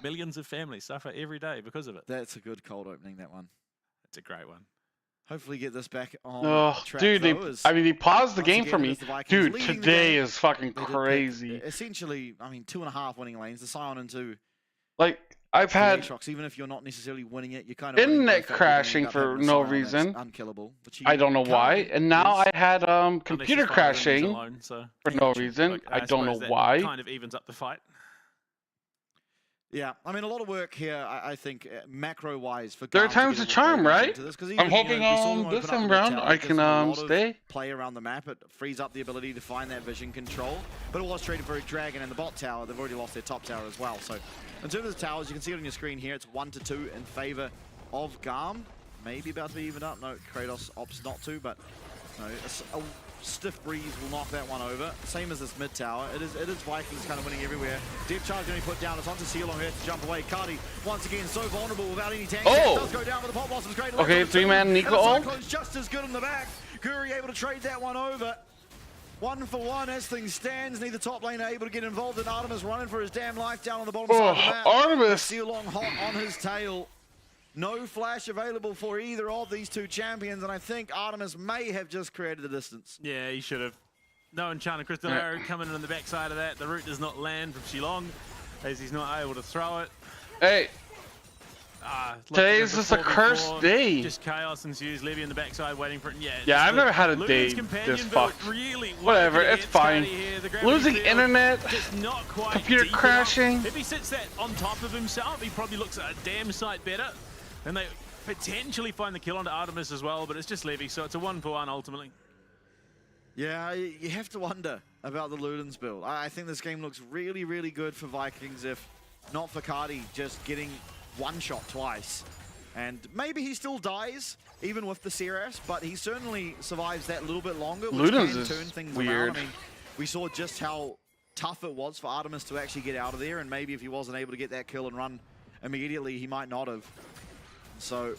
billions of families suffer every day because of it. That's a good cold opening, that one. It's a great one. Hopefully get this back on track, dude, though, I mean, they paused the game again, for me. Dude, today is fucking They did pick, crazy. essentially, I mean, 2.5 winning lanes. The Scion into Like, I've had Aatrox, even if you're not necessarily winning it, you're kind of internet crashing for no reason. Unkillable. But I don't know why. And now I had computer crashing alone, so. for no reason. Look, I don't know suppose that why. Kind of evens up the fight. Yeah, I mean, a lot of work here, I think, macro-wise. For Third time's the charm, right? I'm hoping this time around I can stay. Play around the map, it frees up the ability to find that vision control. But it was traded for a Dragon and the bot tower. They've already lost their top tower as well. So in terms of the towers, you can see it on your screen here. It's 1-2 in favor of Garm. Maybe about to be even up. No, Kratos opts not to, but no, a stiff breeze will knock that one over. Same as this mid tower. It is Vikings kind of winning everywhere. Deep charge going to be put down. It's onto Seal on here to jump away. Cardi once again so vulnerable without any tank. Oh! Does go down with the pop blossoms. Great. Okay, 3-man Nico ult. Just as good in the back. Guri able to trade that one over. 1 for 1 as things stands. Neither top lane are able to get involved, and Artemis running for his damn life down on the bottom side of the map. Artemis! Seal long hot on his tail. No flash available for either of these two champions, and I think Artemis may have just created the distance. Yeah, he should have. No Enchanted Crystal Arrow coming in on the backside of that. The root does not land from Shilong, as he's not able to throw it. Hey, today is just a cursed day. Just chaos ensues. Levy in the backside waiting for it. Yeah, I've never had a day this fucked. Really whatever, it's fine. Losing internet, computer crashing. If he sits that on top of himself, he probably looks a damn sight better. And they potentially find the kill onto Artemis as well, but it's just Levy, so it's a 1 for 1 ultimately. Yeah, you have to wonder about the Ludens build. I think this game looks really, really good for Vikings, if not for Cardi just getting one shot twice. And maybe he still dies, even with the Seras, but he certainly survives that little bit longer, which Ludens can is turn things weird. around. I mean, we saw just how tough it was for Artemis to actually get out of there, and maybe if he wasn't able to get that kill and run immediately, he might not have. So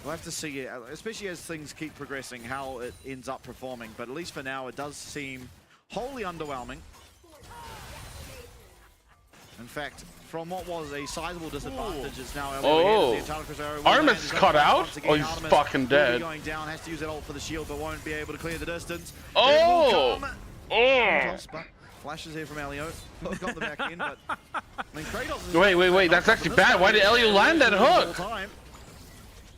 we'll have to see, especially as things keep progressing, how it ends up performing. But at least for now, it does seem wholly underwhelming. In fact, from what was a sizable disadvantage, it's now Artemis is cut out? Oh, he's fucking dead. Going down, has to use that ult for the shield, but won't be able to clear the distance. Oh! Flashes here from Elio. Got the back in, but I mean, Kratos is wait, that's actually bad. Why did Elio land that hook?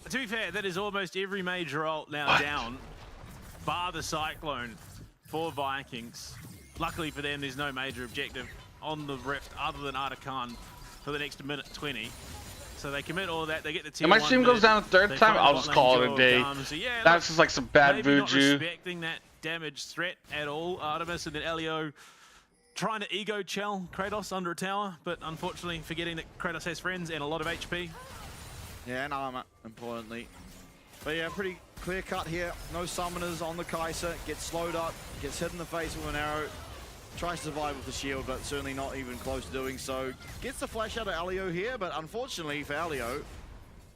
To be fair, that is almost every major ult now down, bar the Cyclone for Vikings. Luckily for them, there's no major objective on the Rift other than Artican for the next minute 20. So they commit all that, they get the tier If my 1 stream goes down a third time, I'll just call it a day. So yeah, that's just like some bad maybe not voodoo. respecting that damage threat at all, Artemis, and then Elio trying to ego chell Kratos under a tower, but unfortunately forgetting that Kratos has friends and a lot of HP. Yeah, and armor, importantly. But yeah, pretty clear cut here. No summoners on the Kai'Sa. Gets slowed up, gets hit in the face with an arrow. Tries to survive with the shield, but certainly not even close to doing so. Gets the flash out of Elio here, but unfortunately for Elio,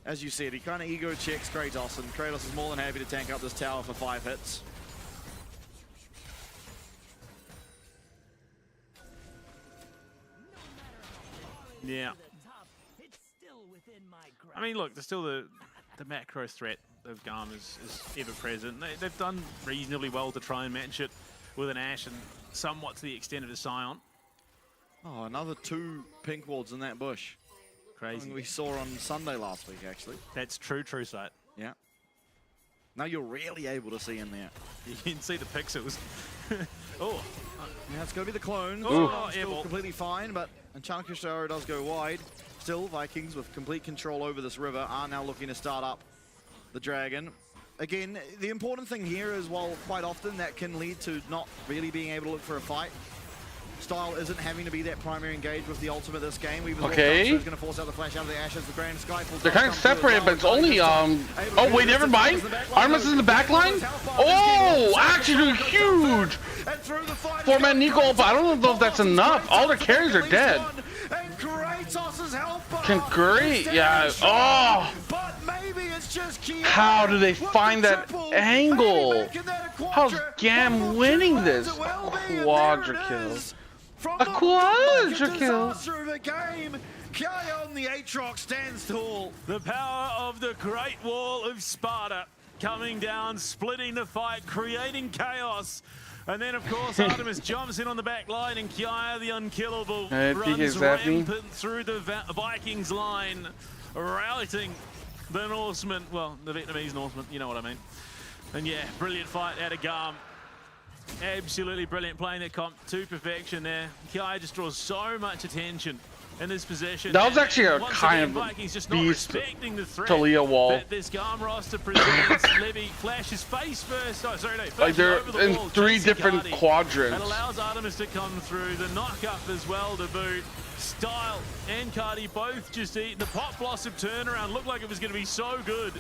as you said, he kind of ego checks Kratos, and Kratos is more than happy to tank up this tower for 5 hits. Yeah. I mean, look, there's still the macro threat of Garm is ever present. They've done reasonably well to try and match it with an Ashe and somewhat to the extent of a Scion. Oh, another 2 pink wards in that bush. Crazy. We saw on Sunday last week, actually. That's true sight. Yeah. Now you're really able to see in there. You can see the pixels. Oh. Yeah, it's going to be the clone. Oh, still completely fine, but Enchanted Crystal Arrow does go wide. Still, Vikings with complete control over this river are now looking to start up the Dragon. Again, the important thing here is, while quite often that can lead to not really being able to look for a fight, style isn't having to be that primary engage with the ultimate this game. Okay. Going to force out the flash out of the Ashes. The Grand Skyfall. They're kind of separated, but it's only oh wait, never mind. Artemis is in the back line. Oh, actually doing huge. 4-man Nico, but I don't know if that's enough. All their carries are dead. Can great, yeah. Oh. How do they find that angle? How's Gam winning this? Quadra kill. from A the quadra kill. disaster of a game. Kion the Aatrox stands tall. The power of the Great Wall of Sparta coming down, splitting the fight, creating chaos. And then, of course, Artemis jumps in on the back line, and Kia, the unkillable, runs rampant through the Vikings line, routing the Norsemen. Well, the Vietnamese Norsemen, you know what I mean. And yeah, brilliant fight out of Garm. Absolutely brilliant, playing that comp to perfection there. Kia just draws so much attention in this position. That was actually a kind of Vikings just beast not respecting the threat Talia wall. that this Garm roster presents. Levy flashes face first. Oh, sorry, no. Like they're over the in wall, 3 chasing different Cardi. quadrants. That allows Artemis to come through. The knock-up as well to boot. Style and Cardi both just eating. The Pot Blossom turnaround looked like it was going to be so good.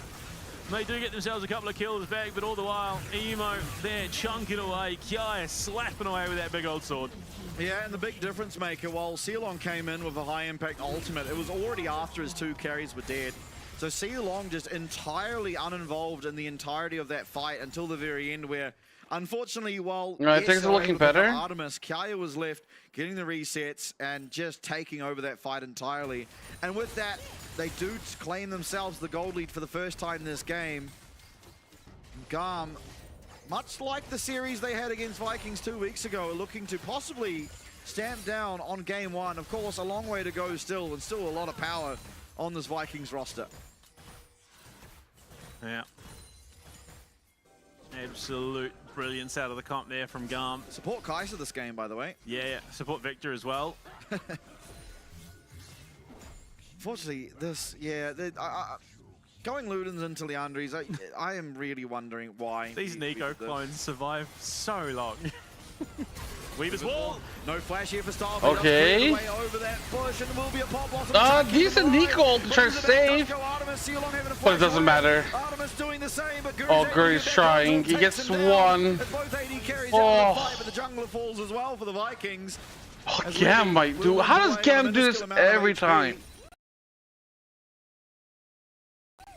They do get themselves a couple of kills back, but all the while, Emo there chunking away. Kia slapping away with that big old sword. Yeah, and the big difference maker, while Ceylon came in with a high-impact ultimate, it was already after his 2 carries were dead. So Ceylon just entirely uninvolved in the entirety of that fight until the very end, where unfortunately, while things are looking better. Artemis, Kaya was left getting the resets and just taking over that fight entirely. And with that, they do claim themselves the gold lead for the first time in this game. Garm, much like the series they had against Vikings 2 weeks ago, are looking to possibly stamp down on game 1. Of course, a long way to go still, and still a lot of power on this Vikings roster. Yeah. Absolute brilliance out of the comp there from Garm. Support Kaiser this game, by the way. Yeah, support Victor as well. Unfortunately, this, going Ludens into Leandries, I am really wondering why. These Nico clones survive so long. Weaver's wall. No flash here for Star. Okay. Over that bush, and will be a pop blossom. Decent Nico to try to save. But it doesn't matter. Artemis doing the same, but Oh, Guri's trying. He gets one. Both AD carries out the fight, but the jungler falls as well for the Vikings. Oh, Gam might do. How does Gam do this every time?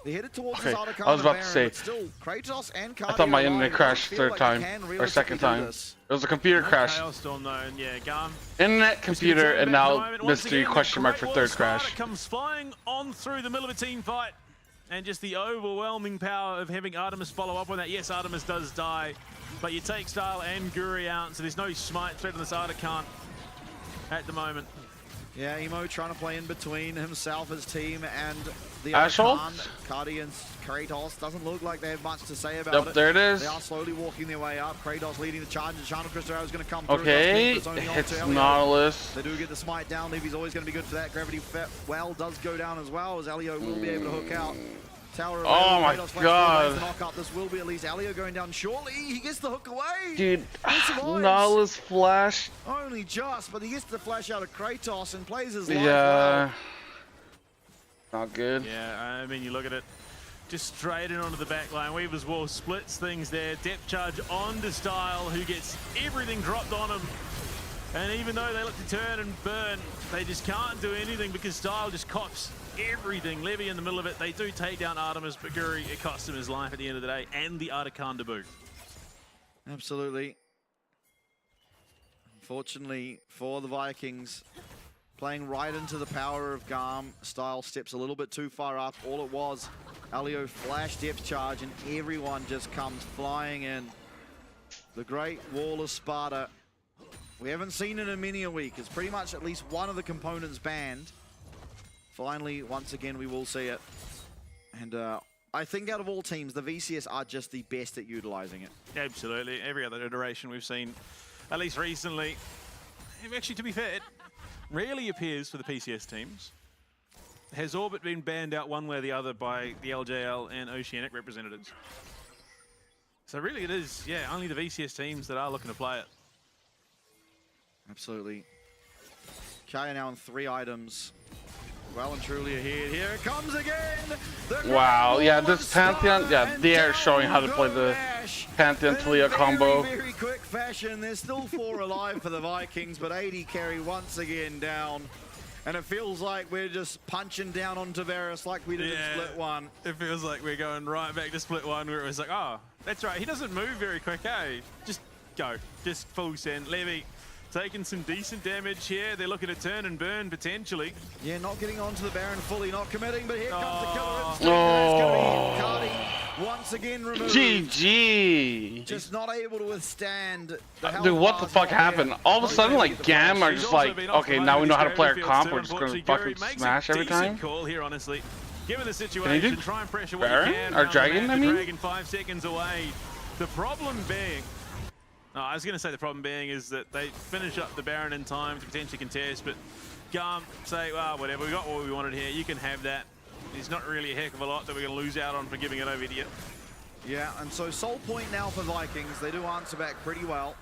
They headed towards Okay, this I was about to say. Still, Kratos and I thought my internet crashed third time or second time. It was a computer crash. Chaos Storm though, and yeah, Garm. Internet, computer, and now Once mystery again, question mark for Great third Wall crash. Sparta comes flying on through the middle of a team fight, and just the overwhelming power of having Artemis follow up on that. Yes, Artemis does die, but you take Style and Guri out, so there's no smite threat on this Artican at the moment. Yeah, Emo trying to play in between himself, his team, and the Asshole. Cardi and Kratos. Doesn't look like they have much to say about Yep, it. there it is. They are slowly walking their way up. Kratos leading the charge, and Channel Crystal is going to come through. Okay, hits Nautilus. They do get the smite down. Levy's always going to be good for that. Gravity well does go down as well, as Elio will be able to hook out. Tower of Oh my god. knock up. This will be at least Elio going down shortly. He gets the hook away. Dude, Nautilus flash. Only just, but he gets the flash out of Kratos and plays his life Yeah. well. Not good. Yeah, I mean, you look at it, just straight in onto the back line. Weaver's Wall splits things there. Depth charge onto Style, who gets everything dropped on him. And even though they look to turn and burn, they just can't do anything because Style just cops everything. Levy in the middle of it. They do take down Artemis, but Guri, it cost him his life at the end of the day, and the Artican to boot. Absolutely. Unfortunately for the Vikings, playing right into the power of Garm. Style steps a little bit too far up. All it was, Elio flash depth charge, and everyone just comes flying in. The Great Wall of Sparta. We haven't seen it in many a week. It's pretty much at least one of the components banned. Finally, once again, we will see it. And I think out of all teams, the VCS are just the best at utilizing it. Absolutely. Every other iteration we've seen, at least recently, actually, to be fair, it rarely appears for the PCS teams. Has Orbit been banned out one way or the other by the LJL and Oceanic representatives? So really it is, yeah, only the VCS teams that are looking to play it. Absolutely. Kaya now on 3 items. Well and truly ahead. Here it comes again. Wow, yeah, this Pantheon, yeah, they are showing how to play the Pantheon Talia combo. Very quick fashion. There's still 4 alive for the Vikings, but 80 carry once again down. And it feels like we're just punching down on Tavares like we did in Split 1. It feels like we're going right back to Split 1 where it was like, oh, that's right, he doesn't move very quick, eh? Just go, just full send. Levy taking some decent damage here. They're looking to turn and burn potentially. Yeah, not getting onto the Baron fully, not committing, but here comes the killer Oh. instinct. That's going to be Cardi once again removed. GG. Just not able to withstand the health Dude, what the bars fuck not happened? there. All of a sudden, like, Gam are He's just also like, been okay, offline now we with know his how to play our gravity comp. fields We're too, just going to unfortunately. fucking Gary makes smash a every decent time. call here, honestly. Given the do situation, try and pressure what Baron? you can. Or around the Dragon, map. I The mean? Dragon 5 seconds away. The problem being... No, I was going to say the problem being is that they finish up the Baron in time to potentially contest, but Gum say, well, whatever, we got what we wanted here. You can have that. There's not really a heck of a lot that we're going to lose out on for giving it over to you. Yeah, and so Soul Point now for Vikings. They do answer back pretty well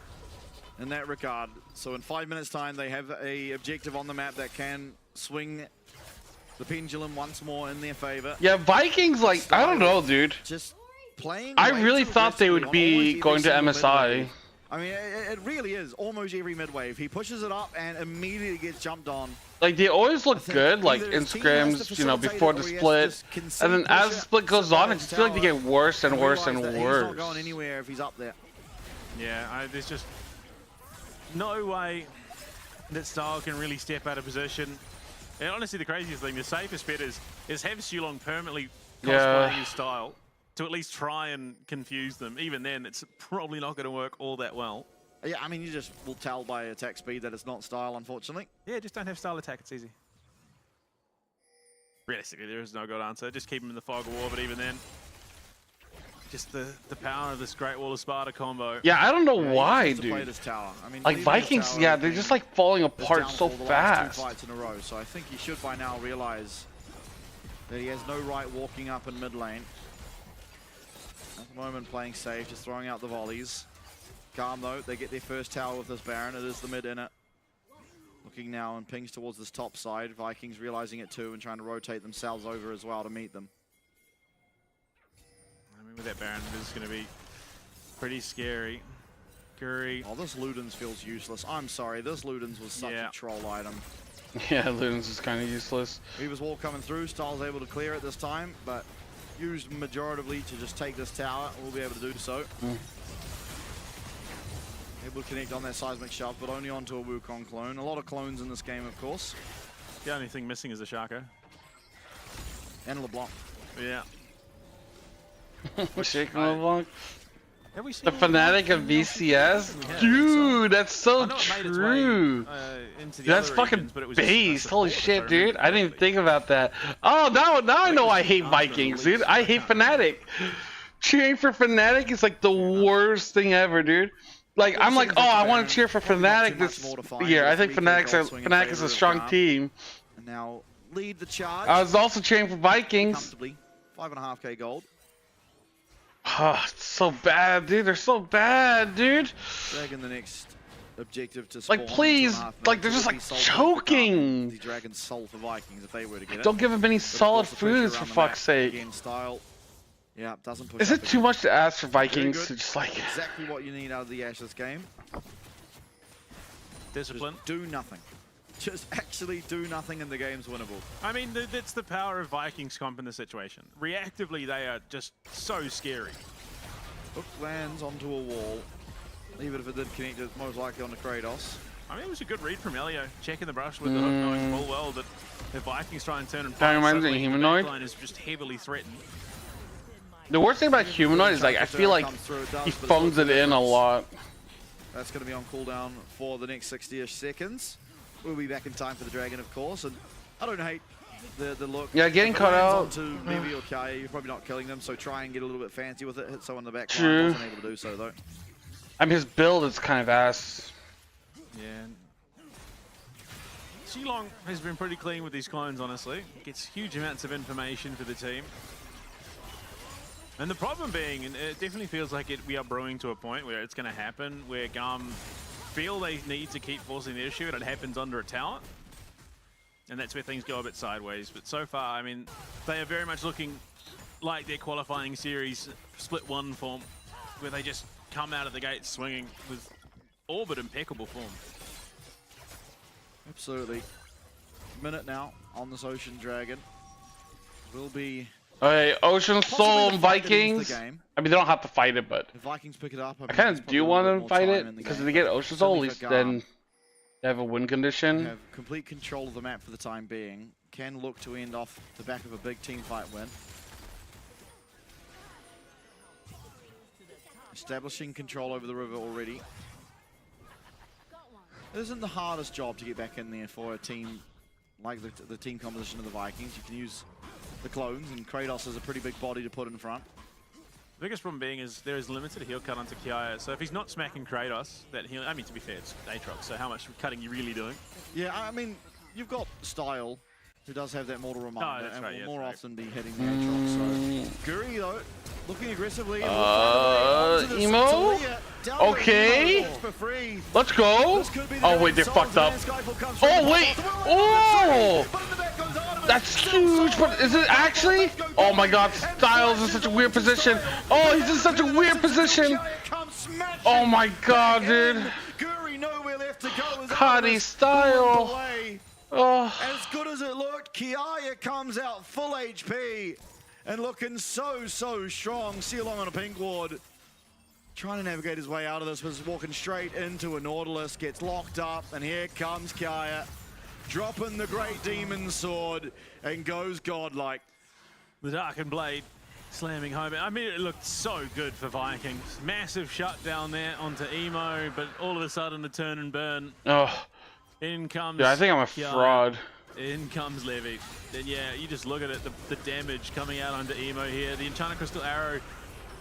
in that regard. So in 5 minutes' time, they have a objective on the map that can swing the pendulum once more in their favor. Yeah, Vikings, like, I don't know, dude. Just playing. I way really too thought they would aggressively on be almost going to every single MSI. mid-wave. I mean, it really is almost every mid-wave. He pushes it up and immediately gets jumped on. Like, they always look think good, like, either in his team has to scrims, you know, facilitate before it the or he has to split. just concede And then as the pressure, split goes on, I surprise just feel like they tower, get worse and worse and realize that worse. He's not going anywhere if he's up there. Yeah, there's just no way that Style can really step out of position. And honestly, the craziest thing, the safest bet is have Sulong permanently cosplaying his Style to at least try and confuse them. Even then, it's probably not going to work all that well. Yeah, I mean, you just will tell by attack speed that it's not Style, unfortunately. Yeah, just don't have Style attack, it's easy. Realistically, there is no good answer. Just keep him in the fog of war, but even then, just the power of this Great Wall of Sparta combo. Yeah, I don't know Yeah, he why, has to play dude. this tower. I mean, Like, leaving this Vikings, tower yeah, has they're been just, like, falling his apart so downfall the last fast. 2 fights in a row, so I think he should by now realize that he has no right walking up in mid lane. At the moment, playing safe, just throwing out the volleys. Calm though, they get their first tower with this Baron. It is the mid inner. Looking now and pings towards this top side. Vikings realizing it too and trying to rotate themselves over as well to meet them. I mean, with that Baron, this is going to be pretty scary. Curry. Oh, this Ludens feels useless. I'm sorry, this Ludens was such a troll item. Yeah, Ludens is kind of useless. Reaver's wall coming through. Styles able to clear it this time, but used majoritively to just take this tower. We'll be able to do so. Able to connect on that seismic shove, but only onto a Wukong clone. A lot of clones in this game, of course. The only thing missing is a Shako. And LeBlanc. Yeah. Shaking LeBlanc. Have we seen The fanatic of VCS? Yeah, Dude, that's so I know it made its way, true. into the That's other fucking regions, but it was just base. a Holy support, shit, if I dude. remember I didn't even correctly. think about that. Oh, now I know I hate Vikings, dude. I hate Fnatic. Cheering for Fnatic is like the worst thing ever, dude. Like, I'm like, oh, I want to cheer for Fnatic this year. I think Fnatic is a strong team. And now lead the charge. I was also cheering for Vikings. Comfortably. 5.5k gold. Oh, it's so bad, dude. They're so bad, dude. Dragon the next objective to spawn. Like, please, 2.5 like, they're minutes. just, It would like, be soul food for Garmin. choking. The Dragon's soul for Vikings if they were to get it. Don't give them any But of solid course, the pressure foods, for around the fuck's map, sake. Again, Style. Yeah, doesn't push Is up it too again. much to ask for Very Vikings good. to just, like... Exactly what you need out of the Ashes game. Discipline. Just do nothing. Just actually do nothing and the game's winnable. I mean, that's the power of Vikings comp in this situation. Reactively, they are just so scary. Hook lands onto a wall. Even if it did connect, it's most likely onto Kratos. I mean, it was a good read from Elio, checking the brush with the hook, knowing full well that if Vikings try and turn and Kinda fight, reminds me of suddenly the Humanoid. backline is just heavily threatened. The worst thing about Humanoid is, like, I feel like he phones it in a lot. That's going to be on cooldown for the next 60-ish seconds. We'll be back in time for the Dragon, of course. And I don't hate the look. Yeah, getting If it caught lands out. onto Mevi or Kai, you're probably not killing them, so try and get a little bit fancy with it. Hit someone in the back True. line. Wasn't able to do so, though. I mean, his build is kind of ass. Yeah. Sulong has been pretty clean with these clones, honestly. Gets huge amounts of information for the team. And the problem being, and it definitely feels like we are brewing to a point where it's going to happen, where Gum feel they need to keep forcing the issue, and it happens under a tower. And that's where things go a bit sideways. But so far, I mean, they are very much looking like their qualifying series split one form, where they just come out of the gate swinging with all but impeccable form. Absolutely. Minute now on this Ocean Dragon. Will be... Okay, Ocean Soul and Vikings. The game. I mean, they don't have to fight it, but If Vikings pick it up, I kind of do want them to fight it, because if they get Ocean Soul, at least then They have a win condition. Have complete control of the map for the time being. Can look to end off the back of a big team fight win. Establishing control over the river already. It isn't the hardest job to get back in there for a team like the team composition of the Vikings. You can use the clones, and Kratos is a pretty big body to put in front. The biggest problem being is there is limited heal cut onto Kiaya, so if he's not smacking Kratos, that heal, I mean, to be fair, it's Aatrox, so how much cutting you really doing? Yeah, I mean, you've got Style, who does have that mortal reminder, and will more often be hitting the Aatrox. So Guri, though, looking aggressively. Emo? Okay. Let's go. Oh, wait, they're fucked up. Oh, wait. Oh! That's huge, but is it actually? Oh my god, Styles in such a weird position. Oh, he's in such a weird position. Oh my god, dude. Cuddy Style. Oh. As good as it looked, Kiaya comes out full HP and looking so strong. See along on a pink ward. Trying to navigate his way out of this, was walking straight into a Nautilus, gets locked up, and here comes Kiaya. Dropping the Great Demon Sword and goes godlike. The Darkened Blade slamming home. I mean, it looked so good for Vikings. Massive shutdown there onto Emo, but all of a sudden the turn and burn. Oh. In comes. Yeah, I think I'm a fraud. In comes Levy. Then yeah, you just look at it, the damage coming out onto Emo here. The Enchanted Crystal Arrow.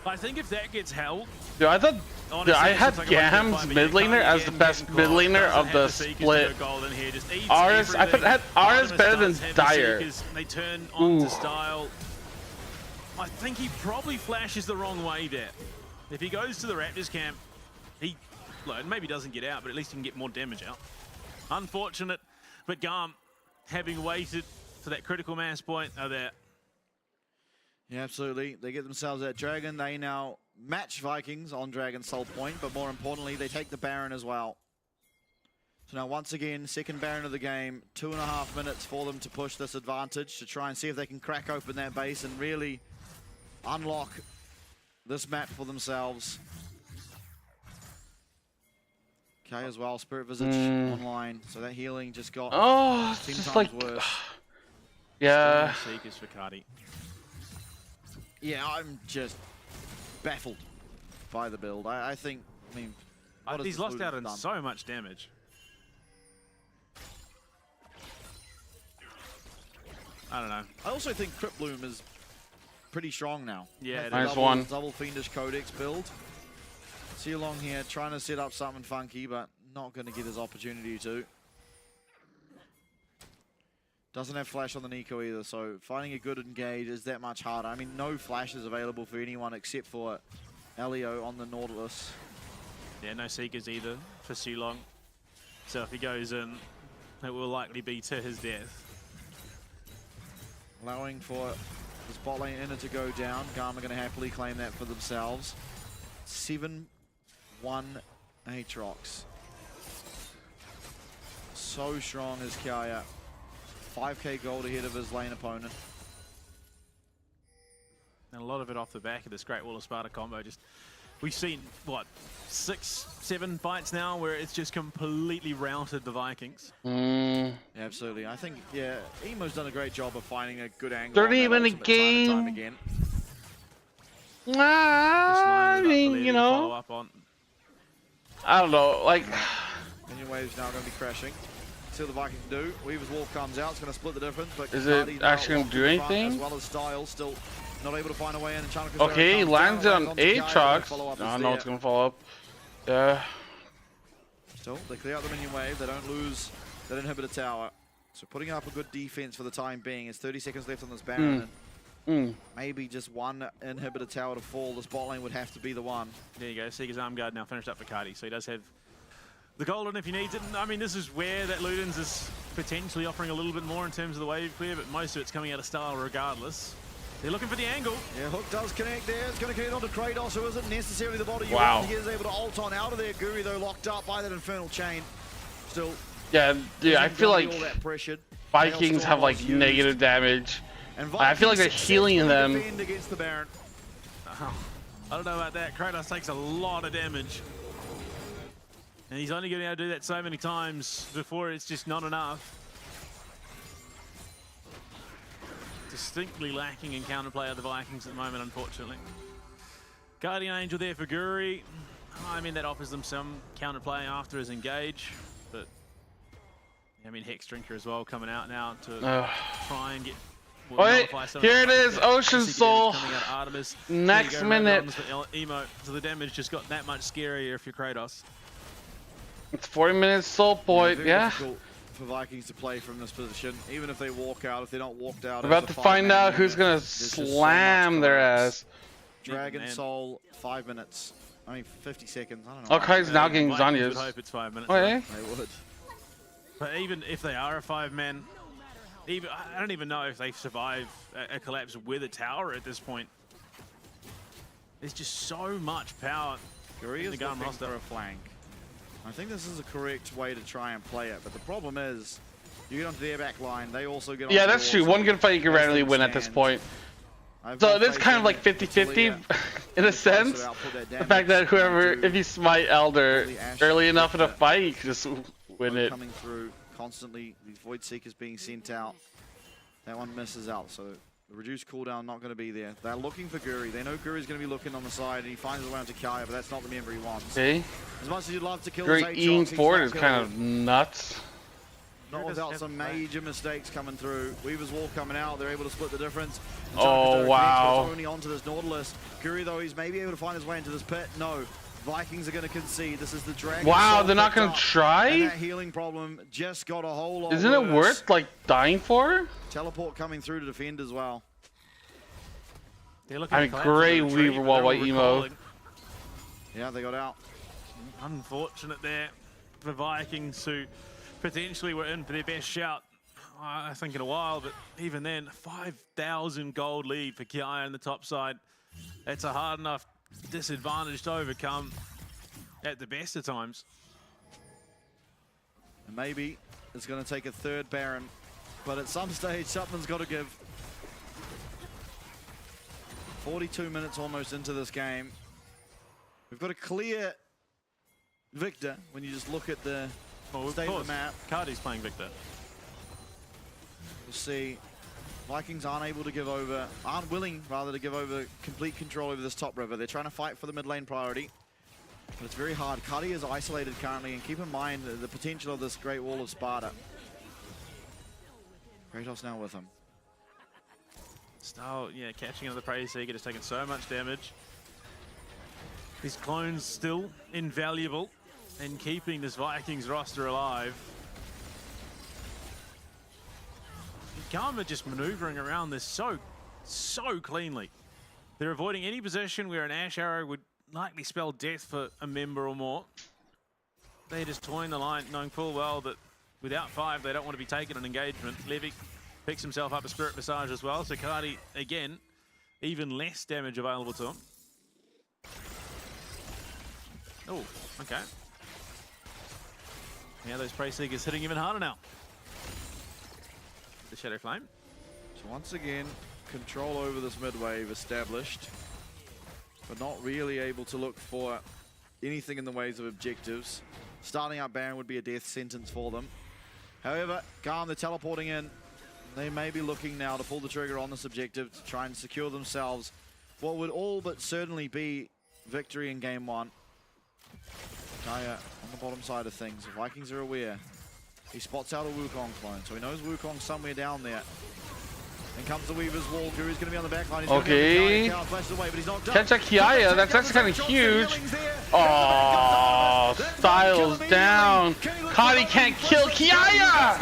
I think if that gets held. Dude, I thought I had Gam's mid laner as the best mid laner of the split. Aris, I had Aris better than Dire. They turn on to Style. I think he probably flashes the wrong way there. If he goes to the Raptors camp, he maybe doesn't get out, but at least he can get more damage out. Unfortunate, but Garm, having waited for that critical mass point, are there. Yeah, absolutely. They get themselves that Dragon. They now match Vikings on Dragon's Soul Point, but more importantly, they take the Baron as well. So now once again, second Baron of the game, 2.5 minutes for them to push this advantage, to try and see if they can crack open that base and really unlock this map for themselves. Okay, as well, Spirit Visage online, so that healing just got 10 just times like worse. Yeah. Seekers for Cardi. Yeah, I'm just baffled by the build. I think, I mean, he's lost out on so much damage. I don't know. I also think Crypt Bloom is pretty strong now. Yeah, nice one. Double Fiendish Codex build. See along here, trying to set up something funky, but not going to get his opportunity to. Doesn't have flash on the Nico either, so finding a good engage is that much harder. I mean, no flash is available for anyone except for Elio on the Nautilus. Yeah, no Seekers either for Sulong. So if he goes in, it will likely be to his death. Allowing for the spot lane inner to go down. Garm are going to happily claim that for themselves. 7-1 Aatrox. So strong is Kiaya. 5k gold ahead of his lane opponent. And a lot of it off the back of this Great Wall of Sparta combo. Just we've seen, what, 6-7 fights now where it's just completely routed the Vikings. Absolutely. I think, yeah, Emo's done a great job of finding a good angle. 30-minute game. Time again. I mean, you know, I don't know, like. Minion wave's now going to be crashing. See what the Vikings can do. Weaver's Wall comes out, it's going to split the difference. But is it actually going to do anything? As well as Style, still not able to find a way in. Okay, he lands on Aatrox. I know it's going to follow up. Yeah. Still, they clear out the minion wave. They don't lose that inhibitor tower. So putting up a good defense for the time being. It's 30 seconds left on this Baron. Maybe just one inhibitor tower to fall. This bot lane would have to be the one. There you go. Seeker's Arm Guard now finished up for Cardi. So he does have the golden if he needs it. And, I mean, this is where that Ludens is potentially offering a little bit more in terms of the wave clear, but most of it's coming out of Style regardless. They're looking for the angle. Yeah, Hook does connect there. It's going to connect onto Kratos, who isn't necessarily the body you wow. want. He is able to ult on out of there. Guri, though, locked up by that Infernal Chain. Still. Yeah, I feel like all that Vikings have like negative damage. And I feel like they're healing them. Against the Baron. Oh, I don't know about that. Kratos takes a lot of damage. And he's only going to be able to do that so many times before it's just not enough. Distinctly lacking in counterplay of the Vikings at the moment, unfortunately. Guardian Angel there for Guri. I mean, that offers them some counterplay after his engage, but I mean, Hex Drinker as well coming out now to try and get. Wait, here it is, Ocean Soul. Next minute. Emo, so the damage just got that much scarier if you're Kratos. It's 40 minutes, Soul Point, yeah. Difficult for Vikings to play from this position, even if they walk out. If they're not walked out, We're about to find out who's gonna slam their ass. Dragon Soul, 5 minutes. I mean, 50 seconds. I don't know. Oh, Kai's now getting Zanya's. I hope it's 5 minutes. Oh, yeah? They would. But even if they are a 5-man, I don't even know if they survive a collapse with a tower at this point. There's just so much power Guri in the is gun looking roster. for a flank. I think this is the correct way to try and play it, but the problem is, you get onto their back line, they also get onto Yeah, that's true. One good fight you can randomly win at this point. So it is kind of like 50-50 in a sense. The fact that whoever, if you smite Elder early enough in a fight, you can just win it. Coming through constantly, these Void Seekers being sent out. That one misses out, so the reduced cooldown not going to be there. They're looking for Guri. They know Guri's going to be looking on the side, and he finds his way onto Kaya, but that's not the member he wants. Okay. As much as you'd love to kill Guri eating forward is kind of nuts. Not without some major mistakes coming through. Weaver's Wall coming out. They're able to split the difference. Oh, wow. Only onto this Nautilus. Guri, though, he's maybe able to find his way into this pit. No. Vikings are going to concede. This is the Dragon. Wow, they're not going to try? And that healing problem just got a whole lot Isn't worse. it worth, like, dying for? Teleport coming through to defend as well. I mean, great Weaver Wall by Emo. Yeah, they got out. Unfortunate there for Vikings, who potentially were in for their best shout, I think, in a while, but even then, 5,000 gold lead for Kia on the top side. That's a hard enough disadvantage to overcome at the best of times. And maybe it's going to take a third Baron, but at some stage, something's got to give. 42 minutes almost into this game. We've got a clear victor when you just look at the state of the map. Cardi's playing Victor. We'll see. Vikings aren't willing rather to give over complete control over this top river. They're trying to fight for the mid lane priority, but it's very hard. Cardi is isolated currently, and keep in mind the potential of this Great Wall of Sparta. Kratos now with him. Still, yeah, catching on the Prey Seeker, just taking so much damage. His clone's still invaluable in keeping this Vikings roster alive. Karma just maneuvering around this so cleanly. They're avoiding any position where an Ash Arrow would likely spell death for a member or more. They're just toying the line, knowing full well that without 5, they don't want to be taking an engagement. Levick picks himself up a Spirit Massage as well, so Cardi, again, even less damage available to him. Oh, okay. Yeah, those Prey Seekers hitting even harder now. The Shadow Flame. So once again, control over this mid wave established, but not really able to look for anything in the ways of objectives. Starting out Baron would be a death sentence for them. However, Garm, they're teleporting in. They may be looking now to pull the trigger on this objective to try and secure themselves what would all but certainly be victory in game 1. Kaya on the bottom side of things. The Vikings are aware. He spots out a Wukong clone, so he knows Wukong's somewhere down there. And comes the Weaver's Wall. Guru's going to be on the back line. Okay. Catch that Kiaya. That's actually kind of huge. Oh, Styles down. Cardi can't kill Kiaya.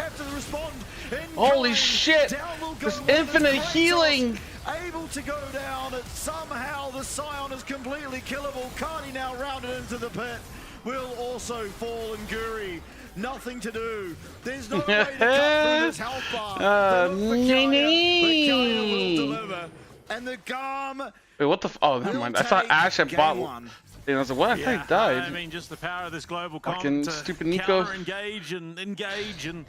Holy shit. This infinite healing. Able to go down, and somehow the Scion is completely killable. Cardi now rounded into the pit. Will also fall, and Guri, nothing to do. There's no way to cut through this health bar. But Kaya will deliver. And the Garm. Wait, what the? Oh, never mind. I thought Ash had bought. And I was like, what? I thought he died. I mean, just the power of this global comp Fucking to stupid Nico. engage and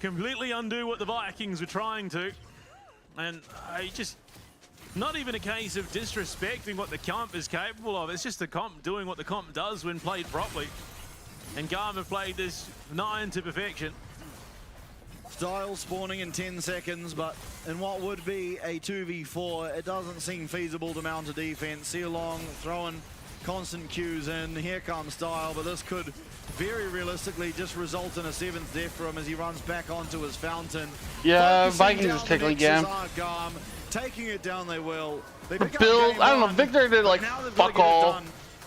completely undo what the Vikings were trying to. And just not even a case of disrespecting what the comp is capable of. It's just the comp doing what the comp does when played properly. And Garm have played this 9 to perfection. Style spawning in 10 seconds, but in what would be a 2v4, it doesn't seem feasible to mount a defense. Sealong throwing constant Qs in. Here comes Style, but this could very realistically just result in a 7th death for him as he runs back onto his fountain. Yeah, Focusing Vikings down is the taking Nexus again. are Garm. Taking it down they will. They pick up Build, game I don't know, one, Victor did like but now they've got to fuck get it all. done.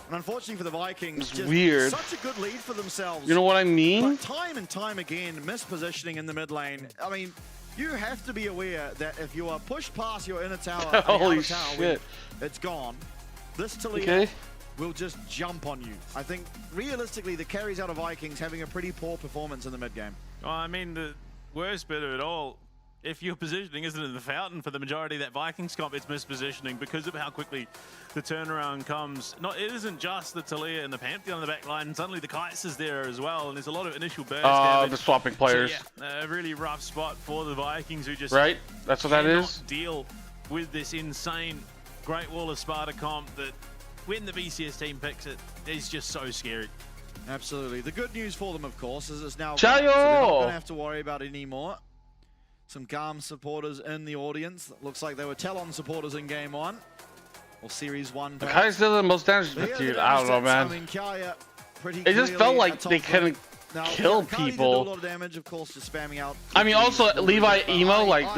And unfortunately for the Vikings, It's just weird. such a good lead for themselves. You know what I mean? But time and time again, mispositioning in the mid lane. I mean, you have to be aware that if you are pushed past your inner tower, Holy outer tower, shit. it's gone. This Talia Okay. will just jump on you. I think realistically, the carries out of Vikings having a pretty poor performance in the mid game. Well, I mean, the worst bit of it all, if your positioning isn't in the fountain for the majority of that Vikings comp, it's mispositioning because of how quickly the turnaround comes. It isn't just the Talia and the Pantheon in the back line. Suddenly the Kites is there as well, and there's a lot of initial burst damage. The swapping players. So, yeah, a really rough spot for the Vikings who just Right? That's what that cannot is? deal with this insane Great Wall of Sparta comp that when the BCS team picks it, is just so scary. Absolutely. The good news for them, of course, is it's now Chayo! gone, so they're not going to have to worry about it anymore. Some Garm supporters in the audience. Looks like they were Talon supporters in game 1. Or series 1. The Kai's still the most damage, But here are the dude. I don't know, stats. man. I mean, Kaya pretty It just clearly felt a like top they player. couldn't Now, kill Kali did do a people. lot of damage, of course, just spamming out. I mean, also Levi Emo, like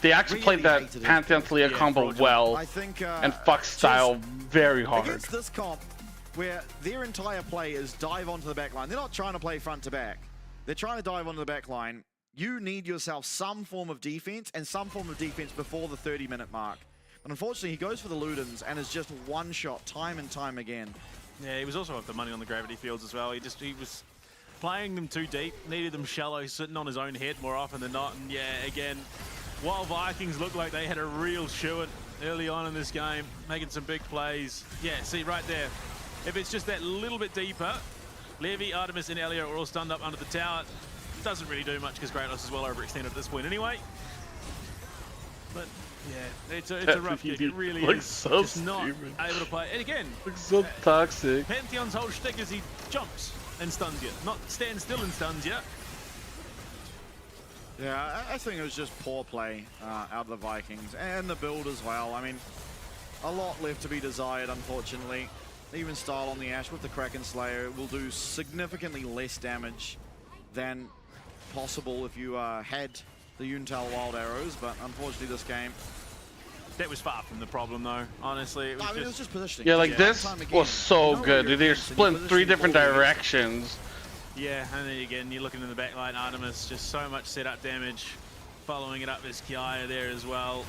they actually really played that hated it. Pantheon Talia combo fraudulent. well I think, and fuck Style very hard. against this comp, where their entire play is dive onto the back line. They're not trying to play front to back. They're trying to dive onto the back line. You need yourself some form of defense and some form of defense before the 30-minute mark. But unfortunately, he goes for the Ludens and is just one shot time and time again. Yeah, he was also off the money on the gravity fields as well. He was playing them too deep, needed them shallow, sitting on his own head more often than not. And yeah, again, while Vikings looked like they had a real shoe-in early on in this game, making some big plays. Yeah, see right there. If it's just that little bit deeper, Levy, Artemis, and Elliot are all stunned up under the tower. Doesn't really do much because Kratos is well overextended at this point anyway. But yeah, it's a rough kick. It really is so just not stupid. able to play. And again, Looks so toxic. Pantheon's whole shtick is he jumps and stuns you, not stands still and stuns you. Yeah, I think it was just poor play out of the Vikings and the build as well. I mean, a lot left to be desired, unfortunately. Even Style on the Ash with the Kraken Slayer will do significantly less damage than possible if you had the Yuntal Wild Arrows, but unfortunately this game... That was far from the problem though, honestly. It was, I mean, it was just positioning. Yeah, like this Time again, was so you know good, where dude. you're They're against and split you're in 3 different positioning forward. directions. yeah, and then again, you're looking in the back line, Artemis, just so much setup damage. Following it up is Kiaya there as well.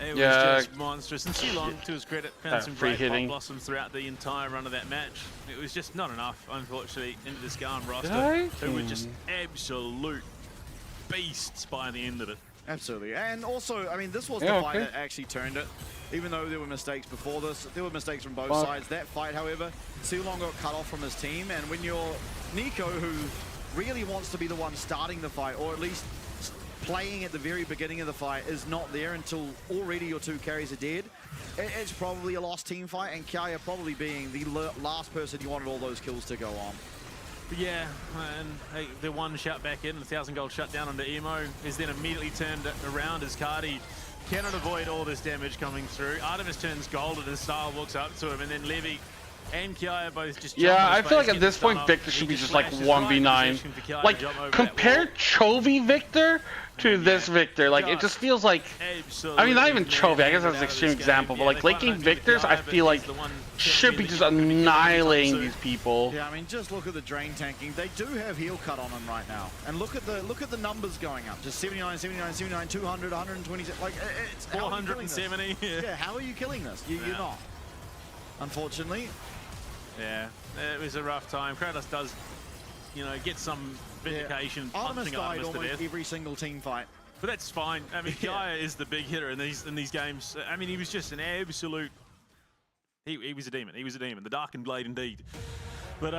It was just monstrous. And Silong, to his credit, found some free great hitting. pop blossoms throughout the entire run of that match. It was just not enough, unfortunately, into this Garm roster, who were just absolute beasts by the end of it. Absolutely. And also, I mean, this was the fight that actually turned it. Even though there were mistakes before this, there were mistakes from both sides. That fight, however, Silong got cut off from his team. And when you're Nico, who really wants to be the one starting the fight, or at least playing at the very beginning of the fight, is not there until already your 2 carries are dead, it's probably a lost team fight. And Kaya probably being the last person you wanted all those kills to go on. But yeah, and hey, the one shut back in, the 1,000 gold shut down onto Emo, is then immediately turned around as Cardi cannot avoid all this damage coming through. Artemis turns golden and Style walks up to him, and then Levy and Kiaya both just jump on I his feel face, like at get this the point stun Victor off. should He be just like flashes right in 1v9. position for Kiaya to Like, jump over that compare wall. Chovy Victor to this Victor. Like, it just feels like... I mean, not even Chovy, I guess that's an extreme example, but like late game Victors, I feel like should be just annihilating these people. Yeah, I mean, just look at the drain tanking. They do have heal cut on them right now, and look at the numbers going up. Just 79, 79, 79, 200, 120. Like it's 470. Yeah, how are you killing this? You're not. Unfortunately. Yeah, it was a rough time. Kratos does, you know, get some vindication punching Artemis to almost death. every single team fight. But that's fine. I mean, Kiaya is the big hitter in these games. I mean, he was just an absolute... He was a demon. He was a demon. The Darkened Blade, indeed. But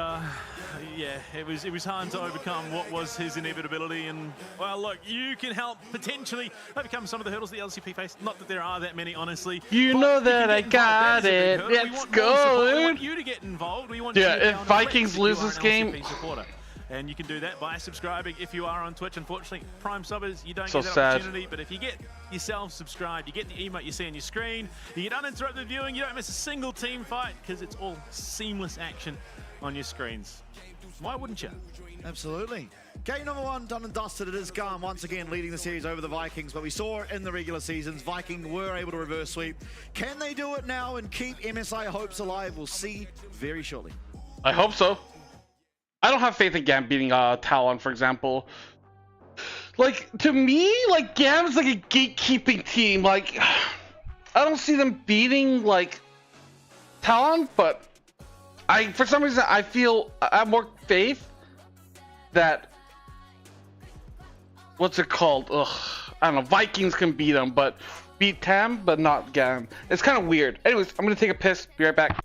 yeah, it was hard to overcome what was his inevitability. And well, look, you can help potentially overcome some of the hurdles the LCP face. Not that there are that many, honestly. You know that I got it. Let's go, We want dude. you to get involved. We want you to Yeah, be if on Vikings Twitch lose you are this an game. LCP supporter. And you can do that by subscribing if you are on Twitch. Unfortunately, Prime subbers, you don't So get that sad. opportunity. But if you get yourself subscribed, you get the emote you see on your screen, you get uninterrupted viewing, you don't miss a single team fight because it's all seamless action on your screens. Why wouldn't you? Absolutely. Game number 1 done and dusted. It is Garm once again leading the series over the Vikings, but we saw it in the regular seasons. Viking were able to reverse sweep. Can they do it now and keep MSI hopes alive? We'll see very shortly. I hope so. I don't have faith in Gam beating Talon, for example. Like, to me, like, Gam's like a gatekeeping team. Like, I don't see them beating, like, Talon, but for some reason, I feel I have more faith that, what's it called? Ugh, I don't know, Vikings can beat them, but beat Tam, but not Gam. It's kind of weird. Anyways, I'm gonna take a piss. Be right back.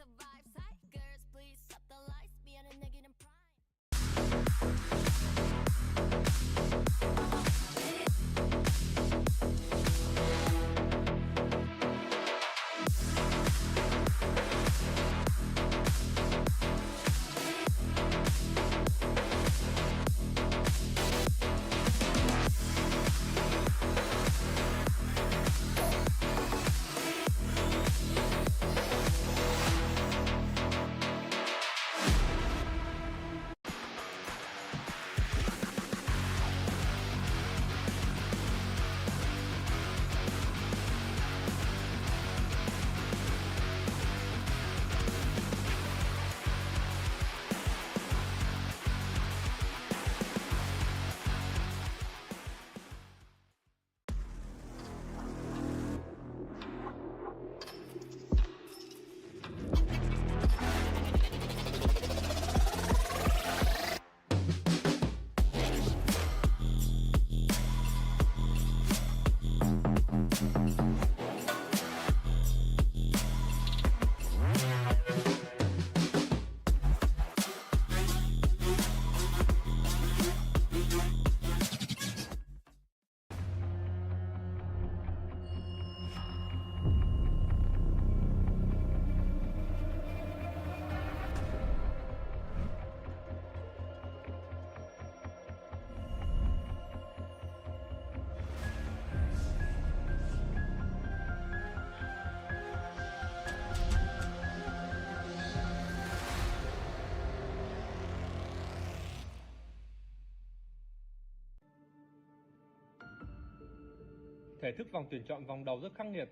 Thể thức vòng tuyển chọn vòng đầu rất khắc nghiệt.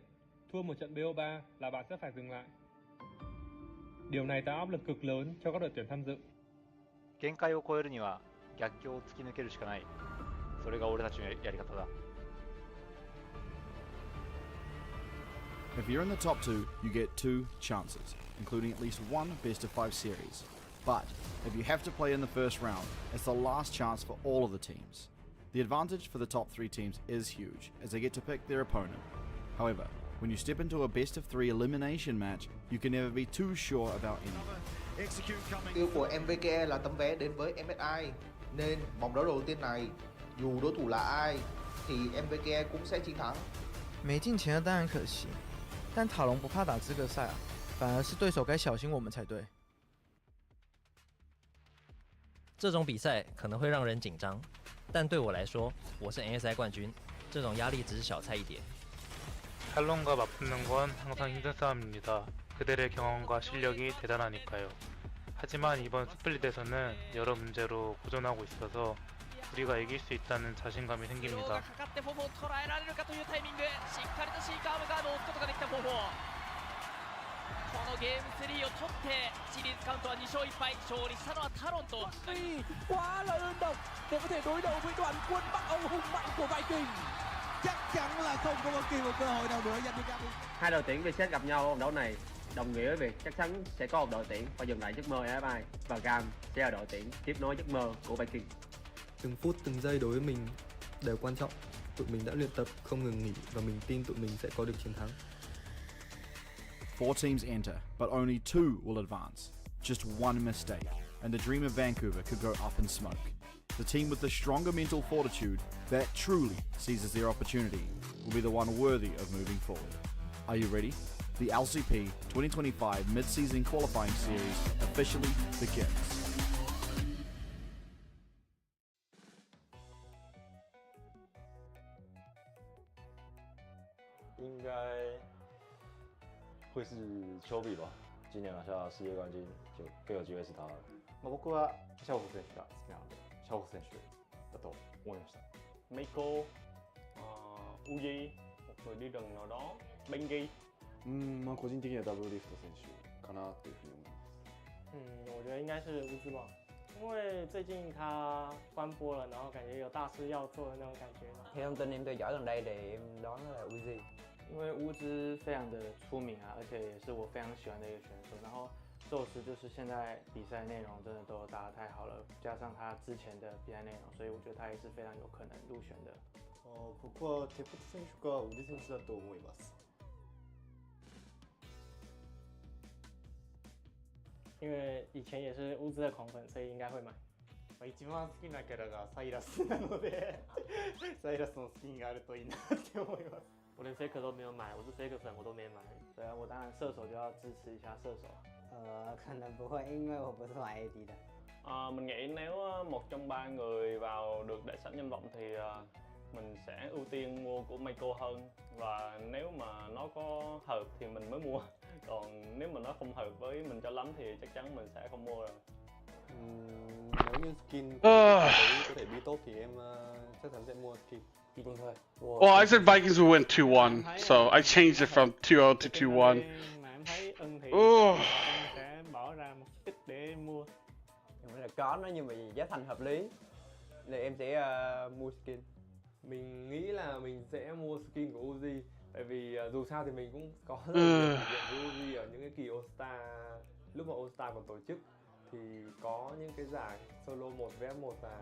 Thua một trận BO3 là bạn sẽ phải dừng lại. Điều này tạo áp lực cực lớn cho các đội tuyển tham dự. 限界を超えるには逆境を突き抜けるしかない。それが俺たちのやり方だ。If you're in the top 2, you get 2 chances, including at least 1 best of 5 series. But if you have to play in the first round, it's the last chance for all of the teams. The advantage for the top 3 teams is huge, as they get to pick their opponent. However, when you step into a best of 3 elimination match, you can never be too sure about anything. Mục tiêu của MVKE là tấm vé đến với MSI, nên vòng đấu đầu tiên này, dù đối thủ là ai, thì MVKE cũng sẽ chiến thắng. 没进前的当然可惜，但塔隆不怕打资格赛啊，反而是对手该小心我们才对。这种比赛可能会让人紧张，但对我来说，我是 NSI 冠军，这种压力只是小菜一碟。 탈론과 맞붙는 건 항상 힘든 싸움입니다. 그들의 경험과 실력이 대단하니까요. 하지만 이번 스플릿에서는 여러 문제로 고전하고 있어서 우리가 이길 수 있다는 자신감이 생깁니다. このゲーム3を取ってシリーズカウントは2勝1敗勝利したのはタロンと quá là ương độc để có thể đối đầu với đoàn quân Bắc Âu hùng mạnh của Viking. Chắc chắn là không có bất kỳ một cơ hội nào nữa dành cho Gabi. Hai đội tuyển Vietjet gặp nhau ở vòng đấu này đồng nghĩa với việc chắc chắn sẽ có một đội tuyển phải dừng lại giấc mơ MSI và Gam sẽ là đội tuyển tiếp nối giấc mơ của Viking. Từng phút từng giây đối với mình đều quan trọng. Tụi mình đã luyện tập không ngừng nghỉ và mình tin tụi mình sẽ có được chiến thắng. 4 teams enter, but only 2 will advance. Just one mistake, and the Dream of Vancouver could go up in smoke. The team with the stronger mental fortitude that truly seizes their opportunity will be the one worthy of moving forward. Are you ready? The LCP 2025 mid-season qualifying series officially begins.应该会是丘比吧，今年拿下世界冠军就更有机会是他了。僕はシャオフ選手が好きなので、シャオフ選手だと思いました。Meiko, Uji, một người đi rừng nào đó, Bengi。個人的にはダブルリフト選手かなというふうに思います。我觉得应该是乌兹吧，因为最近他关播了，然后感觉有大事要做的那种感觉。Theo thông tin em theo dõi gần đây thì em đoán là Uzi。因为乌兹非常的出名啊，而且也是我非常喜欢的一个选手。然后宙斯就是现在比赛内容真的都打得太好了，加上他之前的比赛内容，所以我觉得他也是非常有可能入选的。僕はテフト選手かウジ選手だと思います。因为以前也是乌兹的狂粉，所以应该会买。一番好きなキャラがサイラスなのでサイラスのスキンがあるといいなって思います。我连 Faker 都没有买，我是 Faker 粉，我都没买。对啊，我当然射手就要支持一下射手。可能不会，因为我不是玩 AD 的。Mình nghĩ nếu một trong ba người vào được đại sảnh danh vọng thì mình sẽ ưu tiên mua của Meiko hơn, và nếu mà nó có hợp thì mình mới mua, còn nếu mà nó không hợp với mình cho lắm thì chắc chắn mình sẽ không mua rồi. Nếu như skin có thể đi tốt thì em chắc chắn sẽ mua skin. Well, I said Vikings would win 2-1, so I changed it from 2-0 to 2-1. Sẽ bỏ ra một ít để mua. Nhưng mà có nó nhưng mà giá thành hợp lý thì em sẽ mua skin. Mình nghĩ là mình sẽ mua skin của Uzi, tại vì dù sao thì mình cũng có rất nhiều kinh nghiệm với Uzi ở những cái kỳ All Star, lúc mà All Star còn tổ chức thì có những cái giải solo 1vs1 và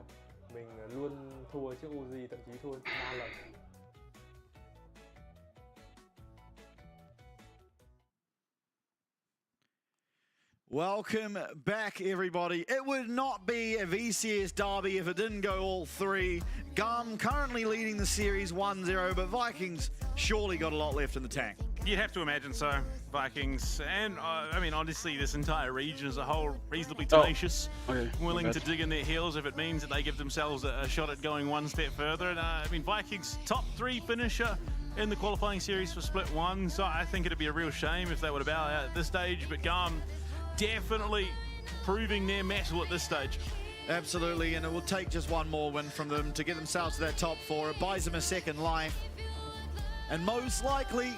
mình luôn thua trước Uzi, thậm chí thua 3 lần. Welcome back, everybody. It would not be a VCS derby if it didn't go all three. Gum currently leading the series 1-0, but Vikings surely got a lot left in the tank. You'd have to imagine so. Vikings, and I mean, honestly, this entire region as a whole, reasonably tenacious, willing to dig in their heels if it means that they give themselves a shot at going one step further. And I mean, Vikings top 3 finisher in the qualifying series for Split 1, so I think it'd be a real shame if they would have bow out at this stage, but Gum definitely proving their mettle at this stage. Absolutely, and it will take just one more win from them to get themselves to that top 4. It buys them a second life, and most likely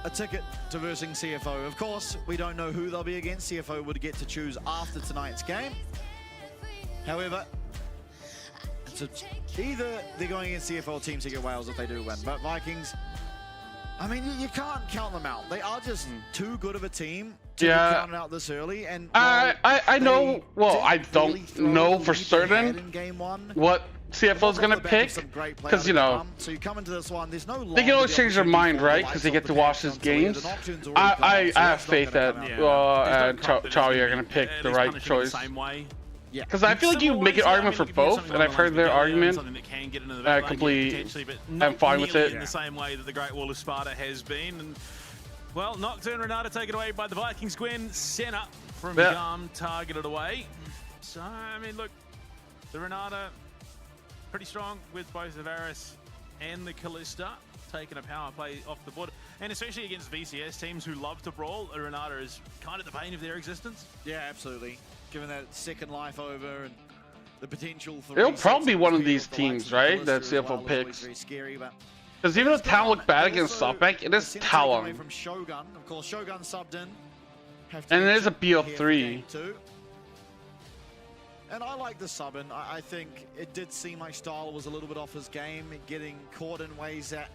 a ticket to versing CFO. Of course, we don't know who they'll be against. CFO would get to choose after tonight's game. However, either they're going against CFO or Team Secret Wales if they do win. But Vikings, I mean, you can't count them out. They are just too good of a team to be counted out this early. And I know. Well, I don't know for certain what CFO's gonna pick, because you know so you come into this one, there's no they can always change their mind, right? Because they get to watch his games. I have faith that Charlie are gonna pick the right choice. Because I feel like you make an argument for both, and I've heard their argument. Completely, I'm fine with it. In the same way that the Great Wall of Sparta has been. And, well, Nocturne Renata taken away by the Vikings. Gwen Senna from Gum targeted away. So, I mean, look, the Renata pretty strong with both the Varus and the Callista taking a power play off the board. And especially against VCS teams who love to brawl, the Renata is kind of the bane of their existence. Yeah, absolutely. Given that second life over and the potential for it'll probably be one of these teams, right? That CFO picks. Because even though Talon looked bad against SoftBank, it is Talon. From Shogun. Of course, Shogun subbed in. And it is a BO3. And I like the sub in. I think it did seem like Style was a little bit off his game, getting caught in ways that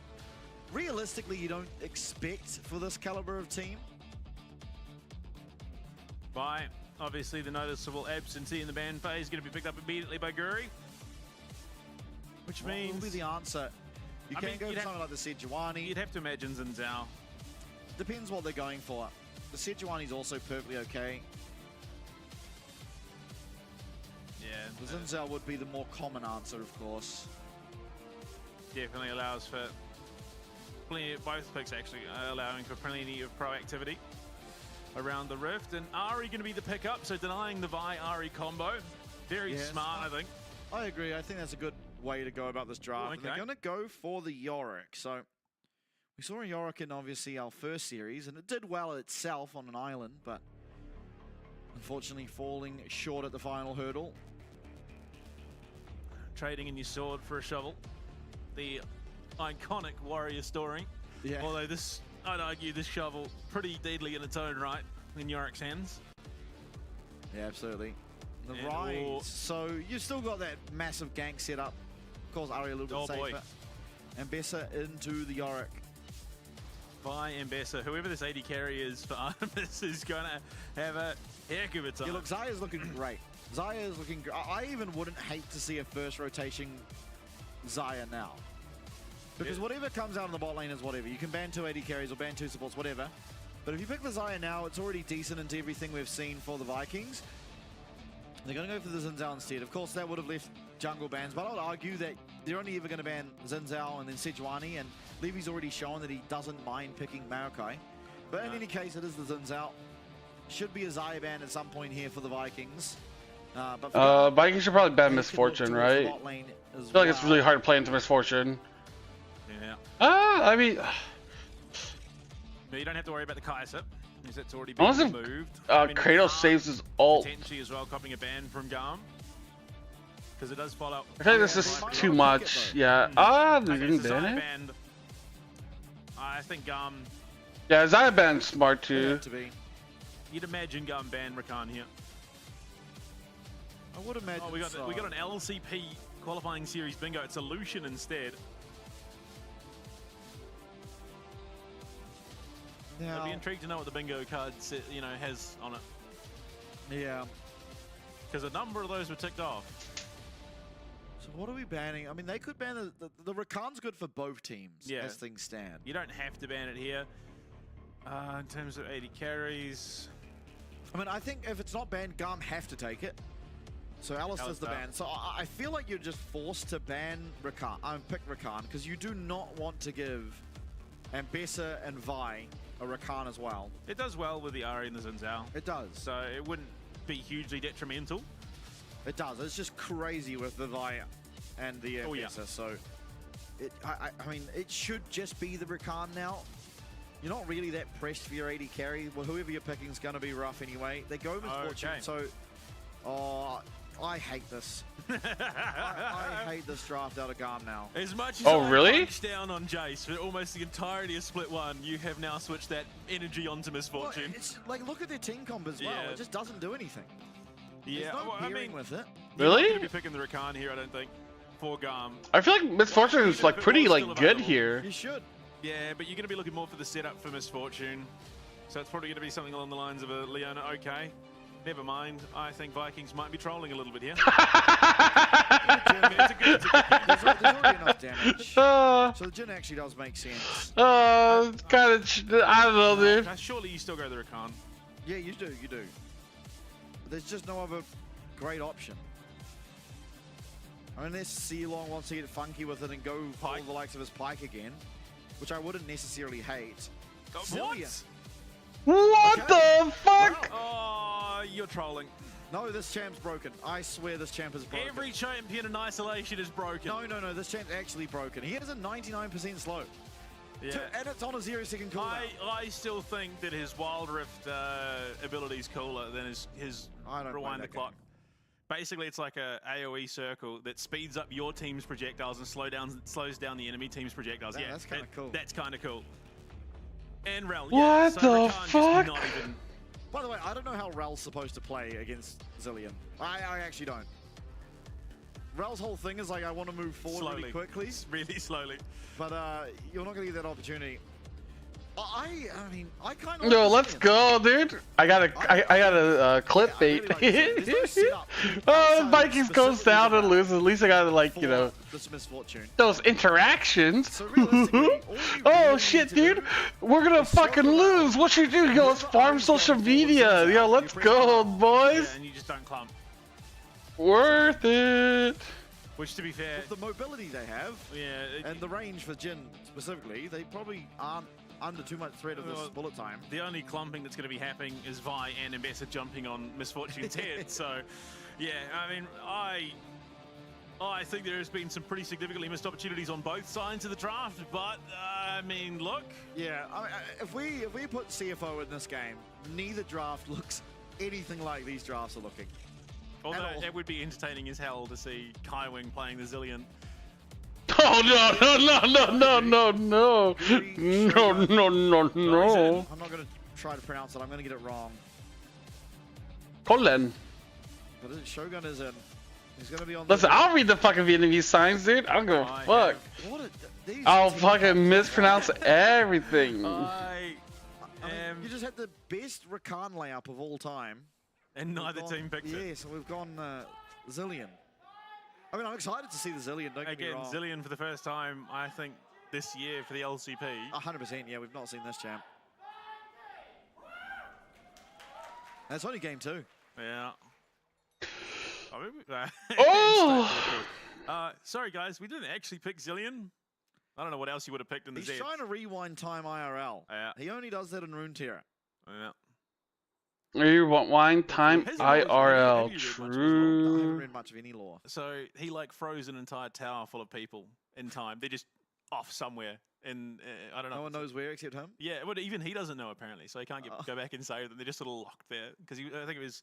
realistically you don't expect for this caliber of team. By obviously the noticeable absentee in the ban phase going to be picked up immediately by Guri. Which means... What will be the answer? You can't go for something like the Sejuani. You'd have to imagine Zinzao. Depends what they're going for. The Sejuani's also perfectly okay. The Zinzao would be the more common answer, of course. Definitely allows for plenty, both picks actually allowing for plenty of proactivity around the Rift. And Ari going to be the pickup, so denying the Vi-Ari combo. Very smart, I think. I agree. I think that's a good way to go about this draft. Okay. And they're going to go for the Yorick. So we saw a Yorick in obviously our first series, and it did well itself on an island, but unfortunately falling short at the final hurdle. Trading in your sword for a shovel. The iconic warrior story. Yeah. Although this, I'd argue this shovel pretty deadly in its own right in Yorick's hands. Yeah, absolutely. The And Rise. So you've still got that massive gank set up. Of course, Ari a little bit safer. And Bessa into the Yorick. Vi and Bessa, whoever this AD carry is for Artemis is going to have a heck of a time. Yeah, look, Zaya's looking great. Zaya's looking great. I even wouldn't hate to see a first rotation Zaya now. Because whatever comes out in the bot lane is whatever. You can ban 2 AD carries or ban 2 supports, whatever. But if you pick the Zaya now, it's already decent into everything we've seen for the Vikings. They're going to go for the Xin Zhao instead. Of course, that would have left jungle bans, but I would argue that they're only ever going to ban Xin Zhao and then Sejuani, and Levy's already shown that he doesn't mind picking Maokai. But in any case, it is the Xin Zhao. Should be a Zaya ban at some point here for the Vikings. Vikings should probably ban Misfortune, right? I feel like it's really hard to play into Misfortune. Yeah. I mean... No, you don't have to worry about the Kai'Sa, because it's already been removed. Kratos saves his ult. Potentially as well, copying a ban from Garm. Because it does follow. I think this is too much. Yeah. They didn't ban it? I think Garm... Yeah, Zaya ban's smart too. You'd imagine Garm ban Rakan here. I would imagine we got an LCP qualifying series bingo. It's a Lucian instead. Now, I'd be intrigued to know what the bingo card has on it. Yeah. Because a number of those were ticked off. So what are we banning? I mean, they could ban the Rakan's good for both teams as things stand. You don't have to ban it here. In terms of 80 carries. I mean, I think if it's not banned, Garm have to take it. So Alistair's the ban. So I feel like you're just forced to ban Rakan. Pick Rakan, because you do not want to give Ambessa and Vi a Rakan as well. It does well with the Ari and the Xin Zhao. It does. So it wouldn't be hugely detrimental. It does. It's just crazy with the Vi and the Ambessa. So I mean, it should just be the Rakan now. You're not really that pressed for your AD carry. Well, whoever you're picking is going to be rough anyway. They go Misfortune. So, I hate this. I hate this draft out of Garm now. As much as I punched down on Jace for almost the entirety of Split 1, you have now switched that energy onto Misfortune. Well, it's like, look at their team comp as well. It just doesn't do anything. Yeah, There's no pairing with it. Really? You're not going to be picking the Rakan here, I don't think, for Garm. I feel like Misfortune is like pretty good here. You should. Yeah, but you're going to be looking more for the setup for Misfortune. So it's probably going to be something along the lines of a Leona, okay. Never mind. I think Vikings might be trolling a little bit here. There's already enough damage. So the Jhin actually does make sense. Kind of, I don't know, dude. Surely you still go the Rakan. Yeah, you do. There's just no other great option. Unless C-Long wants to get funky with it and go for the likes of his Pike again, which I wouldn't necessarily hate. What the fuck? Oh, you're trolling. No, this champ's broken. I swear this champ is broken. Every champion in isolation is broken. No, this champ's actually broken. He has a 99% slow. Yeah. And it's on a 0-second cooldown. I still think that his Wild Rift ability is cooler than his Rewind the Clock. Basically, it's like a AoE circle that speeds up your team's projectiles and slows down the enemy team's projectiles. Yeah, that's kind of cool. That's kind of cool. And Rel, what the fuck? By the way, I don't know how Rel's supposed to play against Zilean. I actually don't. Rel's whole thing is like, I want to move forward really quickly. Really slowly. But you're not going to get that opportunity. I mean, I kind of... No, let's go, dude. I gotta clip bait. Vikings goes down and loses. At least I gotta, like, you know, this Misfortune. Those interactions. Oh shit, dude. We're gonna fucking lose. What you do? Yo, let's farm social media. Yo, let's go, boys. Yeah, and you just don't clump. Worth it. Which, to be fair, with the mobility they have, and the range for Jin specifically, they probably aren't under too much threat of this bullet time. The only clumping that's going to be happening is Vi and Ambassador jumping on Misfortune's head. So, yeah, I mean, I think there has been some pretty significantly missed opportunities on both sides of the draft, but I mean, look. Yeah, I mean, if we put CFO in this game, neither draft looks anything like these drafts are looking. Although it would be entertaining as hell to see Kai Wing playing the Zillion. Oh no. I'm not going to try to pronounce it. I'm going to get it wrong. Colin. But Shogun is in. He's going to be on. Listen, I'll read the fucking Vietnamese signs, dude. I don't give a fuck. I'll fucking mispronounce everything. You just had the best Rakan layup of all time. And neither team picked it. Yeah, so we've gone Zillion. I mean, I'm excited to see the Zillion, don't get me wrong. Zillion for the first time, I think, this year for the LCP. 100%, yeah, we've not seen this champ. And it's only game 2. Yeah. Sorry, guys, we didn't actually pick Zillion. I don't know what else you would have picked in the He's trying to rewind time IRL. Yeah. He only does that in Runeterra. Yeah. Rewind time IRL. True. I haven't read much of any lore. So he froze an entire tower full of people in time. They're just off somewhere. And I don't know. No one knows where except him? Yeah, but even he doesn't know apparently. So he can't go back and say that they're just sort of locked there. Because I think it was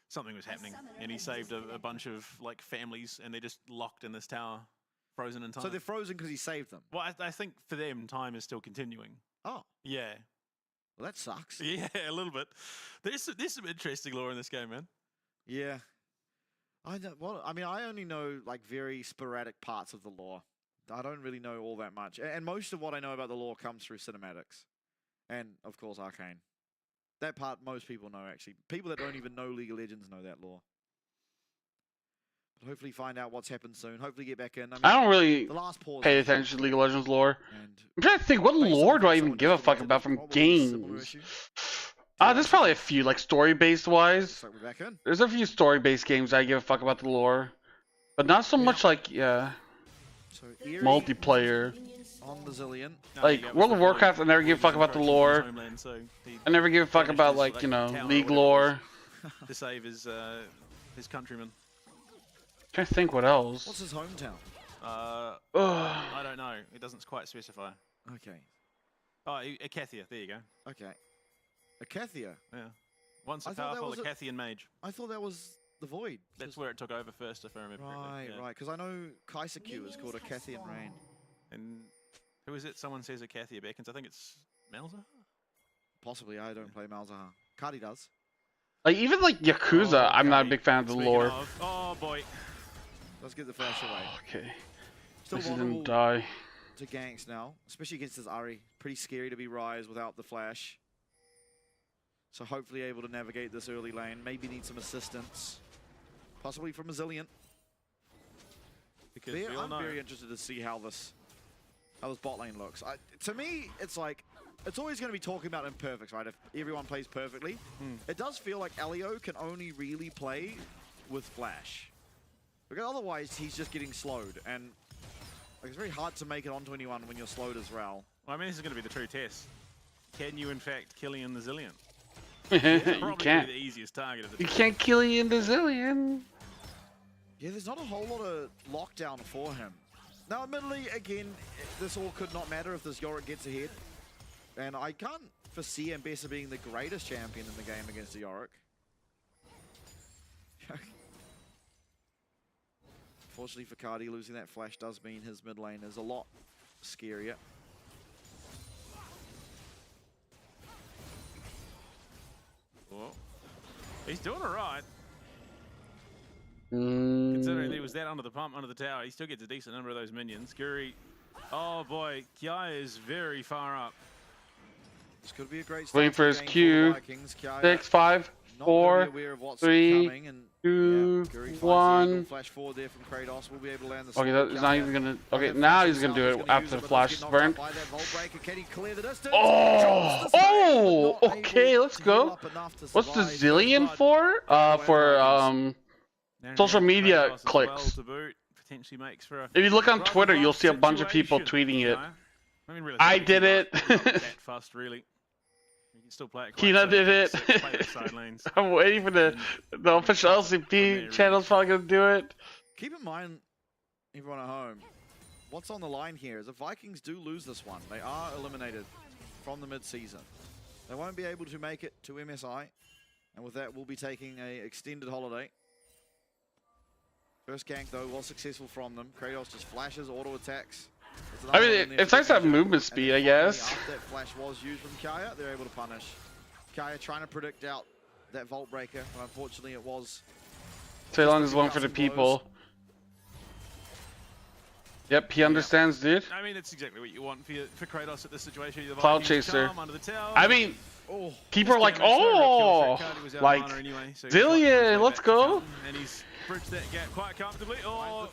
something was happening. And he saved a bunch of families and they're just locked in this tower, frozen in time. So they're frozen because he saved them? Well, I think for them, time is still continuing. Oh. Yeah. Well, that sucks. Yeah, a little bit. There's some interesting lore in this game, man. Yeah. I only know very sporadic parts of the lore. I don't really know all that much. And most of what I know about the lore comes through cinematics. And, of course, Arcane. That part most people know, actually. People that don't even know League of Legends know that lore. But hopefully find out what's happened soon. Hopefully get back in. I don't really pay attention to League of Legends lore. I'm trying to think, what lore do I even give a fuck about from games? There's probably a few, story-based wise. There's a few story-based games I give a fuck about the lore. But not so much multiplayer. On the Zillion. World of Warcraft, I never give a fuck about the lore. I never give a fuck about, League lore. To save his countrymen. Trying to think what else. What's his hometown? I don't know. It doesn't quite specify. Okay. Oh, Akathia. There you go. Okay. Akathia? Yeah. Once a powerful Akathian mage. I thought that was the Void. That's where it took over first, if I remember correctly. Right. Because I know Kaisaku is called Akathian Rain. And who is it? Someone says Akathia beckons. I think it's Malzahar? Possibly. I don't play Malzahar. Cardi does. Even Yakuza, I'm not a big fan of the lore. Oh boy. Let's get the flash away. Okay. Still this didn't die. To ganks now, especially against this Ari. Pretty scary to be Ryze without the flash. So hopefully able to navigate this early lane. Maybe need some assistance. Possibly from a Zillion. Because I'm very interested to see how this bot lane looks. To me, it's it's always going to be talking about imperfects, right? If everyone plays perfectly. It does feel like Elio can only really play with flash. Because otherwise, he's just getting slowed. And it's very hard to make it onto anyone when you're slowed as well. Well, I mean, this is going to be the true test. Can you, in fact, Killian the Zillion? You can't. The easiest target of the you can't Killian the Zillion. Yeah, there's not a whole lot of lockdown for him. Now, admittedly, again, this all could not matter if this Yorick gets ahead. And I can't foresee Ambessa being the greatest champion in the game against the Yorick. Fortunately for Cardi, losing that flash does mean his mid lane is a lot scarier. Well, he's doing all right. Considering he was that under the pump, under the tower, he still gets a decent number of those minions. Guri, oh boy, Kiai is very far up. This could be a great waiting for his Q. 6, 5, 4, 3, 2, 1. Flash forward there from Kratos. We'll be able to land the okay, that's not even gonna. Okay, now he's gonna do it after the flash is burnt. Oh, okay, let's go. What's the Zillion for? social media clicks. Potentially makes for If you look on Twitter, you'll see a bunch of people tweeting it. I mean, I did it. Not that fast, really. You can still play it. Kina did it. Play the side lanes. I'm waiting for the official LCP channel's probably gonna do it. Keep in mind, everyone at home, what's on the line here is if Vikings do lose this one, they are eliminated from the mid-season. They won't be able to make it to MSI, and with that, we'll be taking an extended holiday. First gank, though, was successful from them. Kratos just flashes, auto-attacks. I mean, it's nice to have movement speed, I guess. After that flash was used from Kaya, they're able to punish. Kaya trying to predict out that Vault Breaker, but unfortunately it was... So long as one for the people. Yep, he understands, dude. I mean, that's exactly what you want for Kratos at this situation. The Cloud Vikings Chaser. calm under the tower. I mean, people are like, oh, like, Zillion, let's go. And he's bridged that gap quite comfortably. Oh,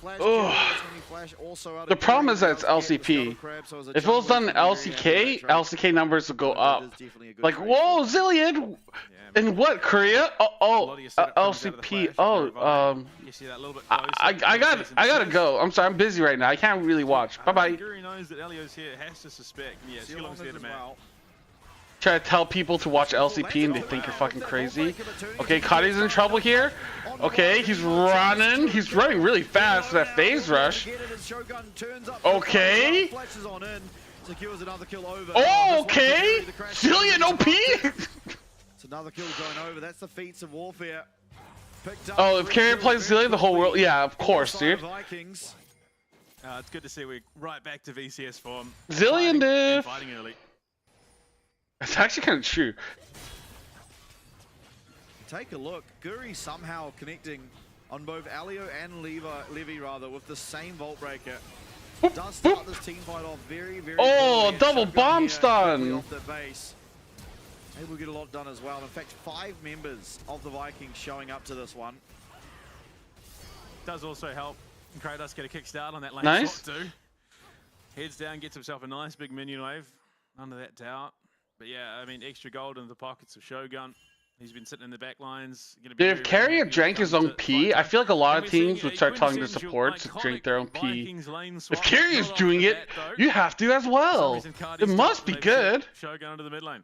the problem is that it's LCP. If it was done LCK, LCK numbers would go up. Like, whoa, Zillion! In what, Korea? LCP. I gotta go. I'm sorry, I'm busy right now. I can't really watch. Bye bye. Guri knows that Elio's here, has to suspect. Yeah, Skillong's there to map. Try to tell people to watch LCP and they think you're fucking crazy. Okay, Cuddy's in trouble here. Okay, he's running. He's running really fast. That phase rush. Okay. Oh, okay. Zillion OP. It's another kill going over. That's the feats of warfare. Oh, if Carrier plays Zillion, the whole world. Yeah, of course, dude. It's good to see we're right back to VCS form. Zillion, dude. Fighting early. It's actually kind of true. Take a look. Guri somehow connecting on both Alio and Levy with the same Vault Breaker. Does start this team fight off very, very double bomb stun. Off the base. Able to get a lot done as well. In fact, 5 members of the Vikings showing up to this one. Does also help Kratos get a kickstart on that lane. Nice. Too. Heads down, gets himself a nice big minion wave under that tower. But yeah, I mean, extra gold in the pockets of Shogun. He's been sitting in the back lines. Dude, if Carrier drank his own pee, I feel like a lot of teams would start telling their supports to drink their own pee. If Carrier's doing it, you have to as well. It must be good. Shogun into the mid lane.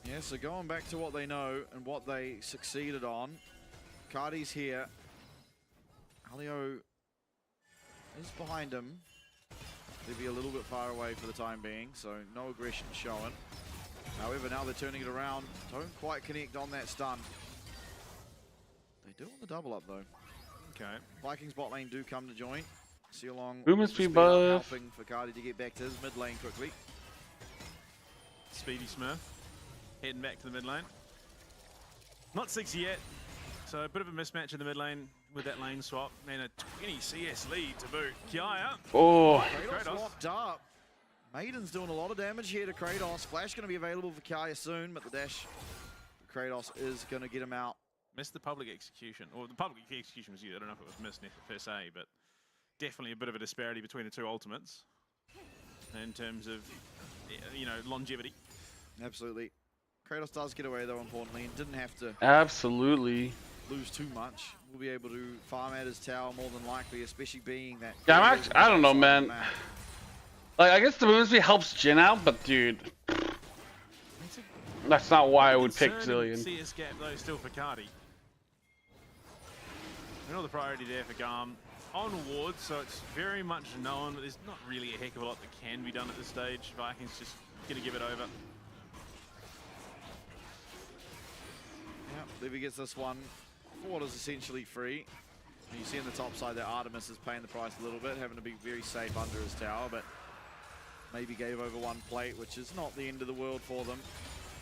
Yeah, so going back to what they know and what they succeeded on. Cardi's here. Alio is behind him. They'll be a little bit far away for the time being, so no aggression showing. However, now they're turning it around. Don't quite connect on that stun. They do on the double up, though. Okay. Vikings bot lane do come to join. See along. Movement speed buff. Helping for Cardi to get back to his mid lane quickly. Speedy Smurf. Heading back to the mid lane. Not 6 yet. So a bit of a mismatch in the mid lane with that lane swap. And a 20 CS lead to boot. Kiaya. Oh. Kratos locked up. Maiden's doing a lot of damage here to Kratos. Flash going to be available for Kaya soon, but the dash for Kratos is going to get him out. Missed the public execution. Or the public execution was used. I don't know if it was missed per se, but definitely a bit of a disparity between the two ultimates in terms of, you know, longevity. Absolutely. Kratos does get away, though, importantly, and didn't have to absolutely lose too much. We'll be able to farm at his tower more than likely, especially being that... Yeah, I don't know, man. Like, I guess the movement speed helps Jin out, but dude, that's not why I would pick Zillion. CS gap, though, still for Cardi. Another priority there for Garm. On ward, so it's very much known, but there's not really a heck of a lot that can be done at this stage. Vikings just going to give it over. Yep, Levy gets this one. Ward is essentially free. And you see on the top side that Artemis is paying the price a little bit, having to be very safe under his tower, but maybe gave over one plate, which is not the end of the world for them.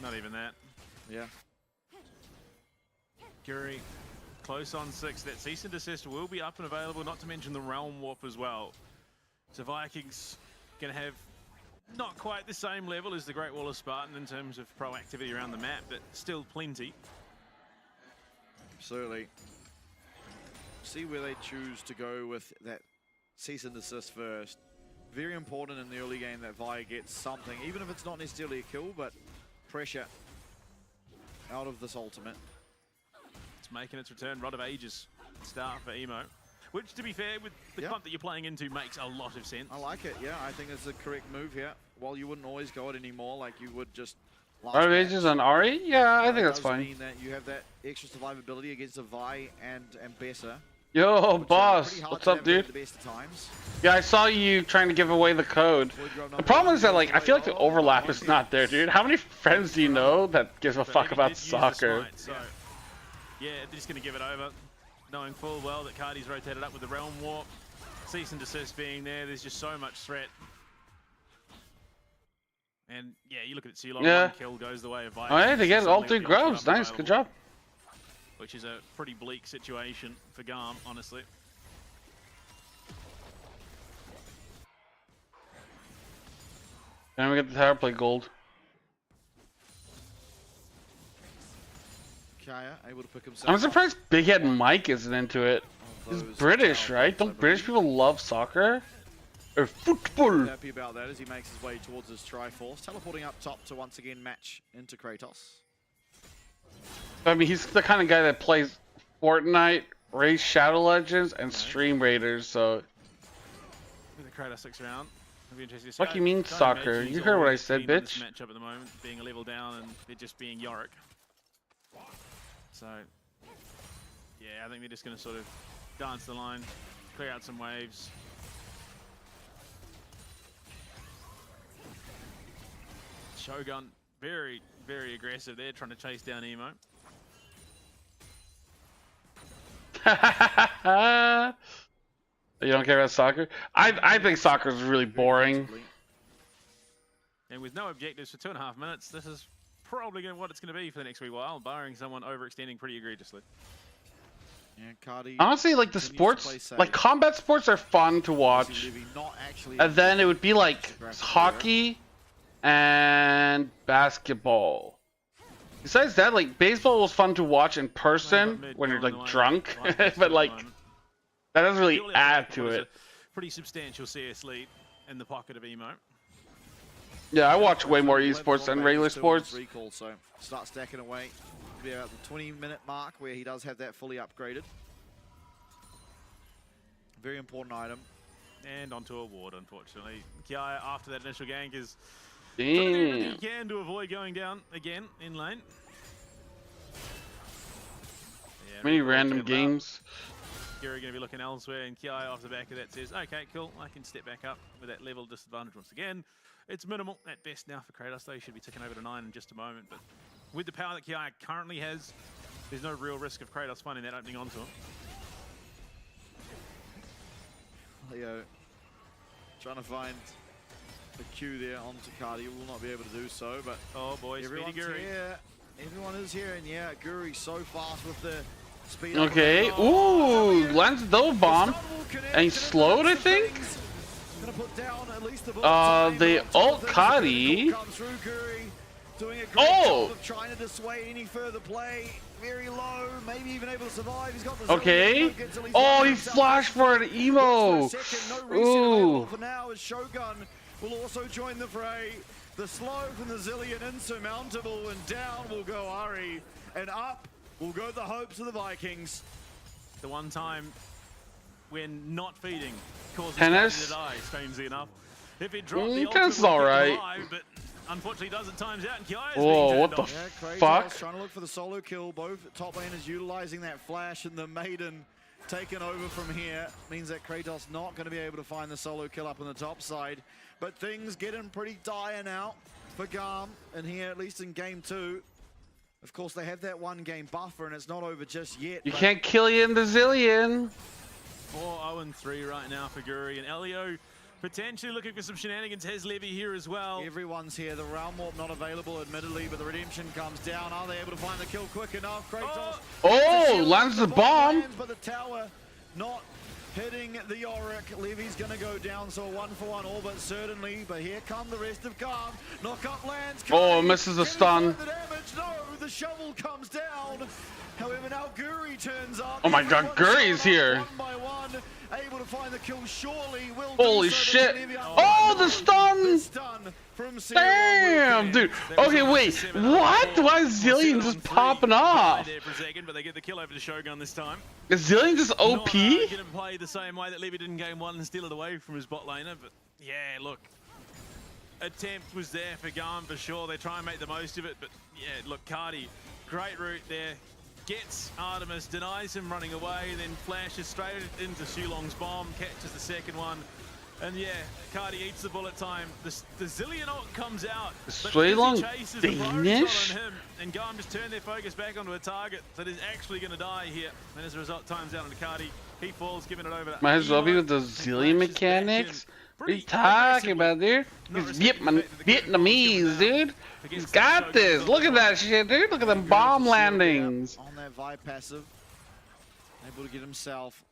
Not even that. Yeah. Guri close on 6. That cease and desist will be up and available, not to mention the Realm Warp as well. So Vikings going to have not quite the same level as the Great Wall of Spartan in terms of proactivity around the map, but still plenty. Absolutely. See where they choose to go with that cease and desist first. Very important in the early game that Vi gets something, even if it's not necessarily a kill, but pressure out of this ultimate. making its return. Rod of Ages start for Emo. Which, to be fair, with the clump that you're playing into, makes a lot of sense. I like it, yeah. I think it's the correct move here. While you wouldn't always go it anymore, like you would just... Rod of Ages on Ari? Yeah, I think that's fine. Mean that you have that extra survivability against a Vi and Bessa. Yo, boss, what's up, dude? The best of times. Yeah, I saw you trying to give away the code. The problem is that, like, I feel like the overlap is not there, dude. How many friends do you know that gives a fuck about soccer? So, yeah, they're just going to give it over, knowing full well that Cardi's rotated up with the Realm Warp. Cease and desist being there, there's just so much threat. And, yeah, you look at it, Ceylon, one kill goes the way of Vikings. Oh, yeah, they get all 3 grubs. Nice, good job. Which is a pretty bleak situation for Garm, honestly. And we get the tower play gold. Kaya able to pick himself I'm surprised Big Head Mike isn't into it. He's British, right? Don't British people love soccer? Or football? Happy about that as he makes his way towards his Triforce, teleporting up top to once again match into Kratos. I mean, he's the kind of guy that plays Fortnite, Race Shadow Legends, and Stream Raiders, so... The Kratos 6 round. It'll be interesting to see. Fuck you mean soccer? You heard what I said, bitch. Matchup at the moment, being a level down and it just being Yorick. So, yeah, I think they're just going to sort of dance the line, clear out some waves. Shogun, very, very aggressive there, trying to chase down Emo. You don't care about soccer? I think soccer is really boring. And with no objectives for 2.5 minutes, this is probably what it's going to be for the next wee while, barring someone overextending pretty egregiously. Yeah, Cardi honestly, like the sports, like combat sports are fun to watch. And then it would be like hockey and basketball. Besides that, like baseball was fun to watch in person when you're like drunk, but like that doesn't really add to it. Pretty substantial CS lead in the pocket of Emo. Yeah, I watch way more esports than regular sports. Recall, so start stacking away. It'll be about the 20-minute mark where he does have that fully upgraded. Very important item. And onto a ward, unfortunately. Kiai, after that initial gank, is trying to do everything he can to avoid going down again in lane. Yeah, many random games. Gary going to be looking elsewhere, and Kiai off the back of that says, okay, cool, I can step back up with that level disadvantage once again. It's minimal at best now for Kratos, though. He should be ticking over to 9 in just a moment, but with the power that Kiai currently has, there's no real risk of Kratos finding that opening onto him. Leo trying to find the Q there onto Cardi. Will not be able to do so, but oh boy, everyone's Guri. here. Everyone is here, and yeah, Guri so fast with the speed. Okay, ooh, lands a double bomb, and he's slowed, I think. The ult Cardi. Oh! Trying to dissuade any further play. Very low, maybe even able to survive. He's got the okay. Oh, he flashed for an emo. Ooh. For now, as Shogun will also join the fray. The slow from the Zillion insurmountable, and down will go Ari, and up will go the hopes of the Vikings. The one time when not feeding causes Tennis to die, strangely enough. If it dropped the Tennis is alright. But unfortunately doesn't times out, and Kiai whoa, what the fuck? Trying to look for the solo kill. Both top laners utilizing that flash, and the Maiden taken over from here. Means that Kratos not going to be able to find the solo kill up on the top side. But things getting pretty dire now for Garm, and here, at least in game 2. Of course, they have that 1-game buffer, and it's not over just yet. You can't kill you in the Zillion. 4-0-3 right now for Guri, and Elio potentially looking for some shenanigans. Has Levy here as well. Everyone's here. The Realm Warp not available, admittedly, but the Redemption comes down. Are they able to find the kill quick enough? Kratos. Oh, lands the bomb. But the tower not hitting the Yorick. Levy's going to go down, so a 1-for-1 all but certainly. But here come the rest of Garm. Knock up lands. Oh, misses a stun. The damage. No, the shovel comes down. However, now Guri turns up. Oh my god, Guri's here. One by one, able to find the kill, surely will. Holy shit. Oh, the stun. from Damn, dude. Okay, wait. What? Why is Zillion just popping off? For a second, but they get the kill over to Shogun this time. Is Zillion just OP? Not gonna play the same way that Levy did in game 1 and steal it away from his bot laner, but yeah, look. Attempt was there for Garm for sure. They try and make the most of it, but yeah, look, Cardi, great route there. Gets Artemis, denies him running away, then flashes straight into Shulong's bomb, catches the second one. And yeah, Cardi eats the bullet time. The Zillion ult comes out. Shulong Danish? On him, and Garm just turn their focus back onto a target that is actually going to die here. And as a result, times out on Cardi. He falls, giving it over to Might as well be with the Zillion mechanics. What are you talking about, dude? He's Vietnamese, dude. He's got this. Look at that shit, dude. Look at them bomb landings. On that Vibe passive. Able to get himself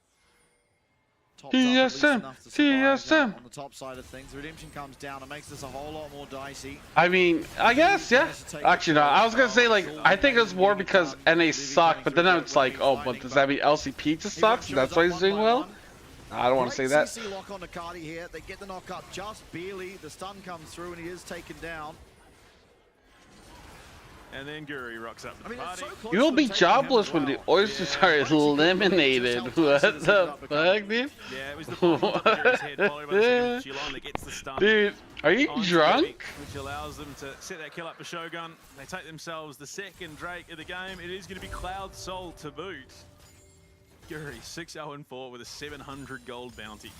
TSM. TSM. On the top side of things, the redemption comes down and makes this a whole lot more dicey. I mean, I guess, yeah. Actually, no. I was gonna say, like, I think it was more because NA sucked, but then it's like, oh, but does that mean LCP just sucks? That's why he's doing well? I don't want to say that. CC lock on Cardi here. They get the knock up just barely. The stun comes through and he is taken down. And then Guri rocks up the party. You'll be jobless when the oysters are eliminated. What the fuck, dude? Yeah, it was the Guri's head followed by Shulong that gets the stun. Dude, are you drunk? Which allows them to set that kill up for Shogun. They take themselves the second Drake of the game. It is going to be Cloud Soul to boot. Guri 6-0-4 with a 700 gold bounty.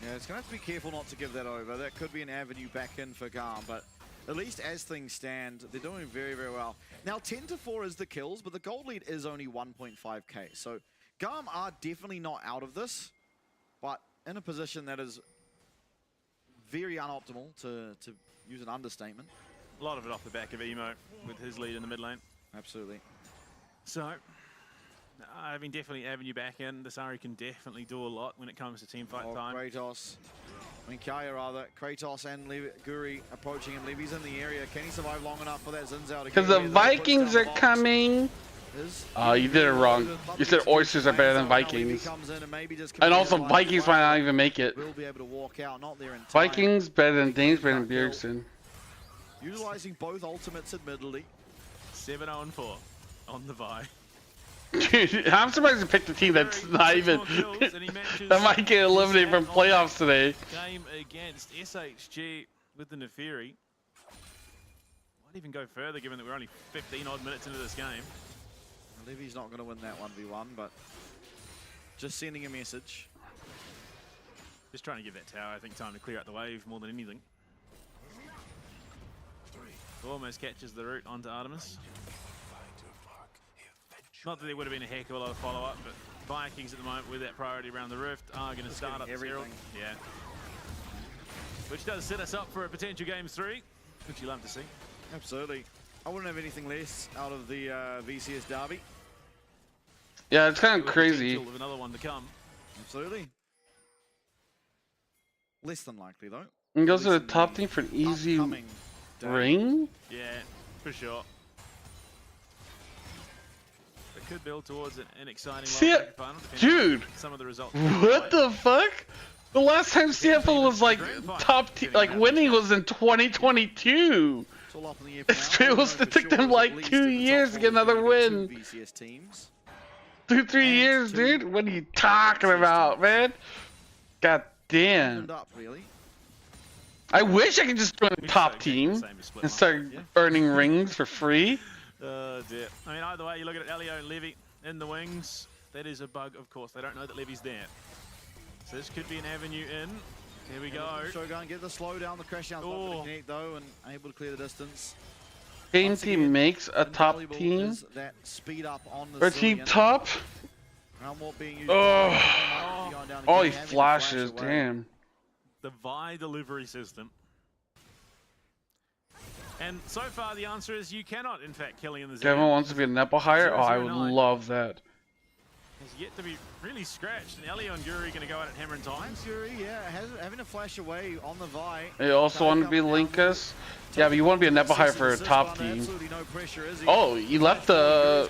Yeah, it's going to have to be careful not to give that over. That could be an avenue back in for Garm, but at least as things stand, they're doing very, very well. Now, 10-4 is the kills, but the gold lead is only 1.5k. So Garm are definitely not out of this, but in a position that is very unoptimal, to use an understatement. A lot of it off the back of Emo with his lead in the mid lane. Absolutely. So, I mean, definitely avenue back in. The Sari can definitely do a lot when it comes to team fight time. Kratos. I mean, Kaya rather. Kratos and Guri approaching him. Levy's in the area. Can he survive long enough for that Zinzao to Because the Vikings are coming. Oh, you did it wrong. You said oysters are better than Vikings. And also, Vikings might not even make it. Will be able to walk out, not there in time. Vikings better than Danes, better than Bjergsen. Utilizing both ultimates admittedly. 7-0-4 on the Vi. Dude, I'm surprised you picked a team that's not even that might get eliminated from playoffs today. Game against SHG with the Neferi. Might even go further given that we're only 15 odd minutes into this game. Levy's not going to win that 1v1, but just sending a message. Just trying to give that tower, I think, time to clear out the wave more than anything. Almost catches the route onto Artemis. Not that there would have been a heck of a lot of follow-up, but Vikings at the moment with that priority around the rift are going to start up everything. Yeah. Which does set us up for a potential game 3, which you love to see. Absolutely. I wouldn't have anything less out of the VCS derby. Yeah, it's kind of crazy. With another one to come. Absolutely. Less than likely though. And goes to the top team for an easy ring? Yeah, for sure. It could build towards an exciting final. Dude, some of the results. What the fuck? The last time CFL was like top team, like winning was in 2022. It took them like 2 years to get another win. 2-3 years, dude. What are you talking about, man? God damn. I wish I could just join the top team and start earning rings for free. Dear. I mean, either way, you look at it, Elio and Levy in the wings. That is a bug, of course. They don't know that Levy's there. So this could be an avenue in. Here we go. Shogun get the slow down, the crash down, not connect though, and able to clear the distance. KMT makes a top team. That speed up on the or team top. Oh, he flashes, damn. The Vi delivery system. And so far, the answer is you cannot, in fact, Killian the Kevin wants to be a Nepo hire? Oh, I would love that. has yet to be really scratched. And Elio and Guri going to go out at hammer and tongs. Guri, yeah, having a flash away on the Vi. They also want to be Linkus. Yeah, but you want to be a Nepo high for a top team. Oh, you left the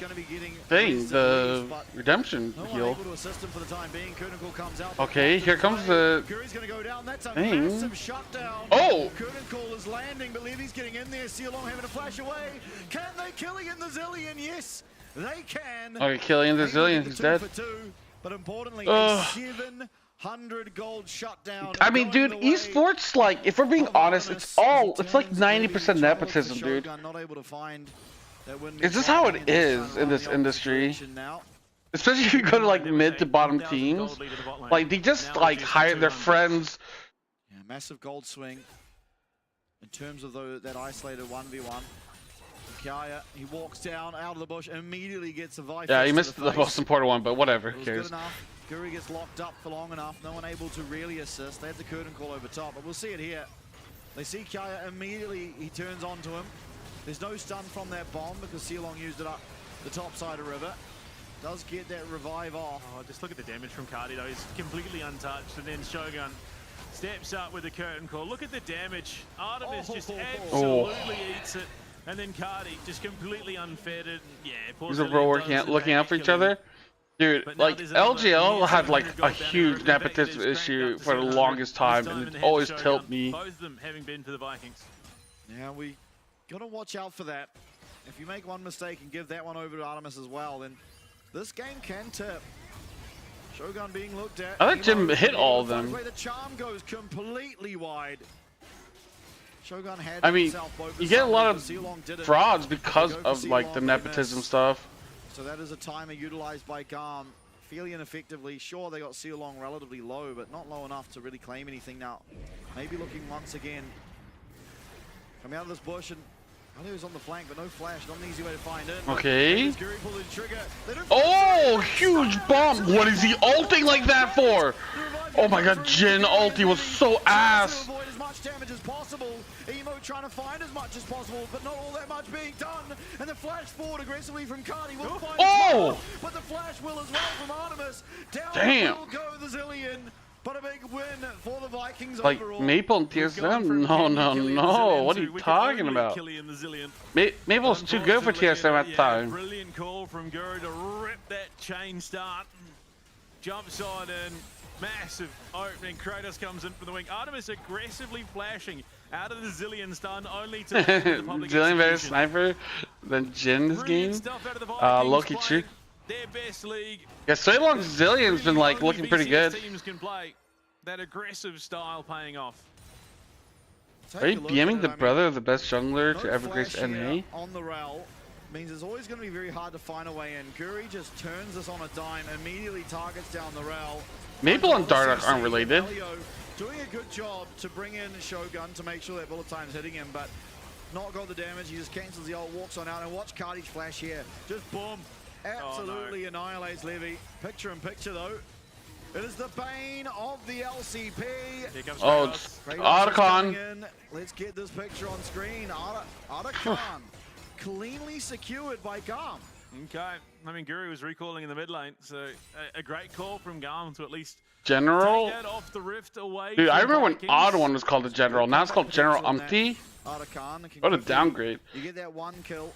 thing, the redemption heal. Okay, here comes the thing. Oh! Kurtenkall is landing, but Levy's getting in there. Sealong having a flash away. Can they kill in the Zillion? Yes, they can. Okay, Killian the Zillion, he's dead. But importantly, a 700 gold shutdown. I mean, dude, esports, like, if we're being honest, it's like 90% nepotism, dude. Is this how it is in this industry? Especially if you go to, like, mid to bottom teams. Like, they just, like, hire their friends. Yeah, massive gold swing. In terms of that isolated 1v1. Kaya, he walks down out of the bush, immediately gets a Vi. Yeah, he missed the most important one, but whatever, who cares? Guri gets locked up for long enough, no one able to really assist. They have the Kurtenkall over top, but we'll see it here. They see Kaya immediately, he turns onto him. There's no stun from that bomb because Sealong used it up the top side of river. Does get that revive off. Oh, just look at the damage from Cardi though, he's completely untouched, and then Shogun steps up with the Kurtenkall. Look at the damage. Artemis just absolutely eats it. And then Cardi just completely unfettered. Yeah, these are bro looking out for each other. Dude, like, LGL had like a huge nepotism issue for the longest time, and it always tilted me. Both of them having been for the Vikings. Now we gotta watch out for that. If you make one mistake and give that one over to Artemis as well, then this game can tip. Shogun being looked at. I thought Jim hit all of them. The charm goes completely wide. Shogun had I mean, you get a lot of frauds because of like the nepotism stuff. So that is a timer utilized by Garm fairly ineffectively. Sure, they got Sealong relatively low, but not low enough to really claim anything now. Maybe looking once again. Coming out of this bush, and Elio's on the flank, but no flash, not an easy way to find it. Okay. Oh, huge bomb! What is he ulting like that for? Oh my god, Jin ulti was so ass! Avoid as much damage as possible. Emo trying to find as much as possible, but not all that much being done. And the flash forward aggressively from Cardi will find but the flash will as well from Artemis. Down will go the Zillion. But a big win for the Vikings like overall. Maple and TSM? No. What are you talking about? Maple's too good for TSM at the time. Brilliant call from Guru to rip that chain start. Jump side in. Massive opening. Kratos comes in from the wing. Artemis aggressively flashing out of the Zillion stun, only to the public Zillion better sniper than Jin this game. Loki true. Their best league. Yeah, so long Zillion's been like looking pretty good. Teams can play that aggressive style paying off. Are you BMing the brother of the best jungler to ever grace NA? On the rail means it's always going to be very hard to find a way in. Guri just turns this on a dime, immediately targets down the rail. Maple and Dardock aren't related. Doing a good job to bring in Shogun to make sure that bullet time's hitting him, but not got the damage. He just cancels the ult, walks on out, and watch Cardi's flash here. Just boom. Absolutely annihilates Levy. Picture in picture though. It is the bane of the LCP. Oh, it's Otacon. Let's get this picture on screen. Otacon cleanly secured by Garm. Okay, I mean Guru was recalling in the mid lane, so a great call from Garm to at least General. take that off the rift away. Dude, I remember when Odd One was called the General. Now it's called General Umpty. What a downgrade. You get that one kill.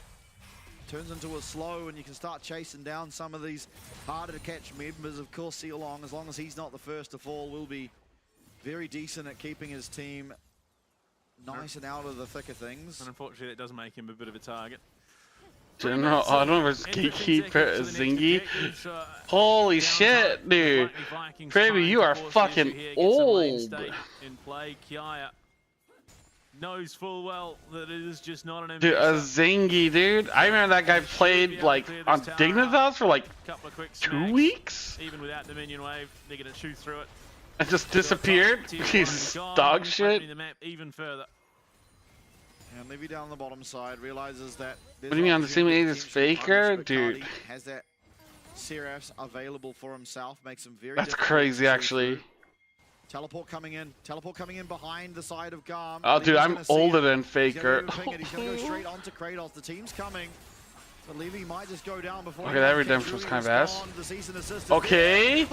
Turns into a slow, and you can start chasing down some of these harder to catch members. Of course, Sealong, as long as he's not the first to fall, will be very decent at keeping his team nice and out of the thick of things. And unfortunately, that does make him a bit of a target. General Autumn versus Gatekeeper Zingy. Holy shit, dude. Kraby, you are fucking old. In play, Kiaya knows full well that it is just not an dude, a Zingy, dude. I remember that guy played like on Dignitas for like 2 weeks. Even without the minion wave, they're gonna chew through it. And just disappeared. He's dog shit. The map even further. And Livy down the bottom side realizes that. What do you mean on the same age as Faker, dude? Has that Seraphs available for himself, makes him very. That's crazy, actually. Teleport coming in behind the side of Garm. Oh, dude, I'm older than Faker. He's gonna go straight onto Kratos. The team's coming. So Levy might just go down before. Okay, that redemption was kind of ass. Okay.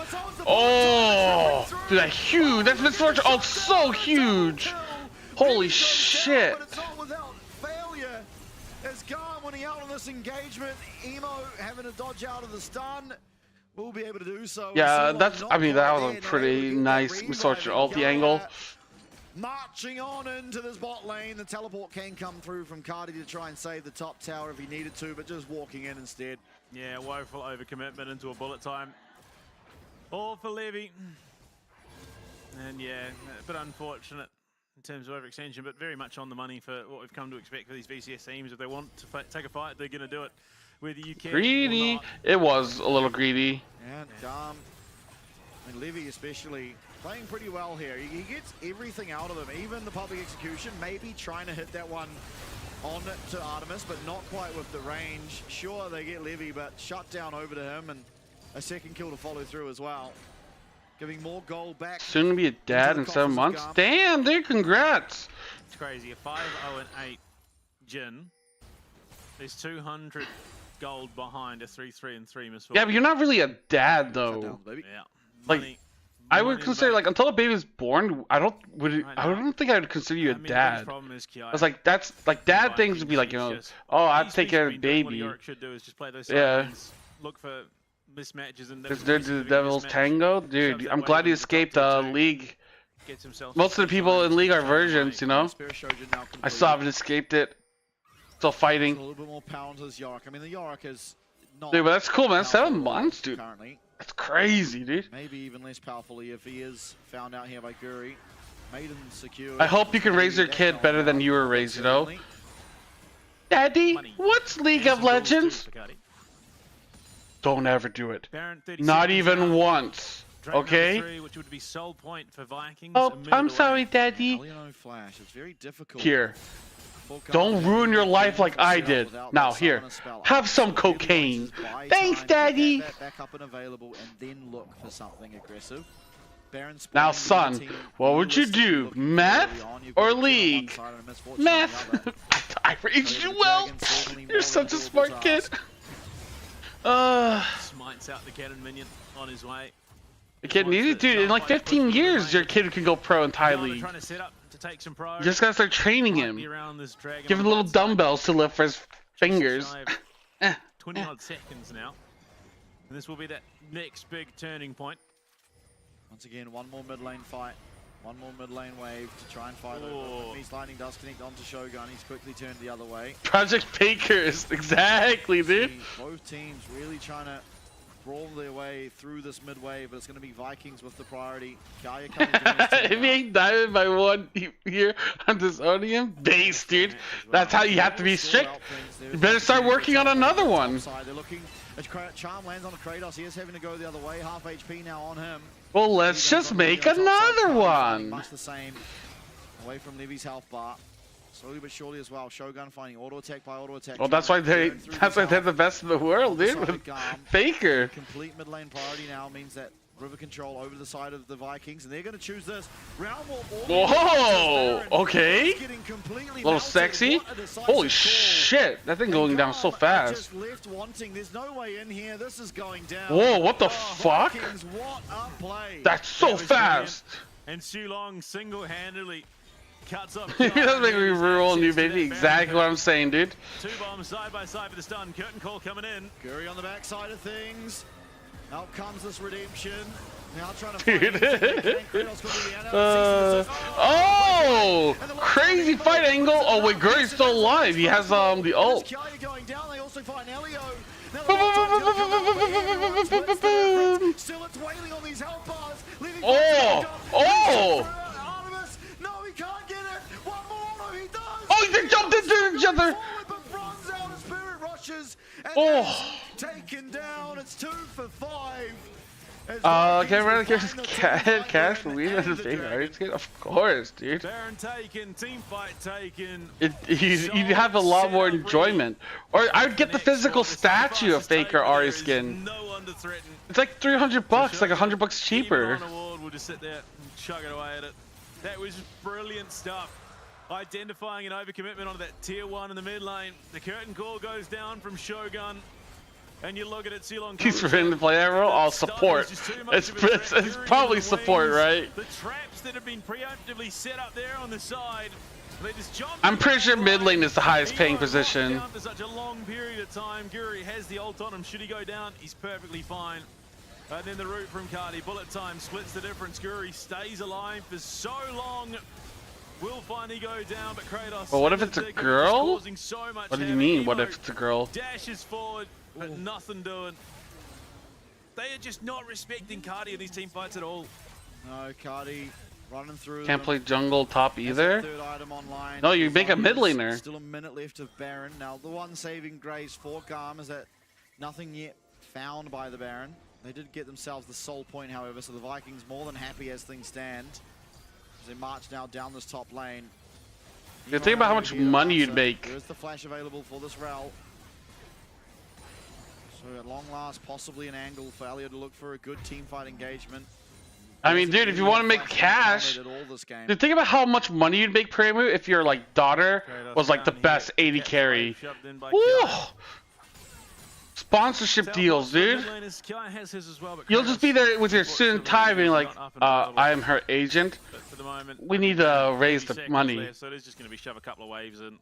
Oh, dude, that huge. That's Miss Fortune. Oh, so huge. Holy shit. But it's not without failure. As Garm winning out on this engagement, Emo having to dodge out of the stun. Will be able to do so. Yeah, that's. I mean, that was a pretty nice Miss Fortune ulti angle. Marching on into this bot lane, the teleport can come through from Cardi to try and save the top tower if he needed to, but just walking in instead. Yeah, woeful overcommitment into a bullet time. All for Levy. And yeah, a bit unfortunate in terms of overextension, but very much on the money for what we've come to expect for these VCS teams. If they want to take a fight, they're going to do it. Whether you can Greedy. or not. It was a little greedy. And and Levy especially playing pretty well here. He gets everything out of them, even the public execution, maybe trying to hit that one on to Artemis, but not quite with the range. Sure, they get Levy, but shut down over to him, and a second kill to follow through as well. Giving more gold back. Soon to be a dad in 7 months. Damn, dude, congrats. It's crazy. A 5-0-8 Jin. There's 200 gold behind a 3-3-3 Miss. Yeah, but you're not really a dad, though. Yeah. Like, Money. I would consider, like, until a baby's born, I don't think I would consider you a dad. I was like, that's like dad things would be like, you know, oh, I have to take care of the baby. What Yorick should do is just play those yeah. sidelines, look for mismatches and Is there the Devil's Tango? Dude, I'm glad he escaped League. Most of the people in League are virgins, you know? I still haven't escaped it. Still fighting. A little bit more pounds as Yorick. I mean, the Yorick is not. Dude, but that's cool, man. 7 months, dude. Currently. That's crazy, dude. Maybe even less powerfully if he is found out here by Guri. Maiden secure. I hope you can raise your kid better than you were raised, you know? Daddy, what's League of Legends? Don't ever do it. Not even once. Okay? Which would be sole point for Vikings. Oh, I'm sorry, Daddy. Flash. It's very difficult. Here. Don't ruin your life like I did. Now, here. Have some cocaine. Thanks, Daddy. Back up and available, and then look for something aggressive. Now, son, what would you do? Meth or League? Meth. I raised you well. You're such a smart kid. Smites out the cannon minion on his way. The kid needed to. In like 15 years, your kid can go pro in Thai League. You just gotta start training him. Give him little dumbbells to lift for his fingers. 20 odd seconds now. And this will be that next big turning point. Once again, one more mid lane fight. One more mid lane wave to try and fight over. Beast Lightning does connect onto Shogun. He's quickly turned the other way. Project Bakers, exactly, dude. Both teams really trying to brawl their way through this mid wave, but it's going to be Vikings with the priority. Gaia coming If he ain't diamond by 1 here on this Odium, base, dude. That's how you have to be strict. You better start working on another one. They're looking. Charm lands on the Kratos. He is having to go the other way. Half HP now on him. Well, let's just make another one. Much the same. Away from Levy's health bar. Slowly but surely as well. Shogun finding auto attack by auto attack. Well, that's why they're the best in the world, dude. With Faker. Complete mid lane priority now means that river control over the side of the Vikings, and they're going to choose this. Whoa! Okay. A little sexy. Holy shit! That thing going down so fast. Just left wanting. There's no way in here. This is going down. Whoa! What the fuck? Vikings, what a play. That's so fast. And Shulong single-handedly cuts off. He doesn't make me reroll new, baby. Exactly what I'm saying, dude. 2 bombs side by side for the stun. Curtain call coming in. Guri on the back side of things. Out comes this redemption. Now trying to oh! Crazy fight angle. Oh wait, Guri's still alive. He has the ult. Oh! Oh! No, he can't get it. One more, he does. Oh, they jumped into each other. Oh! Taken down. It's 2 for 5. Can I get cash for weed and a big iron skin? Of course, dude. Baron taken, team fight taken. You'd have a lot more enjoyment. Or I'd get the physical statue of Faker Ari skin. It's like $300, like $100 cheaper. We'll just sit there and chug it away at it. That was brilliant stuff. identifying an overcommitment onto that tier 1 in the mid lane. The curtain call goes down from Shogun. And you look at it, Silong. He's forbidden to play that role? I'll support. It's probably support, right? The traps that have been preemptively set up there on the side. They just jump. I'm pretty sure mid lane is the highest paying position. Down for such a long period of time. Guri has the ult on him. Should he go down, he's perfectly fine. And then the route from Cardi. Bullet time splits the difference. Guri stays alive for so long. Will finally go down, but Kratos. But what if it's a girl? So much What do you mean? What if it's a girl? Dashes forward, but nothing doing. They are just not respecting Cardi in these team fights at all. No, Cardi running through. Can't play jungle top either. Third item online. No, you make a mid laner. Still a minute left of Baron. Now the one saving grace for Garm is that nothing yet found by the Baron. They did get themselves the soul point, however, so the Vikings more than happy as things stand. As they march now down this top lane. You think about how much money you'd make. There is the flash available for this Rel. So at long last, possibly an angle for Elliot to look for a good team fight engagement. I mean, dude, if you want to make cash, dude, think about how much money you'd make per move if your like daughter was like the best 80 carry. Woo! Sponsorship deals, dude. You'll just be there with your suit and tie being like, I am her agent. We need to raise the money. So it is just going to be shove a couple of waves in.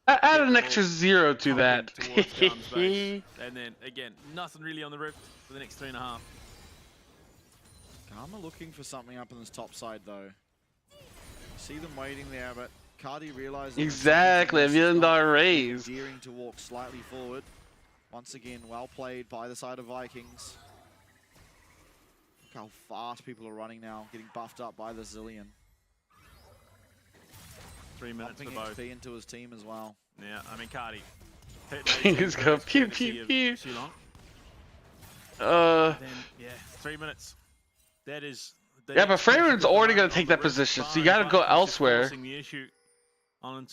Add an extra 0 to that. And then, again, nothing really on the rift for the next 3.5. Karma looking for something up on this top side, though. See them waiting there, but Cardi realizes... Exactly, $1 million raise. Gearing to walk slightly forward. Once again, well played by the side of Vikings. Look how fast people are running now, getting buffed up by the Zillion. 3 minutes for both. XP into his team as well. Yeah, I mean, Cardi. He's go pew pew pew. Then, yeah, 3 minutes. That is. Yeah, but Framer's already gonna take that position, so you gotta go elsewhere. That's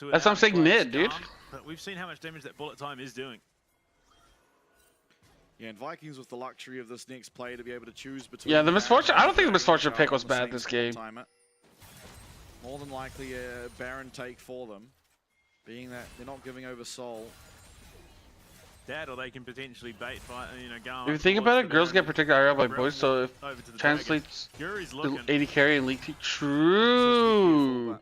what I'm saying, mid, dude. But we've seen how much damage that bullet time is doing. Yeah, and Vikings with the luxury of this next play to be able to choose between. Yeah, the misfortune. I don't think the misfortune pick was bad this game. More than likely a Baron take for them, being that they're not giving over soul. That, or they can potentially bait fight, you know, go. If you think about it, girls get protected IRL by boys, so if translates to 80 carry and league 2. True.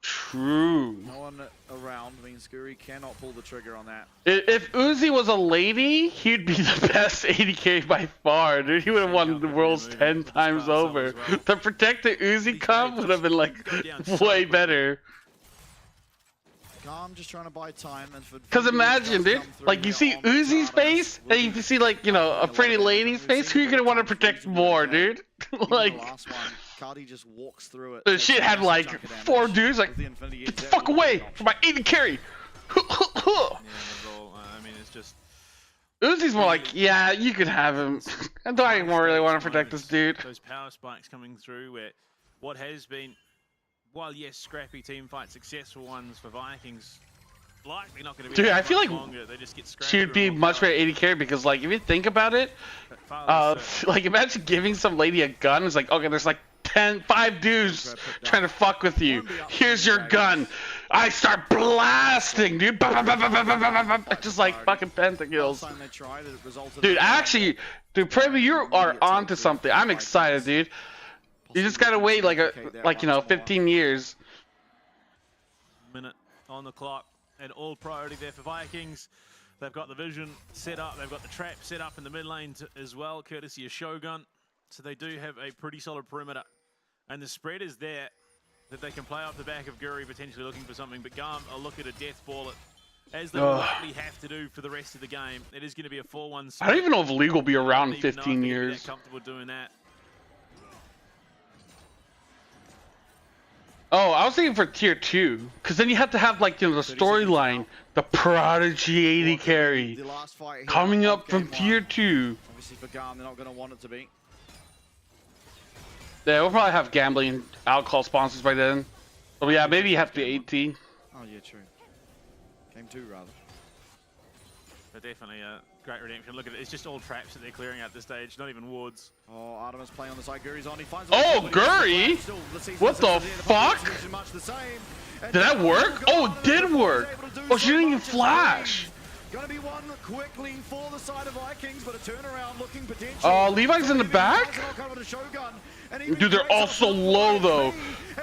True. No one around means Guri cannot pull the trigger on that. If Uzi was a lady, he'd be the best 80 carry by far, dude. He would have won the worlds 10 times over. The protected Uzi comp would have been like way better. I'm just trying to buy time and for. Cause imagine, dude, like you see Uzi's face, and you see like, you know, a pretty lady's face. Who are you gonna want to protect more, dude? Like. Cardi just walks through it. The shit had like 4 dudes like, get the fuck away from my 80 carry. I mean, it's just. Uzi's more like, yeah, you could have him. I don't even really want to protect this dude. Those power spikes coming through where what has been, while yes, scrappy team fight, successful ones for Vikings, likely not going to be. Dude, I feel like they just get she would be much better 80 carry because, like, if you think about it, like imagine giving some lady a gun. It's like, okay, there's like 5 dudes trying to fuck with you. Here's your gun. I start blasting, dude. Just like fucking pentakills. Dude, actually, dude, Preview, you are onto something. I'm excited, dude. You just gotta wait like you know, 15 years. Minute on the clock, and all priority there for Vikings. They've got the vision set up. They've got the trap set up in the mid lane as well, courtesy of Shogun. So they do have a pretty solid perimeter. And the spread is there that they can play off the back of Guri, potentially looking for something. But Garm will look at a death ball as they likely have to do for the rest of the game. It is going to be a 4-1. I don't even know if League will be around in 15 years. Comfortable doing that. Oh, I was thinking for tier 2, because then you have to have like, you know, the storyline, the Prodigy 80 carry coming up from tier 2. Obviously for Garm, they're not going to want it to be. Yeah, we'll probably have gambling alcohol sponsors by then. Oh yeah, maybe you have to be 18. Oh yeah, true. Game 2 rather. But definitely a great redemption. Look at it, it's just all traps that they're clearing at this stage, not even wards. Oh, Artemis playing on the side, Guri's on, he finds oh, Guri? What the fuck? Much the same. Did that work? Oh, it did work. Oh, she didn't even flash. Gonna be one quickly for the side of Vikings, but a turnaround looking potential. Levi's in the back? Dude, they're all so low, though.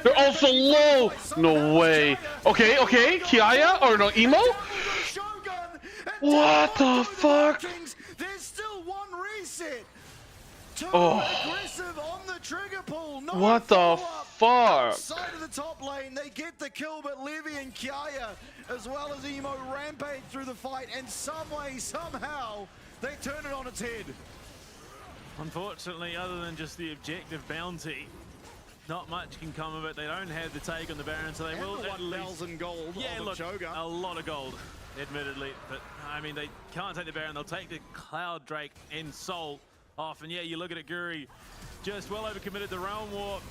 They're all so low. No way. Okay, okay. Kiaya? Or no, Emo? What the fuck? There's still one reset. Oh. On the trigger pull. What the fuck? Side of the top lane, they get the kill, but Levy and Kiaya, as well as Emo, rampage through the fight, and some way, somehow, they turn it on its head. Unfortunately, other than just the objective bounty, not much can come of it. They don't have the take on the Baron, so they And will the at least... 1,000 gold of look, Shogun. a lot of gold, admittedly. But, I mean, they can't take the Baron. They'll take the Cloud Drake and Soul off. And, yeah, you look at it, Guri, just well overcommitted the Realm Warp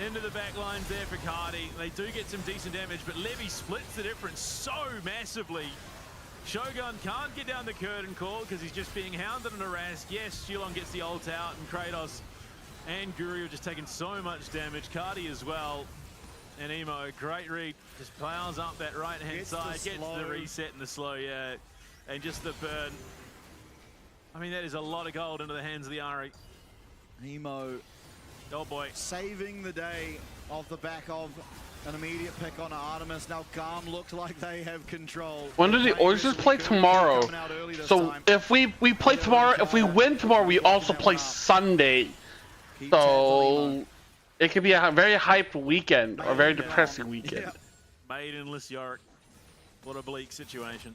into the back lines there for Cardi. They do get some decent damage, but Levy splits the difference so massively. Shogun can't get down the curtain call because he's just being hounded and harassed. Yes, Shilong gets the ult out, and Kratos and Guri have just taken so much damage. Cardi as well. And Emo, great read, just plows up that right-hand side, gets the reset and the slow, yeah. And just the burn. I mean, that is a lot of gold into the hands of the Ari. Emo, oh boy, saving the day off the back of an immediate pick on Artemis. Now Garm looked like they have control. When do the Oysters play tomorrow? So if we play tomorrow, if we win tomorrow, we also play Sunday. So it could be a very hyped weekend or a very depressing weekend. Yeah. Maidenless Yorick. What a bleak situation.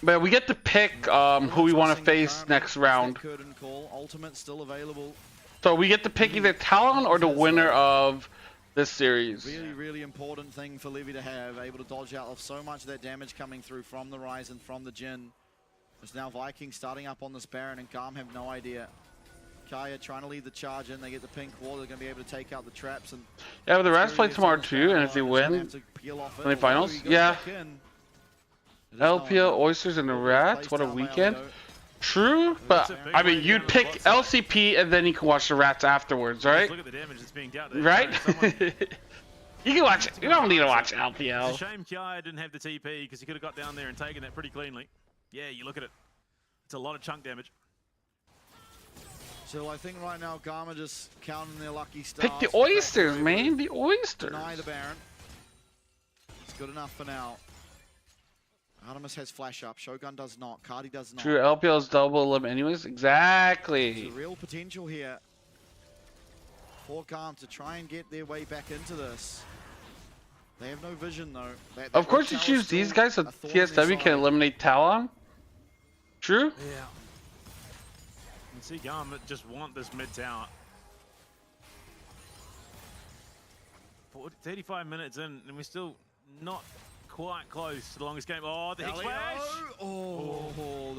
But we get to pick who we want to face next round. Ultimate still available. So we get to pick either Talon or the winner of this series. Really, really important thing for Levy to have, able to dodge out of so much of that damage coming through from the Rise and from the Jhin. There's now Vikings starting up on this Baron, and Garm have no idea. Kaya trying to lead the charge in, they get the pink wall, they're going to be able to take out the traps. And yeah, but the Rats play tomorrow too, and if they win semifinals, yeah. LPL, Oysters, and the Rats, what a weekend. True, but I mean, you'd pick LCP and then you can watch the Rats afterwards, right? Look at the damage that's being dealt there. Right? You can watch it. You don't need to watch LPL. It's a shame Kiai didn't have the TP because he could have got down there and taken that pretty cleanly. Yeah, you look at it. It's a lot of chunk damage. So I think right now Garma just counting their lucky stars. Pick the Oysters, man. The Oysters. Deny the Baron. It's good enough for now. Artemis has flash up. Shogun does not. Cardi does not. True, LPL's double limit anyways. Exactly. There's a real potential here for Garm to try and get their way back into this. They have no vision though. Of course you choose these guys so TSW can eliminate Talon. True? Yeah. And see Garm just want this mid tower. 35 minutes in and we're still not quite close to the longest game. Oh, the Higgs flash! Oh,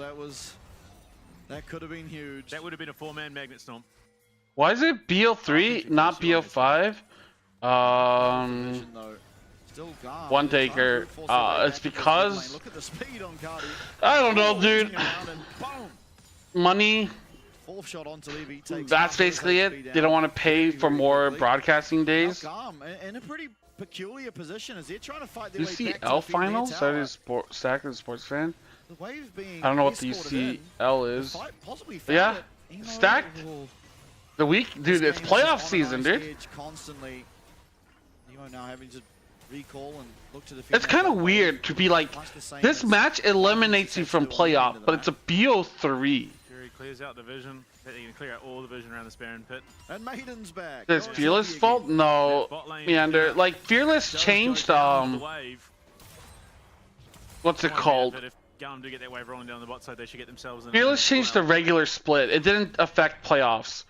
that could have been huge. That would have been a 4-man Magnet Storm. Why is it BO3, not BO5? One taker. It's because I don't know, dude. Money. Fourth shot onto Levy. That's basically it. They don't want to pay for more broadcasting days. In a pretty peculiar position as they're trying to fight their Do you see L finals? That is Stack as a sports fan. I don't know what the UCL is. Yeah, Stacked. The week, dude. It's playoff season, dude. Constantly, now having to recall and look to the. It's kind of weird to be like, this match eliminates you from playoff, but it's a BO3. Clears out the vision. He can clear out all the vision around the Sparin pit. And Maiden's back. Is Fearless fault? No. Meander. Like Fearless changed what's it called? If Garm do get their wave rolling down the bot side, they should get themselves in. Fearless changed the regular split. It didn't affect playoffs.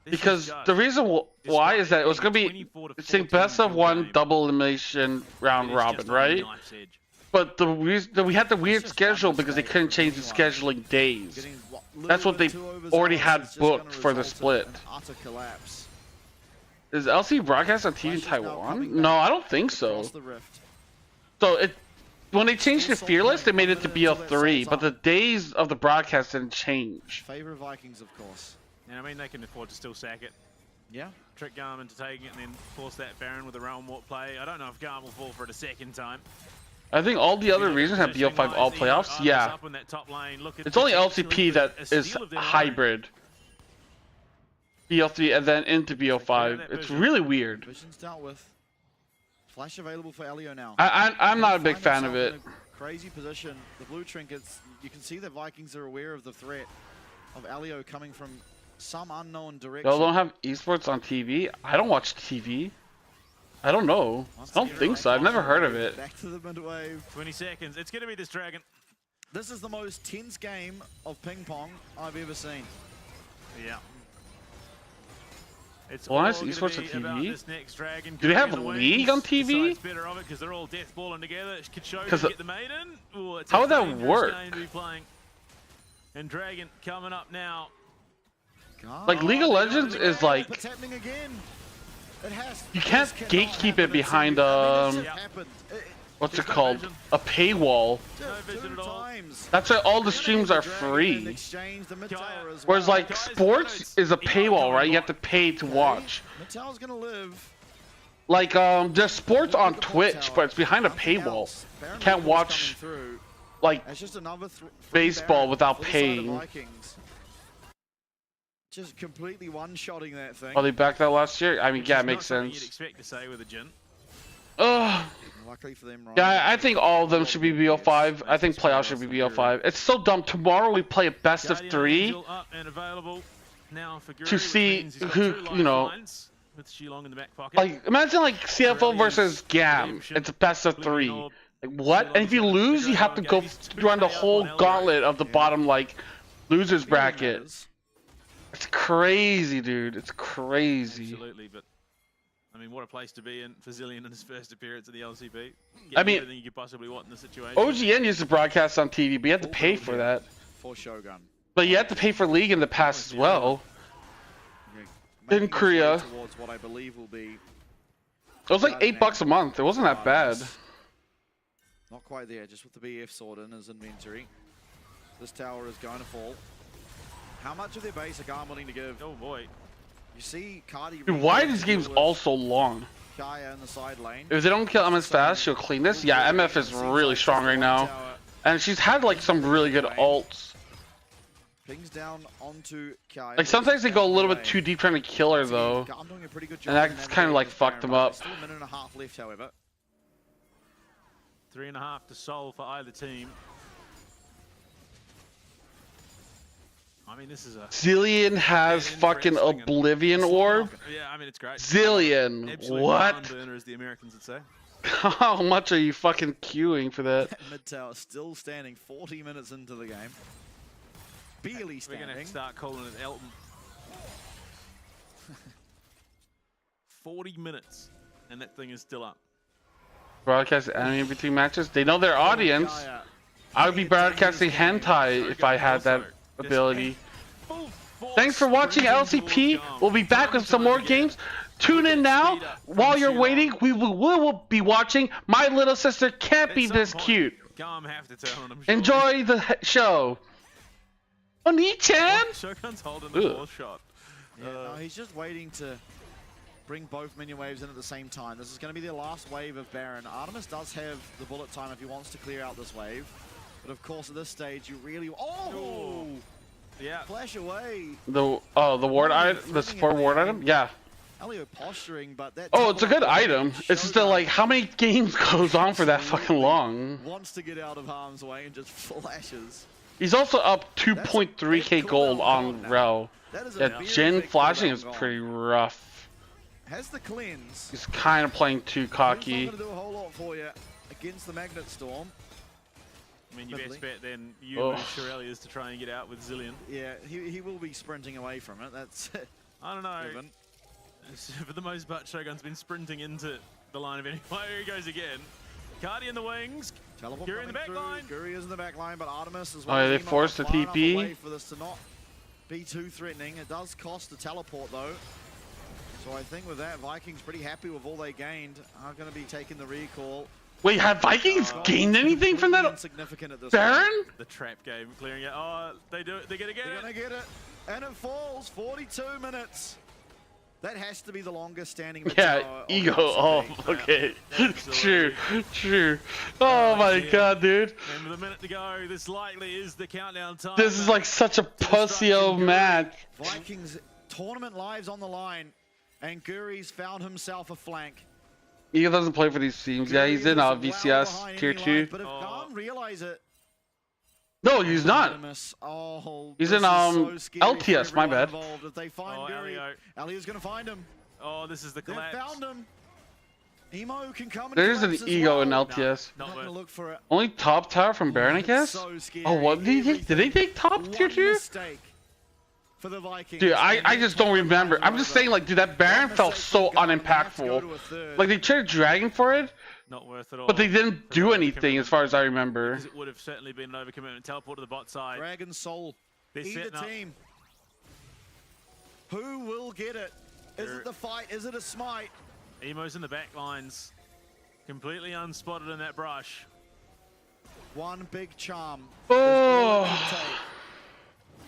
Because the reason why is that it was going to be it's a best of one double elimination round robin, right? But the reason we had the weird schedule because they couldn't change the scheduling days. That's what they already had booked for the split. Is LC broadcast on TV in Taiwan? No, I don't think so. So when they changed to Fearless, they made it to BO3, but the days of the broadcast didn't change. Favorite Vikings, of course. And I mean, they can afford to still sack it. Yeah. Trick Garm into taking it and then force that Baron with a Realm Warp play. I don't know if Garm will fall for it a second time. I think all the other reasons have BO5 all playoffs. Yeah. It's only LCP that is hybrid. BO3 and then into BO5. It's really weird. Vision's dealt with. Flash available for Elio now. I'm not a big fan of it. Crazy position. The blue trinkets, you can see that Vikings are aware of the threat of Elio coming from some unknown direction. Y'all don't have esports on TV? I don't watch TV. I don't know. I don't think so. I've never heard of it. Back to the midwave. 20 seconds. It's going to be this Dragon. This is the most tense game of ping pong I've ever seen. Yeah. It's well, nice all esports on gonna be about TV. this next Dragon. Do they have the League on TV? It's better of it because they're all death balling together. Kachodi get the maiden. Ooh, it's how a would that dangerous work? game to be playing. And Dragon coming up now. Like League of Legends is like What's happening again? It has. you can't gatekeep it behind what's it called? A paywall. That's why all the streams are free. Whereas like sports is a paywall, right? You have to pay to watch. Mattel's gonna live. Like there's sports on Twitch, but it's behind a paywall. You can't watch like baseball without paying. Just completely one-shotting that thing. Oh, they backed out last year? I mean, yeah, it makes sense. You'd expect to say with a Jin. Ugh. Luckily for them, Yeah, I think all of them should be BO5. I think playoffs should be BO5. It's so dumb. Tomorrow we play a best of 3 to see who, you know. Like, imagine like CFO versus GAM. It's a best of 3. Like, what? And if you lose, you have to go run the whole gauntlet of the bottom, like, losers bracket. It's crazy, dude. It's crazy. Absolutely, but I mean, what a place to be in for Zillion in his first appearance at the LCP. I mean, everything you could possibly want in the situation. OGN used to broadcast on TV, but you had to pay for that. For Shogun. But you had to pay for League in the past as well. In Korea. Towards what I believe will be. It was like $8 a month. It wasn't that bad. Not quite there, just with the BF sword in his inventory. This tower is going to fall. How much of their base are Garm willing to give? Oh boy. You see Cardi. Dude, why are these games all so long? Kaya in the side lane. If they don't kill MS fast, she'll clean this. Yeah, MF is really strong right now. And she's had like some really good ults. Pings down onto Kaya. Like sometimes they go a little bit too deep trying to kill her though. And that's kind of like fucked them up. Still a minute and a half left, however. 3.5 to solve for either team. I mean, this is a... Zillion has fucking Oblivion Orb? Yeah, I mean, it's great. Zillion, absolute what? burner, as the Americans would say. How much are you fucking queuing for that? Mid tower still standing 40 minutes into the game. Barely standing. We're going to start calling it Elton. 40 minutes, and that thing is still up. Broadcast anime in between matches? They know their audience. I would be broadcasting hentai if I had that ability. Thanks for watching LCP. We'll be back with some more games. Tune in now. While you're waiting, we will be watching My Little Sister Can't Be This Cute. Enjoy the show. Oni-chan! Shogun's holding the fourth shot. Yeah, no, he's just waiting to bring both minion waves in at the same time. This is going to be the last wave of Baron. Artemis does have the bullet time if he wants to clear out this wave. But of course, at this stage, you really... Oh! Yeah. Flash away. The ward item? The support ward item? Yeah. Elio posturing, but that... Oh, it's a good item. It's just that, like, how many games goes on for that fucking long? Wants to get out of harm's way and just flashes. He's also up 2.3k gold on Rel. Yeah, Jin flashing is pretty rough. Has the cleanse. He's kind of playing too cocky. Not going to do a whole lot for you against the Magnet Storm. I mean, you best bet then you and Shirelli is to try and get out with Zillion. Yeah, he will be sprinting away from it. That's I don't know. For the most part, Shogun's been sprinting into the line of enemy. Here he goes again. Cardi in the wings. Guri in the back line. Guri is in the back line, but Artemis as well. Oh, yeah, they forced the TP. For this to not be too threatening. It does cost the teleport though. So I think with that, Vikings pretty happy with all they gained. Are going to be taking the recall. Wait, have Vikings gained anything from that? Baron? The trap game, clearing it. Oh, they do it. They're going to get it. They're going to get it. And it falls. 42 minutes. That has to be the longest standing. Yeah, ego. Oh, okay. True, true. Oh my god, dude. And with a minute to go, this likely is the countdown time. This is like such a pussy-o match. Vikings tournament lives on the line, and Guri's found himself a flank. Ego doesn't play for these teams. Yeah, he's in VCS tier 2. But if Garm realize it, No, he's not. oh, He's in LTS. My bad. If they find Guri, Elio's gonna find him. Oh, this is the collapse. They found him. Emo can come and There's an ego in LTS. Not gonna look for it. Only top tower from Baron, I guess. Oh, what did he take? Did they take top tier 2? For the Vikings. Dude, I just don't remember. I'm just saying, like, dude, that Baron felt so unimpactful. Like, they traded Dragon for it, not worth it all. but they didn't do anything as far as I remember. Because it would have certainly been an overcommitment. Teleport to the bot side. Dragon Soul. They're Either team. Who will get it? Is it the fight? Is it a smite? Emo's in the back lines. Completely unspotted in that brush. One big charm. Oh!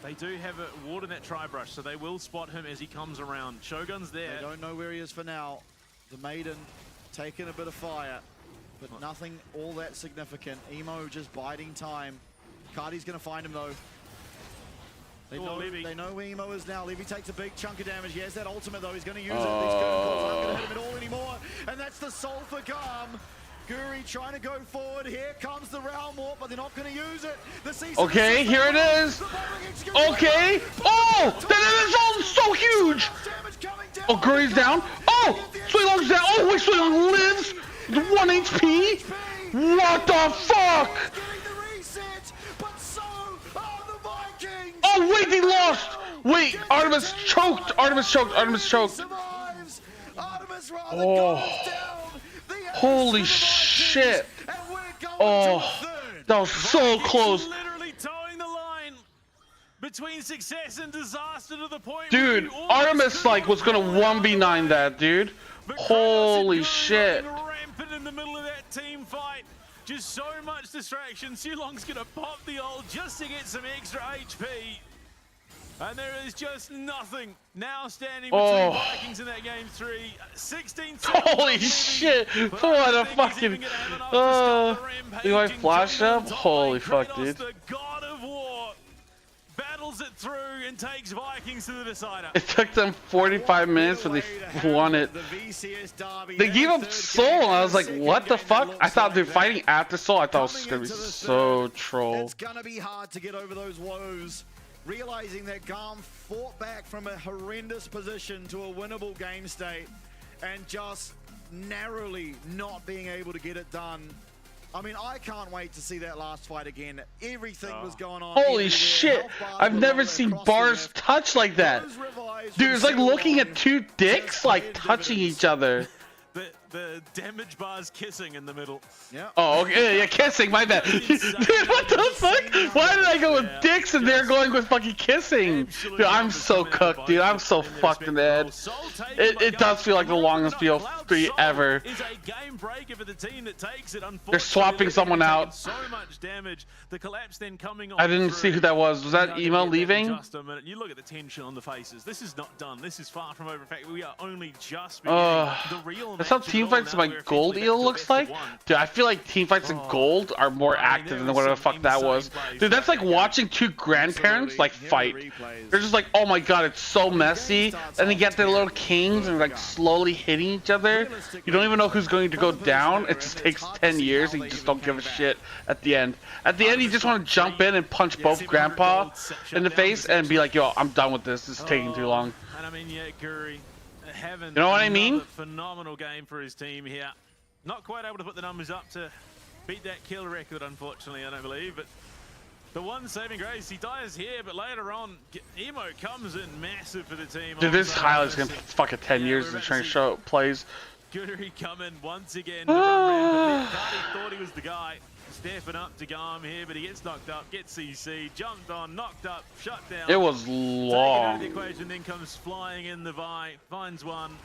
They do have a ward in that tri-brush, so they will spot him as he comes around. Shogun's there. They don't know where he is for now. The Maiden taking a bit of fire, but nothing all that significant. Emo just biding time. Cardi's going to find him, though. They know where Emo is now. Levy takes a big chunk of damage. He has that ultimate, though. He's going to use it. These curtain calls aren't going to hit him at all anymore. And that's the soul for Garm. Guri trying to go forward. Here comes the round warp, but they're not going to use it. Okay, here it is. Okay. Oh, that is so huge. Oh, Guri's down. Oh, Suilong's down. Oh, wait, Suilong lives. 1 HP. What the fuck? Oh, wait, they lost. Wait, Artemis choked. Artemis choked. Artemis choked. Oh. Holy shit! Oh, that was so close. Literally towing the line between success and disaster to the point. Dude, Artemis like was gonna 1v9 that, dude. Holy shit! Rampant in the middle of that team fight. Just so much distraction. Sulong's gonna pop the ult just to get some extra HP. And there is just nothing now standing between Vikings in that game 3. 16 Holy shit! What a fucking... do I flash up? Holy fuck, dude. The God of War battles it through and takes Vikings to the decider. It took them 45 minutes, but they won it. They gave up Soul, and I was like, what the fuck? I thought they're fighting after Soul. I thought it was gonna be so troll. It's gonna be hard to get over those woes. Realizing that Garm fought back from a horrendous position to a winnable game state and just narrowly not being able to get it done. I mean, I can't wait to see that last fight again. Everything was going on. Holy shit! I've never seen bars touch like that. Dude, it's like looking at two dicks like touching each other. The damage bar's kissing in the middle. Yeah. Oh, okay, yeah, kissing, my bad. Dude, what the fuck? Why did I go with dicks and they're going with fucking kissing? Dude, I'm so cooked, dude. I'm so fucking mad. It does feel like the longest BO3 ever. They're swapping someone out. So much damage. The collapse then coming on. I didn't see who that was. Was that Emo leaving? Just a minute. You look at the tension on the faces. This is not done. This is far from over. In fact, we are only just beginning. The real that's how teamfights in my gold eel looks like. Dude, I feel like teamfights in gold are more active than whatever the fuck that was. Dude, that's like watching two grandparents like fight. They're just like, oh my god, it's so messy. And they get their little kings and like slowly hitting each other. You don't even know who's going to go down. It just takes 10 years and you just don't give a shit at the end. At the end, you just want to jump in and punch both grandpa in the face and be like, yo, I'm done with this. This is taking too long. And I mean, yeah, Guri having you know what I mean? Phenomenal game for his team here. Not quite able to put the numbers up to beat that kill record, unfortunately, I don't believe. But the one saving grace, he dies here, but later on, Emo comes in massive for the team. Dude, this highlight's gonna fucking 10 years to try and show plays. Guri coming once again to run Cardi thought he was the guy. Stepping up to Garm here, but he gets knocked up, gets CC, jumped on, knocked up, shut down. It was long. The equation then comes flying in the Vi, finds one,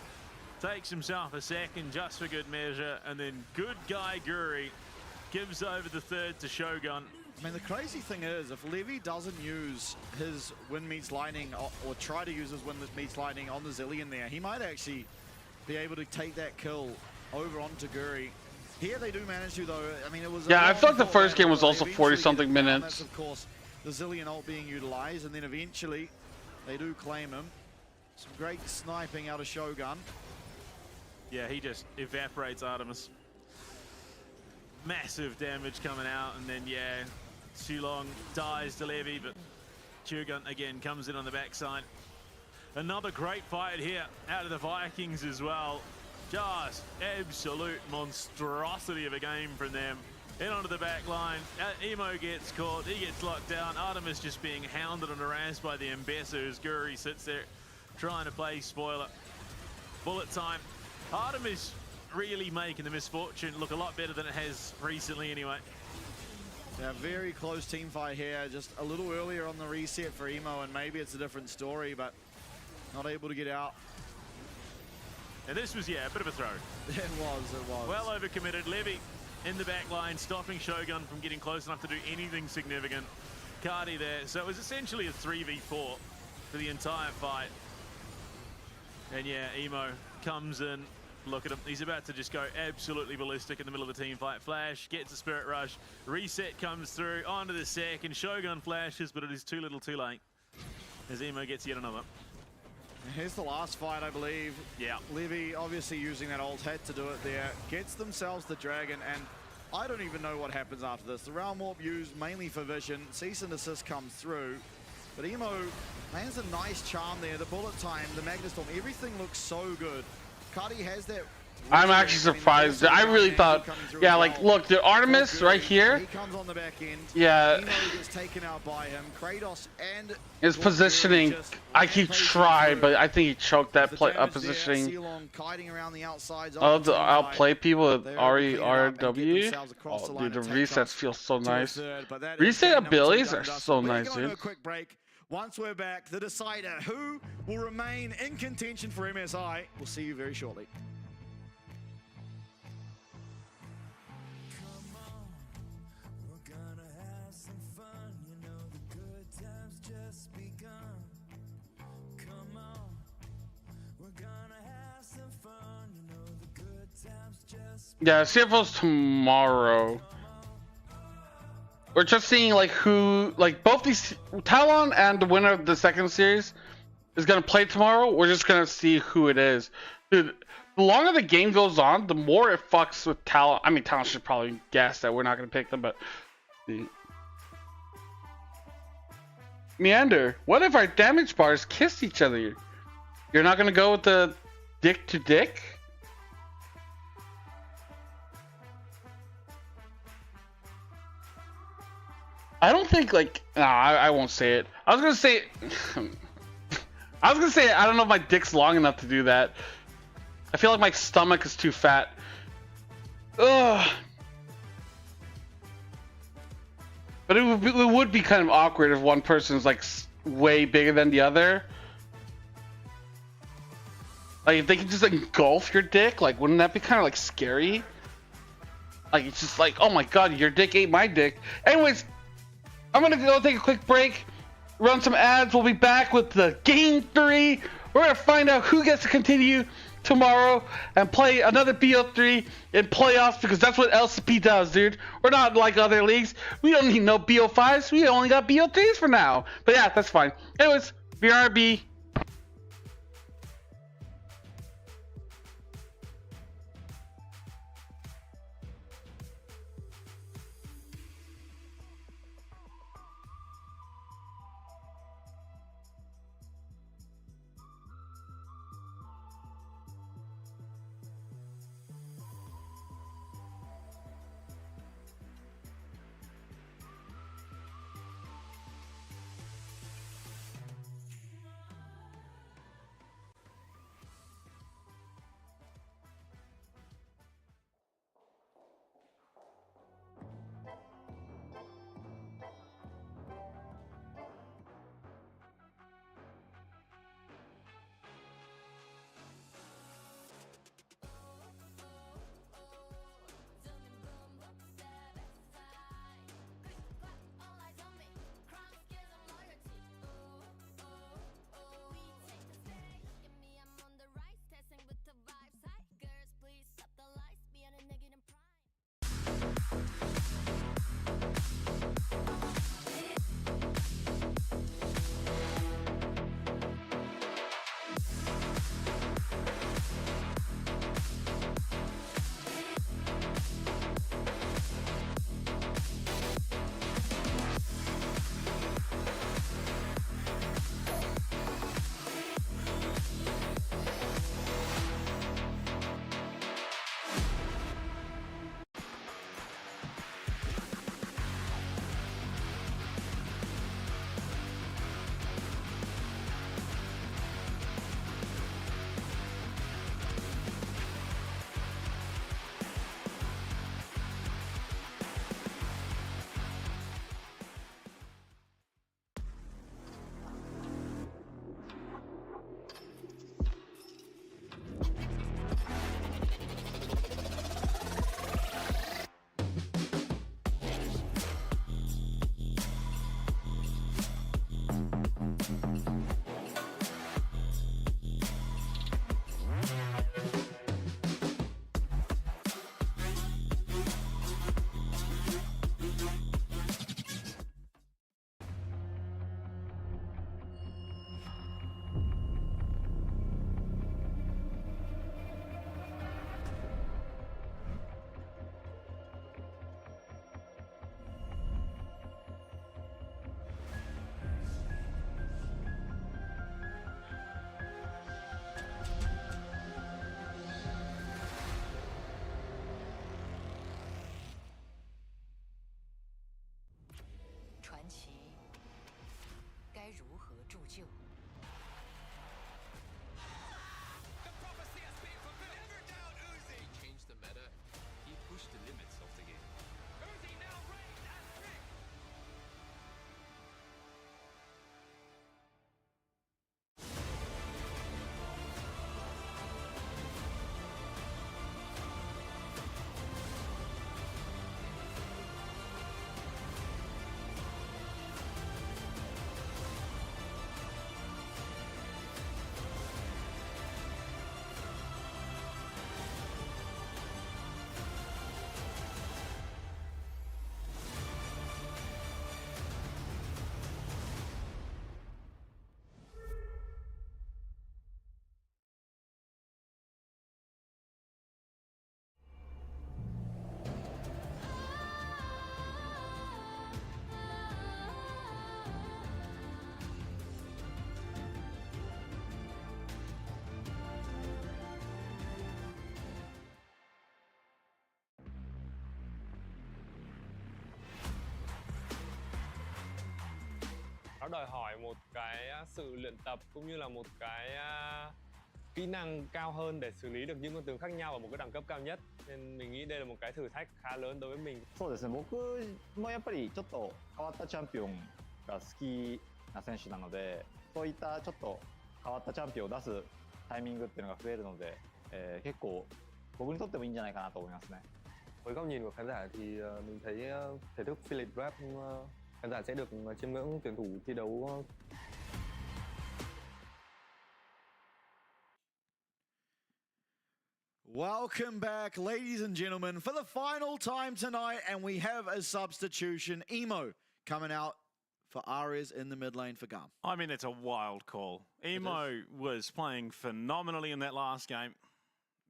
takes himself a second just for good measure, and then good guy Guri gives over the third to Shogun. I mean, the crazy thing is, if Levy doesn't use his Wind Meets Lightning or try to use his Wind Meets Lightning on the Zillion there, he might actually be able to take that kill over onto Guri. Here they do manage to, though. I mean, it was. Yeah, I felt the first game was also 40-something minutes. That's, of course, the Zillion ult being utilized, and then eventually they do claim him. Some great sniping out of Shogun. Yeah, he just evaporates Artemis. Massive damage coming out, and then, yeah, Sulong dies to Levy, but Shogun again comes in on the backside. Another great fight here out of the Vikings as well. Just absolute monstrosity of a game from them. In onto the back line. Emo gets caught. He gets locked down. Artemis just being hounded and harassed by the Ambassador as Guri sits there trying to play spoiler. Bullet time. Artemis really making the Misfortune look a lot better than it has recently anyway. Yeah, very close team fight here. Just a little earlier on the reset for Emo, and maybe it's a different story, but not able to get out. And this was, yeah, a bit of a throw. It was. Well overcommitted. Levy in the back line, stopping Shogun from getting close enough to do anything significant. Cardi there. So it was essentially a 3v4 for the entire fight. And yeah, Emo comes in. Look at him. He's about to just go absolutely ballistic in the middle of the team fight. Flash gets a Spirit Rush. Reset comes through onto the second. Shogun flashes, but it is too little too late as Emo gets yet another. Here's the last fight, I believe. Yeah. Levy obviously using that ult head to do it there. Gets themselves the dragon, and I don't even know what happens after this. The Realm Warp used mainly for vision. Cease and desist comes through. But Emo lands a nice charm there. The bullet time, the Magnustorm, everything looks so good. Cardi has that. I'm actually surprised. I really thought, yeah, like, look, the Artemis right here. He comes on the back end. Yeah. Emo gets taken out by him. Kratos and his positioning, he tried, but I think he choked that positioning. Oh, the outplay people at RERW. Oh, dude, the resets feel so nice. Reset abilities are so nice, dude. Once we're back, the decider, who will remain in contention for MSI. We'll see you very shortly. Yeah, CFO's tomorrow. We're just seeing like who, like both these, Talon and the winner of the second series is gonna play tomorrow. We're just gonna see who it is. Dude, the longer the game goes on, the more it fucks with Talon. I mean, Talon should probably guess that we're not gonna pick them, but Meander, what if our damage bars kissed each other? You're not gonna go with the dick to dick? I don't think like, nah, I won't say it. I was gonna say I don't know if my dick's long enough to do that. I feel like my stomach is too fat. Ugh. But it would be kind of awkward if one person's like way bigger than the other. Like if they can just engulf your dick, like wouldn't that be kind of like scary? Like it's just like, oh my god, your dick ate my dick. Anyways, I'm gonna go take a quick break, run some ads. We'll be back with the Game 3. We're gonna find out who gets to continue tomorrow and play another BO3 in playoffs, because that's what LCP does, dude. We're not like other leagues. We don't need no BO5s. We only got BO3s for now. But yeah, that's fine. Anyways, BRB. nó đòi hỏi một cái sự luyện tập cũng như là một cái kỹ năng cao hơn để xử lý được những con tướng khác nhau ở một cái đẳng cấp cao nhất, nên mình nghĩ đây là một cái thử thách khá lớn đối với mình. そうですね、僕もやっぱりちょっと変わったチャンピオンが好きな選手なので、そういったちょっと変わったチャンピオンを出すタイミングっていうのが増えるので、結構僕にとってもいいんじゃないかなと思いますね。 Với góc nhìn của khán giả thì mình thấy thể thức Philip Rap khán giả sẽ được chiêm ngưỡng tuyển thủ thi đấu. Welcome back, ladies and gentlemen, for the final time tonight, and we have a substitution. Emo coming out for Ares in the mid lane for Gum. I mean, it's a wild call. Emo was playing phenomenally in that last game.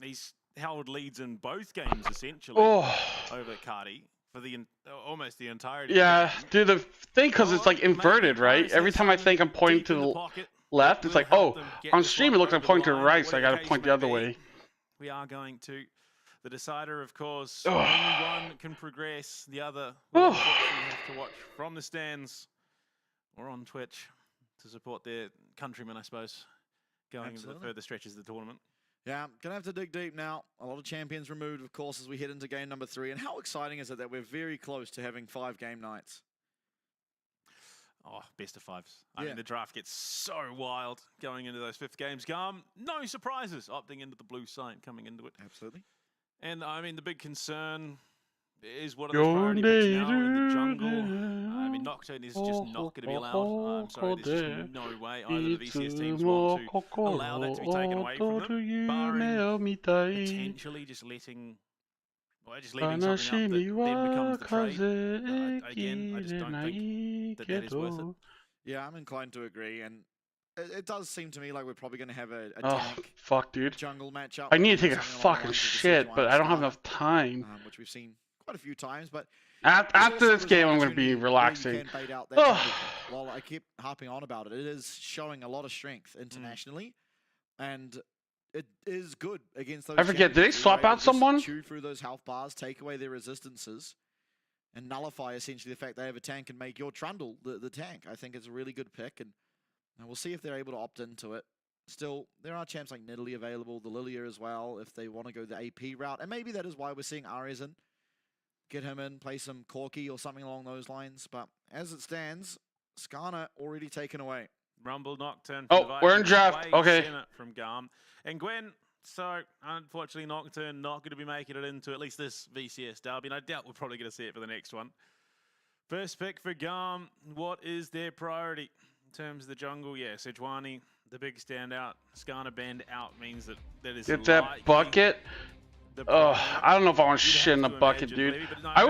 He's held leads in both games, essentially, over Cardi for the almost the entirety. Yeah, dude, the thing, because it's like inverted, right? Every time I think I'm pointing to the left, it's like, oh, on stream it looks like I'm pointing to the right, so I gotta point the other way. We are going to the decider, of course. Only one can progress. The other will unfortunately have to watch from the stands or on Twitch to support their countrymen, I suppose, going into the further stretches of the tournament. Yeah, gonna have to dig deep now. A lot of champions removed, of course, as we head into game number 3. And how exciting is it that we're very close to having 5 game nights? Oh, best of 5s. I mean, the draft gets so wild going into those 5th games. No surprises opting into the blue side coming into it. Absolutely. And I mean, the big concern is what are the priority picks now in the jungle? I mean, Nocturne is just not going to be allowed. I'm sorry, there's just no way either the VCS teams want to allow that to be taken away from them, barring potentially just letting... Well, just leaving something up that then becomes the trade. Again, I just don't think that is worth it. Yeah, I'm inclined to agree, and it does seem to me like we're probably going to have a tank fuck, dude. jungle matchup. I need to take a fucking shit, but I don't have enough time. Which we've seen quite a few times, but after this game, I'm going to be relaxing. While I keep harping on about it, it is showing a lot of strength internationally, and it is good against those. I forget, did they swap out someone? Chew through those health bars, take away their resistances, and nullify essentially the fact they have a tank and make your Trundle the tank. I think it's a really good pick, and we'll see if they're able to opt into it. Still, there are champs like Nidalee available, the Lilia as well, if they want to go the AP route, and maybe that is why we're seeing Ares in. Get him in, play some Corki or something along those lines, but as it stands, Skarner already taken away. Rumble Nocturne. Oh, we're in draft. Okay. From Garm. And Gwen, so unfortunately Nocturne not going to be making it into at least this VCS derby, and I doubt we're probably going to see it for the next one. First pick for Garm, what is their priority in terms of the jungle? Yeah, Sejuani, the big standout. Skarner banned out means that is get that bucket. I don't know if I want shit in the bucket, dude. I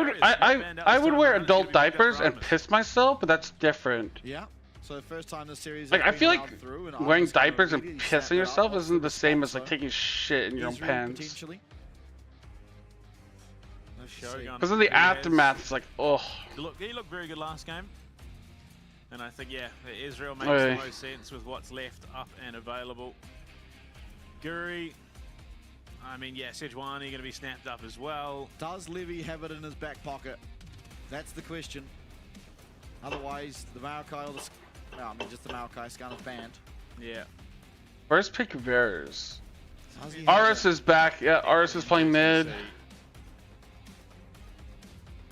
would wear adult diapers and piss myself, but that's different. Yeah. So the first time this series, like, I feel like wearing diapers and pissing yourself isn't the same as like taking shit in your own pants. Because of the aftermath, it's like, oh. He looked very good last game, and I think Israel makes the most sense with what's left up and available. Guri, I mean, Sejuani going to be snapped up as well. Does Levy have it in his back pocket? That's the question. Otherwise, the Maokai or the... Well, I mean, just the Maokai, Skarner's banned. Yeah. First pick Varus. Ares is back. Yeah, Ares is playing mid.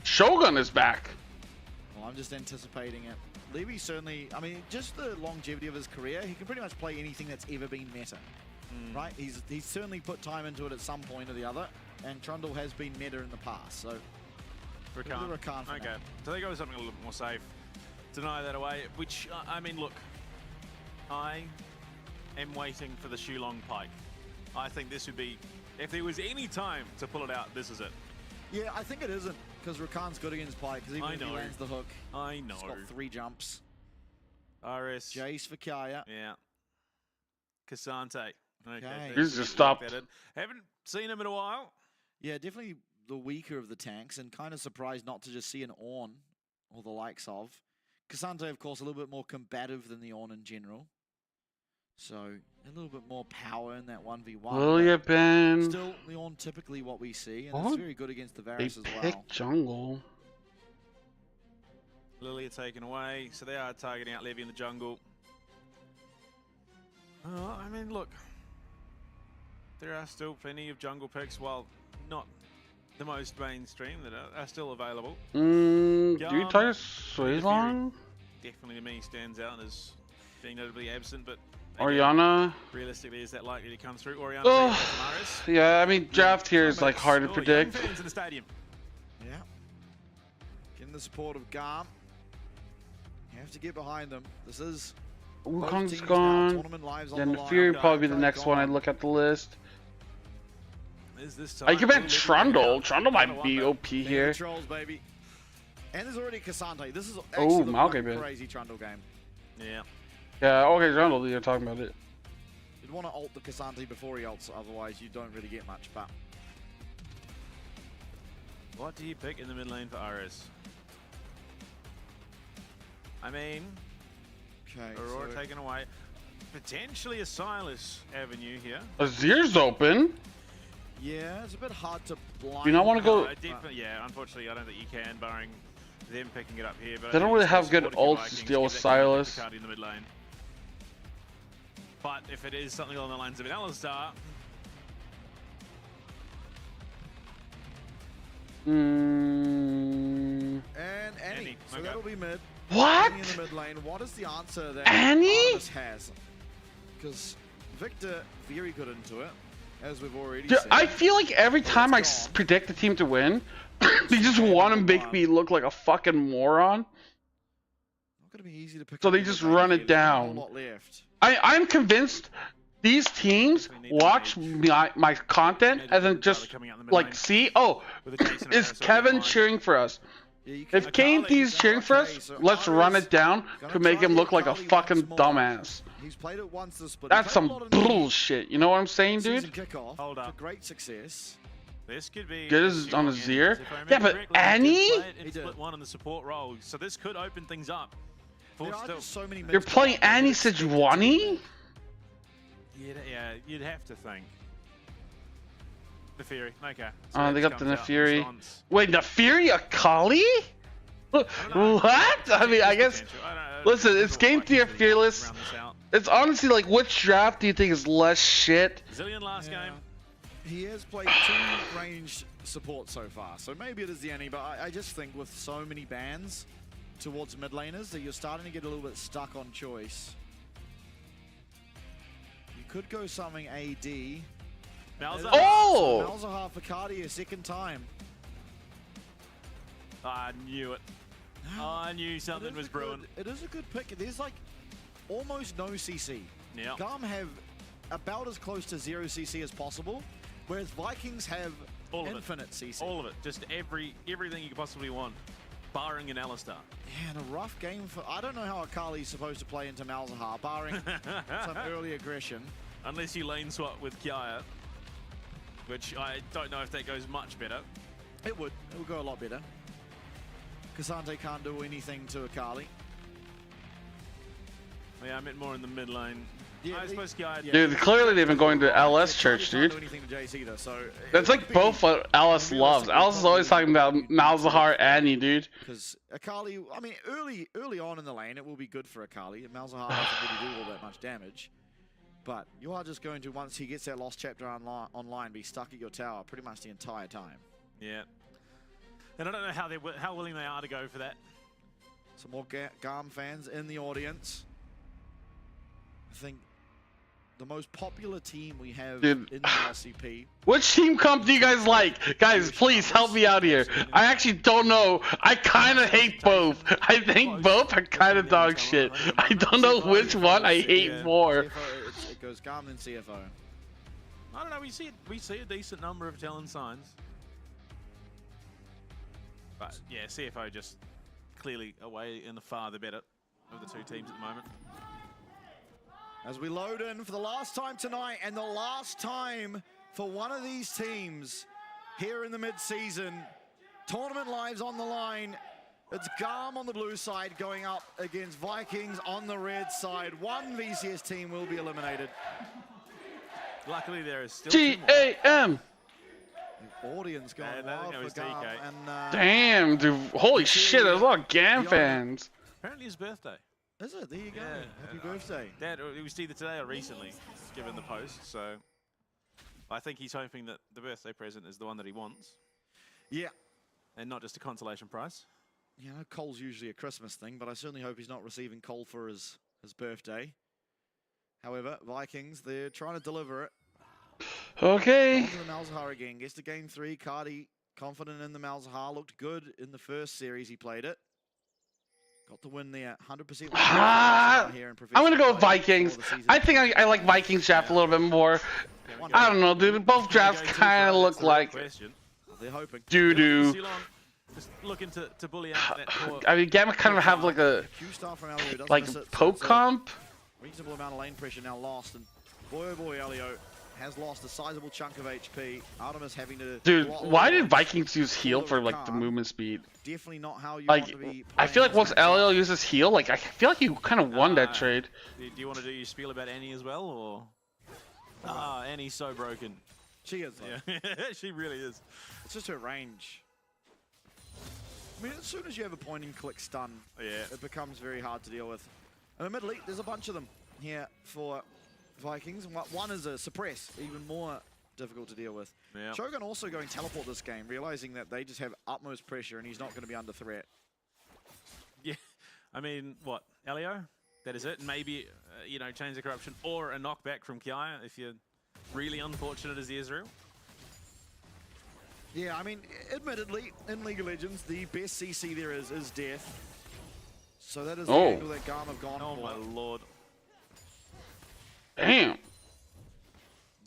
Shogun is back. Well, I'm just anticipating it. Levy certainly, I mean, just the longevity of his career, he can pretty much play anything that's ever been meta. Right? He's certainly put time into it at some point or the other, and Trundle has been meta in the past, so... Rakan. Okay, so they go with something a little bit more safe. Deny that away, which, I mean, look, I am waiting for the Shulong Pike. I think this would be, if there was any time to pull it out, this is it. Yeah, I think it isn't, because Rakan's good against Pike, because even if he lands the hook, I know. He's got 3 jumps. RS. Jace for Kaya. Yeah. Cassante. Okay. He's just stopped. Haven't seen him in a while. Yeah, definitely the weaker of the tanks, and kind of surprised not to just see an Ornn or the likes of. Cassante, of course, a little bit more combative than the Ornn in general. So, a little bit more power in that 1v1. Lilia ban. Still, the Ornn typically what we see, and it's very good against the Varus as well. Pick jungle. Lily are taken away, so they are targeting out Levy in the jungle. I mean, look, there are still plenty of jungle picks, while not the most mainstream, that are still available. Do you try Suizon? Definitely to me stands out as being notably absent, but Oriana? Realistically, is that likely to come through? Oriana Oh, yeah, I mean, draft here is like hard to predict. Young fans in the stadium. Yeah. Getting the support of Garm. You have to get behind them. This is... Wukong's gone. Then the Fury will probably be the next one I'd look at the list. I could bet Trundle. Trundle might be OP here. Trolls, baby. And there's already Cassante. This is actually a crazy Trundle game. Yeah. Yeah, okay, Trundle, you're talking about it. You'd want to ult the Cassante before he ults, otherwise you don't really get much, but... What do you pick in the mid lane for Ares? I mean... Okay, Aurora taken away. Potentially a Silas avenue here. Azir's open. Yeah, it's a bit hard to blind. Do you not want to go? Yeah, unfortunately, I don't think you can, barring them picking it up here. But They don't really have good ults to deal with Silas. In the mid lane. But if it is something along the lines of an Alistar, and Annie. So that'll be mid. What? Annie in the mid lane. What is the answer that Annie has? Because Victor very good into it, as we've already Dude, said. I feel like every time I predict the team to win, they just want to make me look like a fucking moron. Not gonna be easy to pick So up they just run it down. I'm convinced these teams watch my content and then just like see, oh, is Kevin cheering for us? If KMT's cheering for us, let's run it down to make him look like a fucking dumbass. He's played it once this split. That's some bullshit. You know what I'm saying, dude? Hold up. Great success. this could be Good as on Azir. Yeah, but Annie? He split one in the support role, so this could open things up. You're playing Annie Sejuani? Yeah, you'd have to think. The Fury, okay. Oh, they got the Nefiri. Wait, Nefiri Akali? What? I mean, I guess. Listen, it's game 3 of Fearless. It's honestly like, which draft do you think is less shit? Zillion last game. He has played 2 ranged support so far, so maybe it is the Annie, but I just think with so many bans towards mid laners that you're starting to get a little bit stuck on choice. You could go something AD. Malzahar. Oh! Malzahar for Cardi a second time. I knew it. I knew something was brewing. It is a good pick. There's like almost no CC. Yeah. Garm have about as close to 0 CC as possible, whereas Vikings have infinite CC. All of it. Just everything you could possibly want, barring an Alistar. Yeah, and a rough game for... I don't know how Akali's supposed to play into Malzahar, barring some early aggression. Unless you lane swap with Kiaya, which I don't know if that goes much better. It would. It would go a lot better. Cassante can't do anything to Akali. Yeah, I meant more in the mid lane. Yeah, I suppose Kiaya... Dude, clearly they've been going to LS church, dude. That's like both what Alice loves. Alice is always talking about Malzahar Annie, dude. Because Akali, I mean, early on in the lane, it will be good for Akali. Malzahar doesn't really do all that much damage. But you are just going to, once he gets that Lost Chapter online, be stuck at your tower pretty much the entire time. Yeah. And I don't know how willing they are to go for that. Some more Garm fans in the audience. I think the most popular team we have in the LCP. Which team comp do you guys like? Guys, please help me out here. I actually don't know. I kind of hate both. I think both are kind of dog shit. I don't know which one I hate more. It goes Garm and CFO. I don't know. We see a decent number of talent signs. But yeah, CFO just clearly away in the far the better of the two teams at the moment. As we load in for the last time tonight and the last time for one of these teams here in the mid-season. Tournament lives on the line. It's Garm on the blue side going up against Vikings on the red side. One VCS team will be eliminated. Luckily there is still GAM! The audience going wild for Gam, and damn, dude. Holy shit, there's a lot of Gam fans. Apparently his birthday. Is it? There you go. Yeah. Happy birthday. Dad, it was either today or recently, given the post, so I think he's hoping that the birthday present is the one that he wants. Yeah. And not just a consolation prize. You know, coal's usually a Christmas thing, but I certainly hope he's not receiving coal for his birthday. However, Vikings, they're trying to deliver it. Okay. On to the Malzahar again. Gets to game 3. Cardi confident in the Malzahar. Looked good in the first series he played it. Got the win there. 100%. I'm going to go with Vikings. I think I like Vikings draft a little bit more. I don't know, dude. Both drafts kind of look like they're hoping. doo-doo. Just looking to bully out that poor... I mean, Gamma kind of have like a poke comp. Reasonable amount of lane pressure now lost, and boy oh boy, Elio has lost a sizable chunk of HP. Artemis having to... Dude, why did Vikings use heal for like the movement speed? Definitely not how you like, want to be. I feel like once Elio uses heal, like I feel like you kind of won that trade. Do you want to do your spiel about Annie as well, or... Annie's so broken. She is, though. Yeah, she really is. It's just her range. I mean, as soon as you have a point-and-click stun, it becomes very hard to deal with. And admittedly, there's a bunch of them here for Vikings. One is a suppress, even more difficult to deal with. Yeah. Shogun also going teleport this game, realizing that they just have utmost pressure and he's not going to be under threat. Yeah, I mean, what, Elio? That is it. Maybe, you know, Chains of Corruption or a knockback from Kiaya if you're really unfortunate as the Israel. Yeah, I mean, admittedly, in League of Legends, the best CC there is death. So that is the angle that Garm have gone for. Oh my lord. Damn.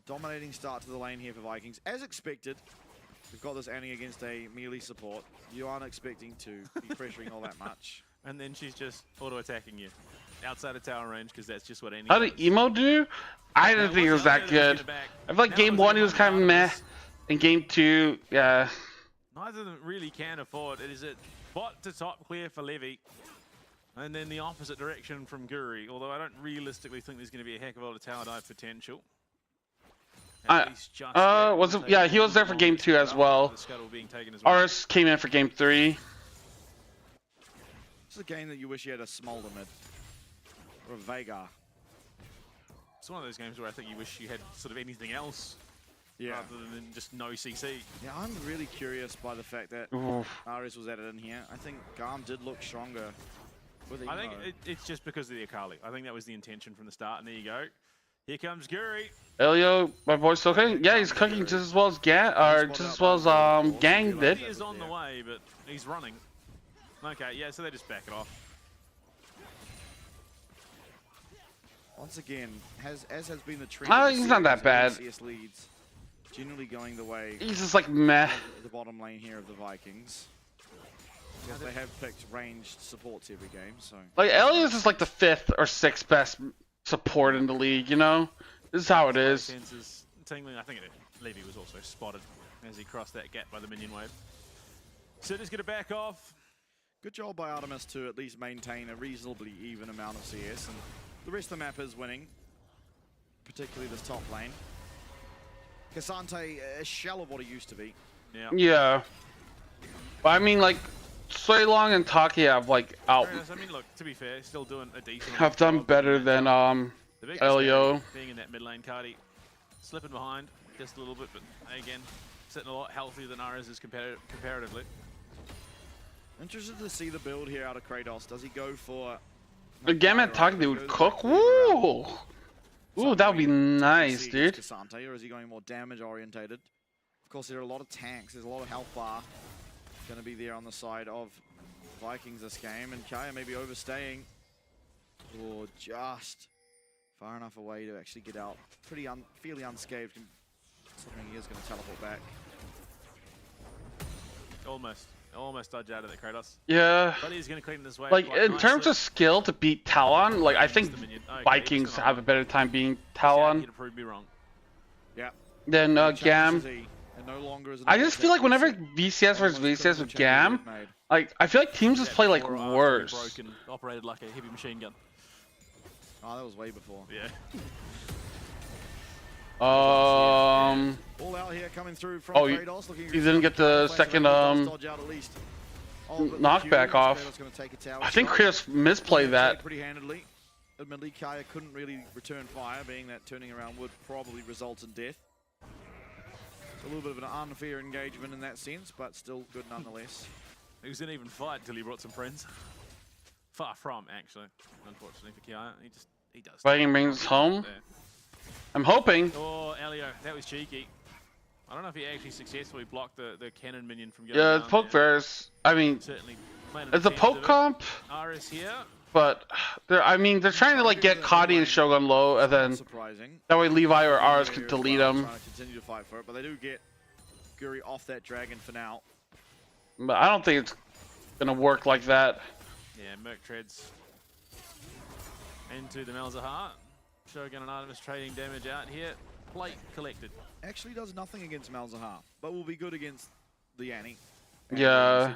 Dominating start to the lane here for Vikings. As expected, we've got this Annie against a melee support. You aren't expecting to be pressuring all that much. And then she's just auto-attacking you. Outside of tower range, because that's just what Annie How did Emo do? I didn't think it was that good. I feel like game 1 he was kind of meh. In game 2, yeah. Neither of them really can afford. It is a bot to top clear for Levy. And then the opposite direction from Guri. Although I don't realistically think there's going to be a heck of a lot of tower dive potential. Was it? Yeah, he was there for game 2 as well. Ours came in for game 3. This is a game that you wish you had a Smolder mid. Or a Veigar. It's one of those games where I think you wish you had sort of anything else. Yeah. Rather than just no CC. Yeah, I'm really curious by the fact that Ares was added in here. I think Garm did look stronger with Emo. I think it's just because of the Akali. I think that was the intention from the start, and there you go. Here comes Guri. Elio, my boy's still cooking? Yeah, he's cooking just as well as Gang did. He is on the way, but he's running. Okay, yeah, so they just back it off. Once again, as has been the trend. He's not that bad. CS leads generally going the way. He's just like meh. The bottom lane here of the Vikings. Because they have picked ranged supports every game, so. Like Elio's is like the 5th or 6th best support in the league, you know? This is how it is. Tingling. I think Levy was also spotted as he crossed that gap by the minion wave. So just gonna back off. Good job by Artemis to at least maintain a reasonably even amount of CS, and the rest of the map is winning, particularly this top lane. Cassante, a shell of what he used to be. Yeah. Yeah. But I mean, like, Suilong and Taki have, like, out. I mean, look, to be fair, still doing a decent. Have done better than, Elio. Being in that mid lane, Cardi slipping behind just a little bit, but again, sitting a lot healthier than Ares is comparatively. Interested to see the build here out of Kratos. Does he go for... Again, at Taki, they would cook. Woo! Ooh, that would be nice, dude. Cassante, or is he going more damage orientated? Of course, there are a lot of tanks. There's a lot of health bar going to be there on the side of Vikings this game, and Kaya maybe overstaying, or just far enough away to actually get out. Fairly unscathed, considering he is going to teleport back. Almost dodge out of the Kratos. Yeah. But he's going to clean this way. Like, in terms of skill to beat Talon, like, I think Vikings have a better time beating Talon. To prove me wrong. Yeah. Than Gam. I just feel like whenever VCS versus VCS with Gam, like, I feel like teams just play, like, worse. Broken, operated like a heavy machine gun. Oh, that was way before. Yeah. All out here coming through from Kratos, looking he didn't get the second knockback off. I think Kratos misplayed that. Pretty handedly. Admittedly, Kaya couldn't really return fire, being that turning around would probably result in death. It's a little bit of an unfair engagement in that sense, but still good nonetheless. He was in even fight until he brought some friends. Far from, actually, unfortunately for Kaya. He does. Viking brings home. I'm hoping. Oh, Elio, that was cheeky. I don't know if he actually successfully blocked the cannon minion from going Yeah, down poke bears. I mean, certainly it's a poke comp. RS here. But they're trying to like get Kadi and Shogun low, and then that way Levi or Ars could delete them. Trying to continue to fight for it, but they do get Guri off that dragon for now. But I don't think it's gonna work like that. Yeah, Merc treads into the Malzahar. Shogun and Artemis trading damage out here. Plate collected. Actually does nothing against Malzahar, but will be good against the Yanni. Yeah,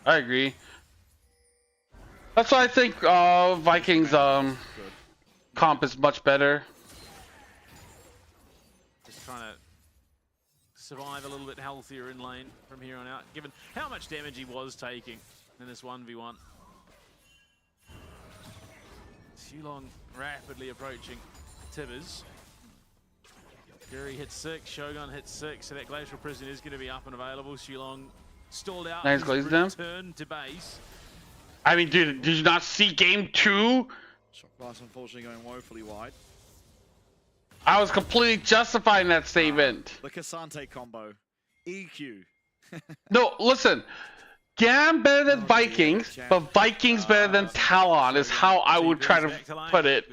I agree. That's why I think Vikings comp is much better. Just trying to survive a little bit healthier in lane from here on out, given how much damage he was taking in this 1v1. Xulong rapidly approaching Tibbers. Guri hits 6, Shogun hits 6, so that Glacial Prison is going to be up and available. Xulong stalled out. Nice glaze them. Turn to base. I mean, dude, did you not see game 2? Shock Blast unfortunately going woefully wide. I was completely justifying that statement. The Cassante combo. EQ. No, listen. Gam better than Vikings, but Vikings better than Talon is how I would try to put it.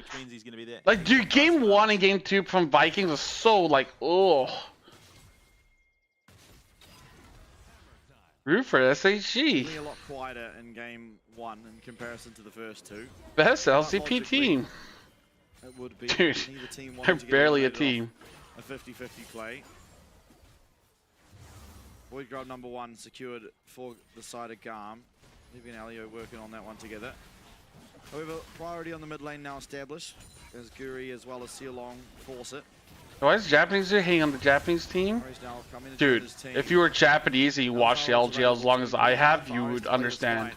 Like, dude, game 1 and game 2 from Vikings was so like, oh. Root for SHG. A lot quieter in game 1 in comparison to the first 2. Best LCP team. It would be. Dude, Neither team they're wanted to get barely a eliminated team. off A 50-50 play. Void Grub number 1 secured for the side of Garm. Livy and Alio working on that one together. However, priority on the mid lane now established as Guri as well as Xulong force it. Why is Japanese hanging on the Japanese team? Dude, if you were Japanese and you watched the LGL as long as I have, you would understand.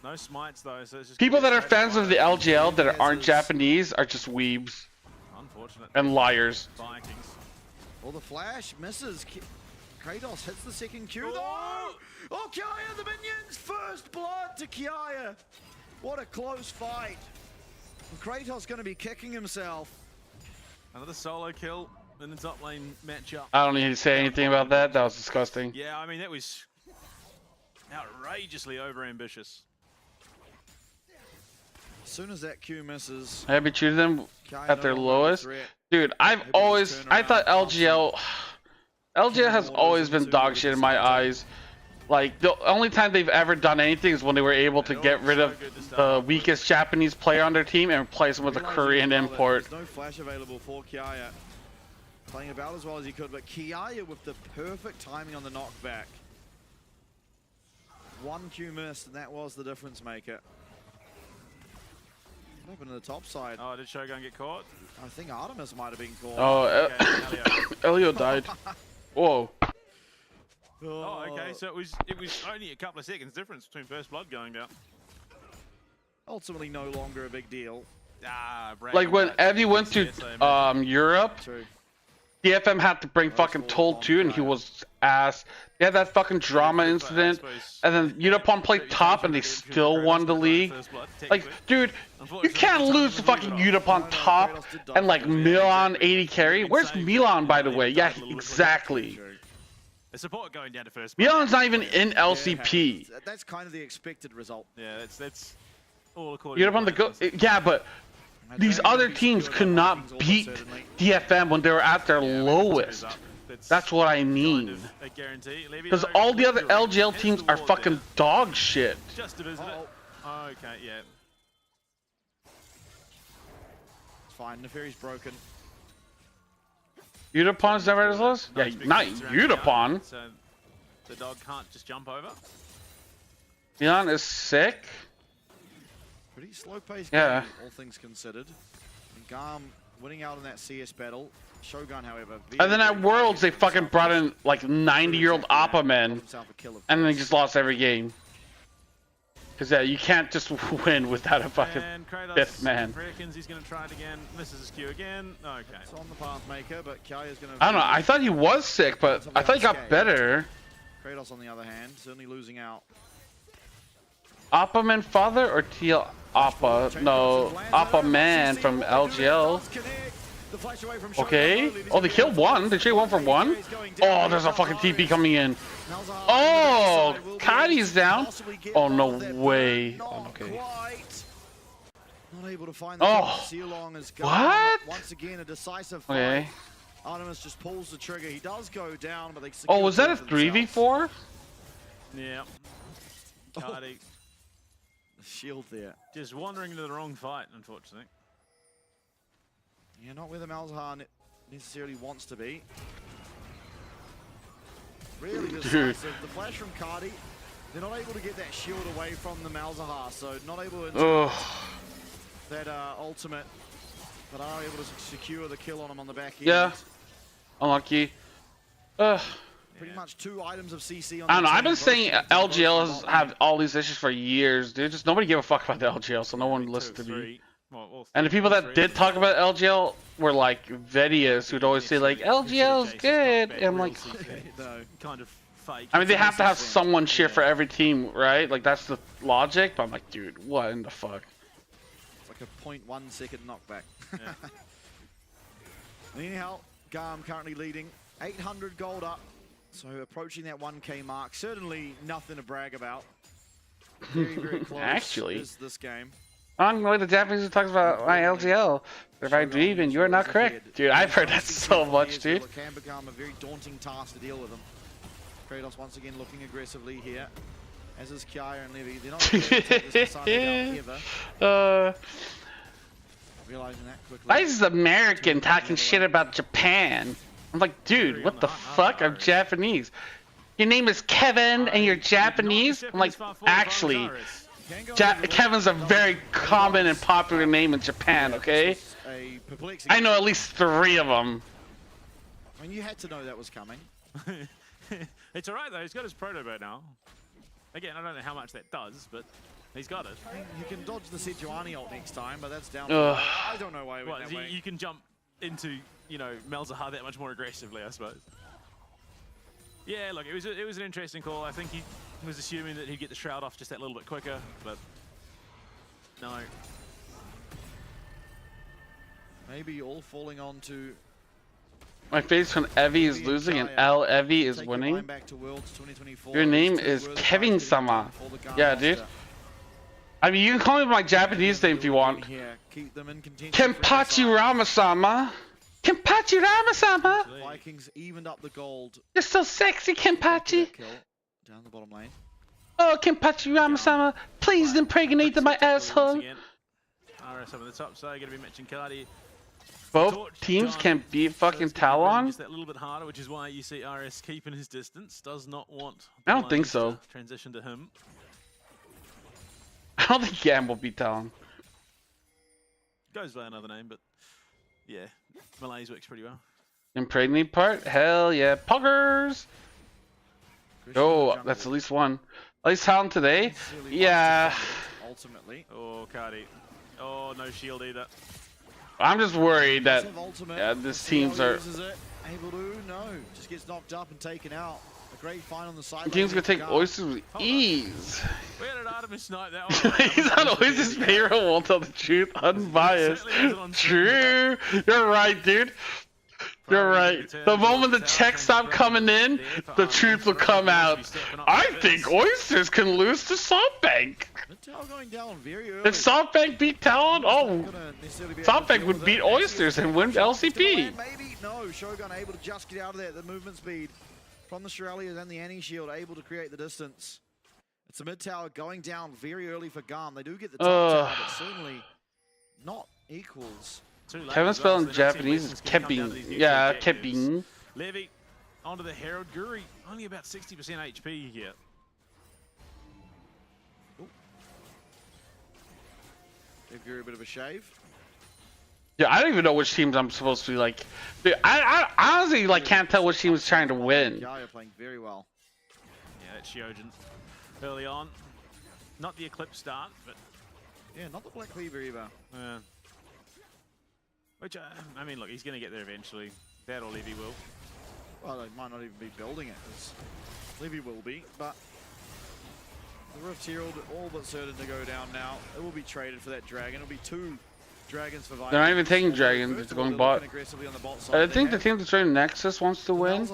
No smites though, so it's just People that are fans of the LGL that aren't Japanese are just weebs. Unfortunate. And liars. Vikings. Well, the flash misses. Kratos hits the second Q though. Oh, Kiaya, the minions! First blood to Kiaya. What a close fight. And Kratos going to be kicking himself. Another solo kill in the top lane matchup. I don't need to say anything about that. That was disgusting. Yeah, I mean, that was outrageously overambitious. As soon as that Q misses, I be choosing them at their lowest. Dude, I thought LGL has always been dog shit in my eyes. Like, the only time they've ever done anything is when they were able to get rid of the weakest Japanese player on their team and replace him with a Korean import. There's no flash available for Kiaya. Playing about as well as he could, but Kiaya with the perfect timing on the knockback. One Q missed, and that was the difference maker. What happened to the top side? Oh, did Shogun get caught? I think Artemis might have been caught. Oh, Elio died. Whoa. Oh, okay. So it was only a couple of seconds difference between first blood going down. Ultimately, no longer a big deal. Like when Evie went to Europe, DFM had to bring fucking Toll 2 and he was ass. They had that fucking drama incident, and then Unipon played top and they still won the league. Like, dude, you can't lose to fucking Unipon top and like Milan 80 carry. Where's Milan, by the way? Yeah, exactly. The support going down to first. Milan's not even in LCP. That's kind of the expected result. Yeah, that's all according Unipon the go. Yeah, but these other teams could not beat DFM when they were at their lowest. That's what I mean. Because all the other LGL teams are fucking dog shit. Just to visit it. Okay, yeah. It's fine. Neferi's broken. Unipon's never as low? Yeah, not Unipon. So the dog can't just jump over. Milan is sick. Pretty slow-paced game, all things considered. And Garm winning out in that CS battle. Shogun, however, And then at Worlds, they fucking brought in like 90-year-old Appa men, and they just lost every game. Because yeah, you can't just win without a fucking fifth man. Reckons he's going to try it again. Misses his Q again. Okay. It's on the path maker, but Kyaya's going to... I don't know. I thought he was sick, but I thought he got better. Kratos, on the other hand, certainly losing out. Appa Man father or TL Appa? No, Appa Man from LGL. Okay. Oh, they killed one. They trade one for one. Oh, there's a fucking TP coming in. Oh, Kadi's down. Oh, no way. Oh, okay. Not able to find Oh, what? Once again, a decisive Okay. Artemis just pulls the trigger. He does go down, but they Oh, was that a 3v4? Yeah. Cardi. Shield there. Just wandering into the wrong fight, unfortunately. Yeah, not where the Malzahar necessarily wants to be. Really decisive. The flash from Cardi, they're not able to get that shield away from the Malzahar, so not able to interrupt that ultimate, but are able to secure the kill on him on the back end. Yeah. Unlucky. Pretty much 2 items of CC on I don't know. the I've been team, saying both LGLs have all these issues for years, dude. Just nobody gave a fuck about the LGL, so no one listened to me. And the people that did talk about LGL were like Vedias, who'd always say like LGL's good. And I'm like, kind of fake. I mean, they have to have someone cheer for every team, right? Like that's the logic. But I'm like, dude, what in the fuck? It's like a 0.1 second knockback. Anyhow, Garm currently leading 800 gold up. So approaching that 1K mark, certainly nothing to brag about. Very, very close. Actually, is this game. On the way the Japanese talks about my LGL. If I dream and you're not correct, dude. I've heard that so much, dude. It can become a very daunting task to deal with them. Kratos once again looking aggressively here, as is Kiya and Levy. They're not going to take this assignment out ever. Realizing that quickly. Why is this American talking shit about Japan? I'm like, dude, what the fuck? I'm Japanese. Your name is Kevin and you're Japanese? I'm like, actually, Kevin's a very common and popular name in Japan, okay? I know at least 3 of them. I mean, you had to know that was coming. It's alright though, he's got his proto boat now. Again, I don't know how much that does, but he's got it. You can dodge the Sejuani ult next time, but that's down. I don't know why he went that way. You can jump into, you know, Malzahar that much more aggressively, I suppose. Yeah, look, it was an interesting call. I think he was assuming that he'd get the shroud off just that little bit quicker, but no. Maybe all falling on to... My face when Evie is losing and L Evie is winning. Your name is Kevin Sama. Yeah, dude. I mean, you can call me my Japanese name if you want. Kenpachi Ramasama. Kenpachi Ramasama. Vikings evened up the gold. You're so sexy, Kenpachi. Down the bottom lane. Oh, Kenpachi Ramasama, please impregnate my asshole. RS over the top, so going to be matching Cardi. Both teams can beat fucking Talon? Just that little bit harder, which is why you see RS keeping his distance. Does not want I don't think so. Transition to him. I don't think Gam will beat Talon. Goes by another name, but yeah, Malays works pretty well. Impregnate part? Hell yeah. Poggers! Oh, that's at least one. At least Talon today? Yeah. Ultimately. Oh, Cardi. Oh, no shield either. I'm just worried that this teams are... Able to? No. Just gets knocked up and taken out. A great find on the side. Team's gonna take Oysters with ease. Where did Artemis snipe that one? He's on Oysters' payroll, won't tell the truth. Unbiased. True. You're right, dude. You're right. The moment the checks stop coming in, the truth will come out. I think Oysters can lose to SoftBank. If SoftBank beat Talon, oh, SoftBank would beat Oysters and win LCP. Maybe no. Shogun able to just get out of there. The movement speed from the Shirelias and the Anti-Shield able to create the distance. It's a mid tower going down very early for Garm. They do get the top tower, but certainly not equals. Kevin spelled in Japanese is Kebin. Yeah, Kebin. Levy onto the Herald Guri. Only about 60% HP here. Give Guri a bit of a shave. Yeah, I don't even know which teams I'm supposed to be like. Dude, I honestly like can't tell which team is trying to win. Gaia playing very well. Yeah, that's Shiojin early on. Not the Eclipse start, but yeah, not the Black Cleaver either. Yeah. Which I mean, look, he's going to get there eventually. That or Levy will. Well, they might not even be building it, as Levy will be, but the Rift Herald all but certain to go down now. It will be traded for that dragon. It'll be 2 dragons for Vikings. They're not even taking dragons, it's going bot. I think the team that's running Nexus wants to win.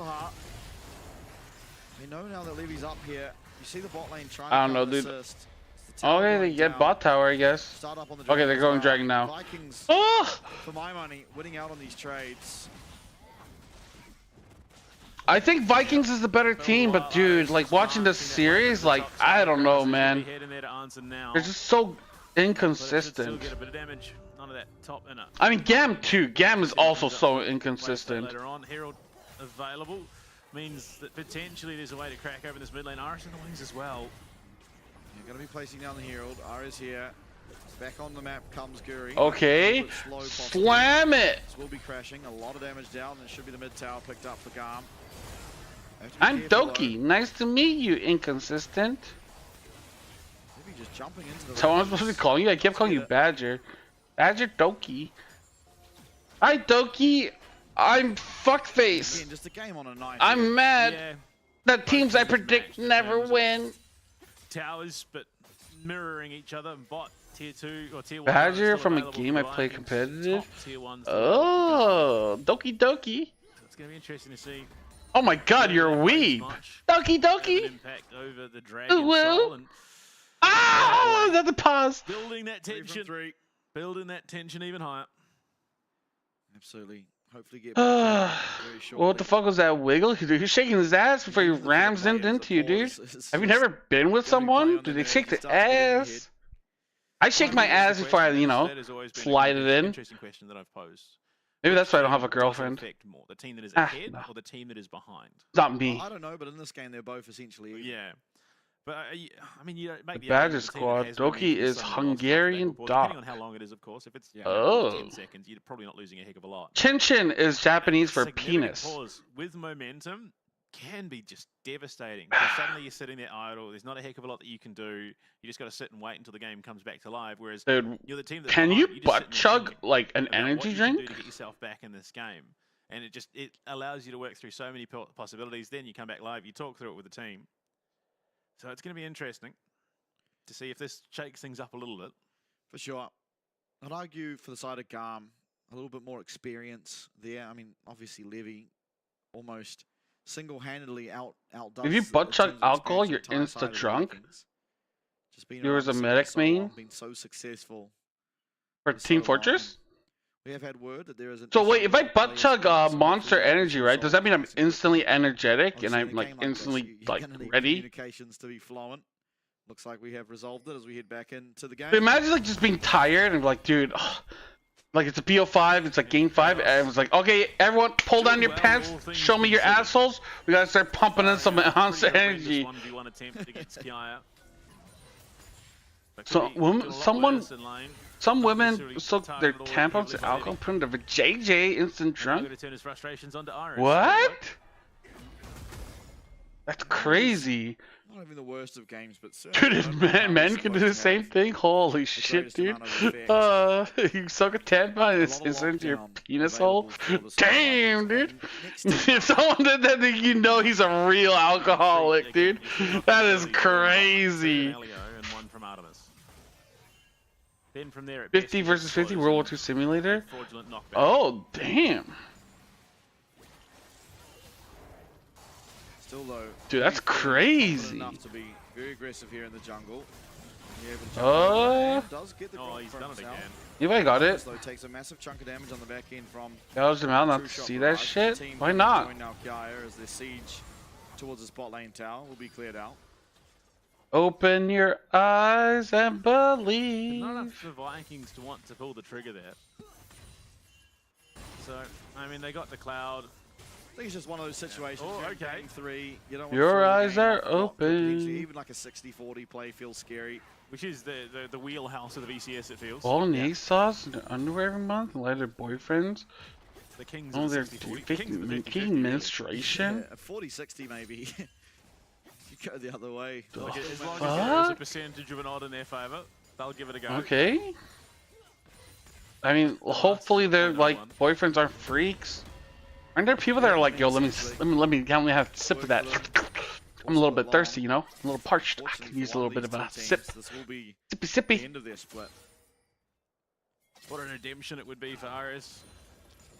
We know now that Levy's up here. You see the bot lane trying I don't know, to dude. assist. Okay, they get bot tower, I guess. Okay, they're going dragon now. Vikings, Oh! for my money, winning out on these trades. I think Vikings is the better team, but dude, like watching this series, like I don't know, man. They're just so inconsistent. I mean, Gam too. Gam is also so inconsistent. Later on, Herald available means that potentially there's a way to crack open this mid lane. Aris in the wings as well. You're going to be placing down the Herald. Aris here. Back on the map comes Guri. Okay, slam it. This will be crashing. A lot of damage down. It should be the mid tower picked up for Garm. I'm Doki. Nice to meet you, inconsistent. Maybe just jumping into the So I'm supposed to be calling you? I kept calling you Badger. Badger Doki. Hi Doki. I'm fuckface. Again, just a game on a knife. I'm mad that teams I predict never win. Towers, but mirroring each other. And bot tier 2 or tier 1. Badger from a game I play competitive. Oh, Doki Doki. It's gonna be interesting to see. Oh my God, you're a weeb. Doki Doki. Impact over the dragon soul and ah, that's a pause. Building that tension. Building that tension even higher. Absolutely. Hopefully get back very shortly. What the fuck was that wiggle? He's shaking his ass before he rams into you, dude. Have you never been with someone? Do they shake the ass? I shake my ass before I, you know, slide it in. Interesting question that I've posed. Maybe that's why I don't have a girlfriend. More, the team that is ahead or the team that is behind? Not me. Well, I don't know, but in this game they're both essentially equal. Yeah. But I mean, you don't make the Badger squad. Doki is Hungarian dog. dog. Depending on how long it is, of course. If it's 10 seconds, you're probably not losing a heck of a lot. Chin Chin is Japanese for penis. Pause with momentum can be just devastating. So suddenly you're sitting there idle. There's not a heck of a lot that you can do. You just got to sit and wait until the game comes back to life. Whereas dude, you're the team that's can behind, you butt chug like an energy drink? To get yourself back in this game, and it allows you to work through so many possibilities. Then you come back live, you talk through it with the team. So it's going to be interesting to see if this shakes things up a little bit. For sure. I'd argue for the side of Garm, a little bit more experience there. I mean, obviously Levy almost single-handedly outdoes. If you butt chug alcohol, you're insta drunk. You was a medic main. Been so successful for Team Fortress. We have had word that there is. So wait, if I butt chug Monster Energy, right? Does that mean I'm instantly energetic and I'm like instantly like ready? Communications to be flowing. Looks like we have resolved it as we head back into the game. But imagine like just being tired and like, dude, like it's a BO5, it's like game 5, and it was like, okay, everyone, pull down your pants, show me your assholes. We gotta start pumping in some Monster Energy. So some women soak their tampons in alcohol, put in the JJ, instant drunk. What? That's crazy. Not even the worst of games, but dude, if men can do the same thing, holy shit, dude. You suck a tampon and it's into your penis hole. Damn, dude. If someone did that, then you know he's a real alcoholic, dude. That is crazy. Then from there, 50 versus 50 World War II simulator. Oh, damn. Still though, dude, that's crazy. Enough to be very aggressive here in the jungle. Does get the he's done it again. If I got it. Takes a massive chunk of damage on the back end from. Gouge him out, not to see that shit. Why not? Now Gaia as their siege towards the spot lane tower will be cleared out. Open your eyes and believe. Not enough for Vikings to want to pull the trigger there. So, I mean, they got the cloud. I think it's just one of those situations. Oh, okay. 3, you don't want your eyes are open. Even like a 60-40 play feels scary. which is the wheelhouse of the VCS, it feels. Bolognese sauce and underwear every month and let their boyfriends. The Kings Oh, of the they're 60-40. faking menstruation. Yeah, 40-60 maybe. You go the other way. Like, as long as there is a percentage of an odd in their favour, they'll give it a go. Okay. I mean, hopefully their like boyfriends aren't freaks. Aren't there people that are like, yo, let me have a sip of that. I'm a little bit thirsty, you know, a little parched. I can use a little bit of a sip. Sippy. End of their split. What an redemption it would be for Ares.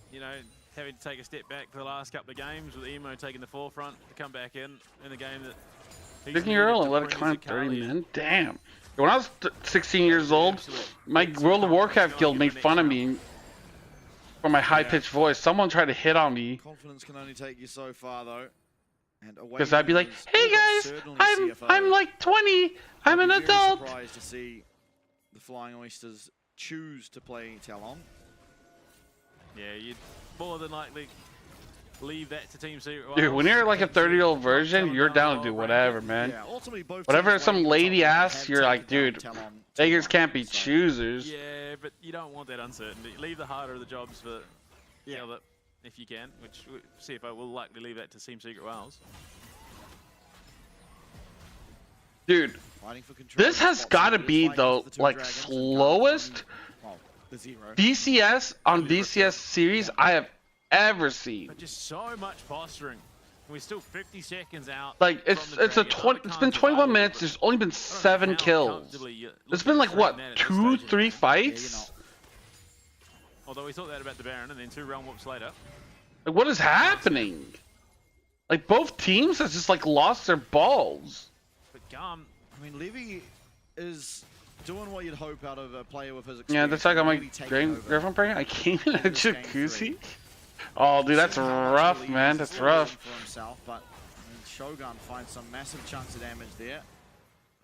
You know, having to take a step back for the last couple of games with Emo taking the forefront to come back in a game that. Picking your earl and let it climb 30 men. Damn. When I was 16 years old, my World of Warcraft guild made fun of me for my high-pitched voice. Someone tried to hit on me. Confidence can only take you so far, though. Because I'd be like, "Hey guys, I'm like 20. I'm an adult." I'm surprised to see the Flying Oysters choose to play Talon. Yeah, you'd more than likely leave that to Team Secret. Dude, when you're like a 30-year-old version, you're down to do whatever, man. Whatever some lady asks, you're like, dude, beggars can't be choosers. Yeah, but you don't want that uncertainty. Leave the harder of the jobs for the other, if you can, which CFO will likely leave that to Team Secret Wales. Dude, this has got to be the like slowest DCS on DCS series I have ever seen. But just so much posturing. We're still 50 seconds out. Like it's been 21 minutes. There's only been 7 kills. It's been like what, 2-3 fights? Although we thought that about the Baron, and then 2 realm whoops later. Like what is happening? Like both teams have just like lost their balls. But I mean, Levy is doing what you'd hope out of a player with his experience. Yeah, that's like on my girlfriend pregnant. I came in a jacuzzi. Oh, dude, that's rough, man. That's rough. For himself, but I mean, Shogun finds some massive chunks of damage there.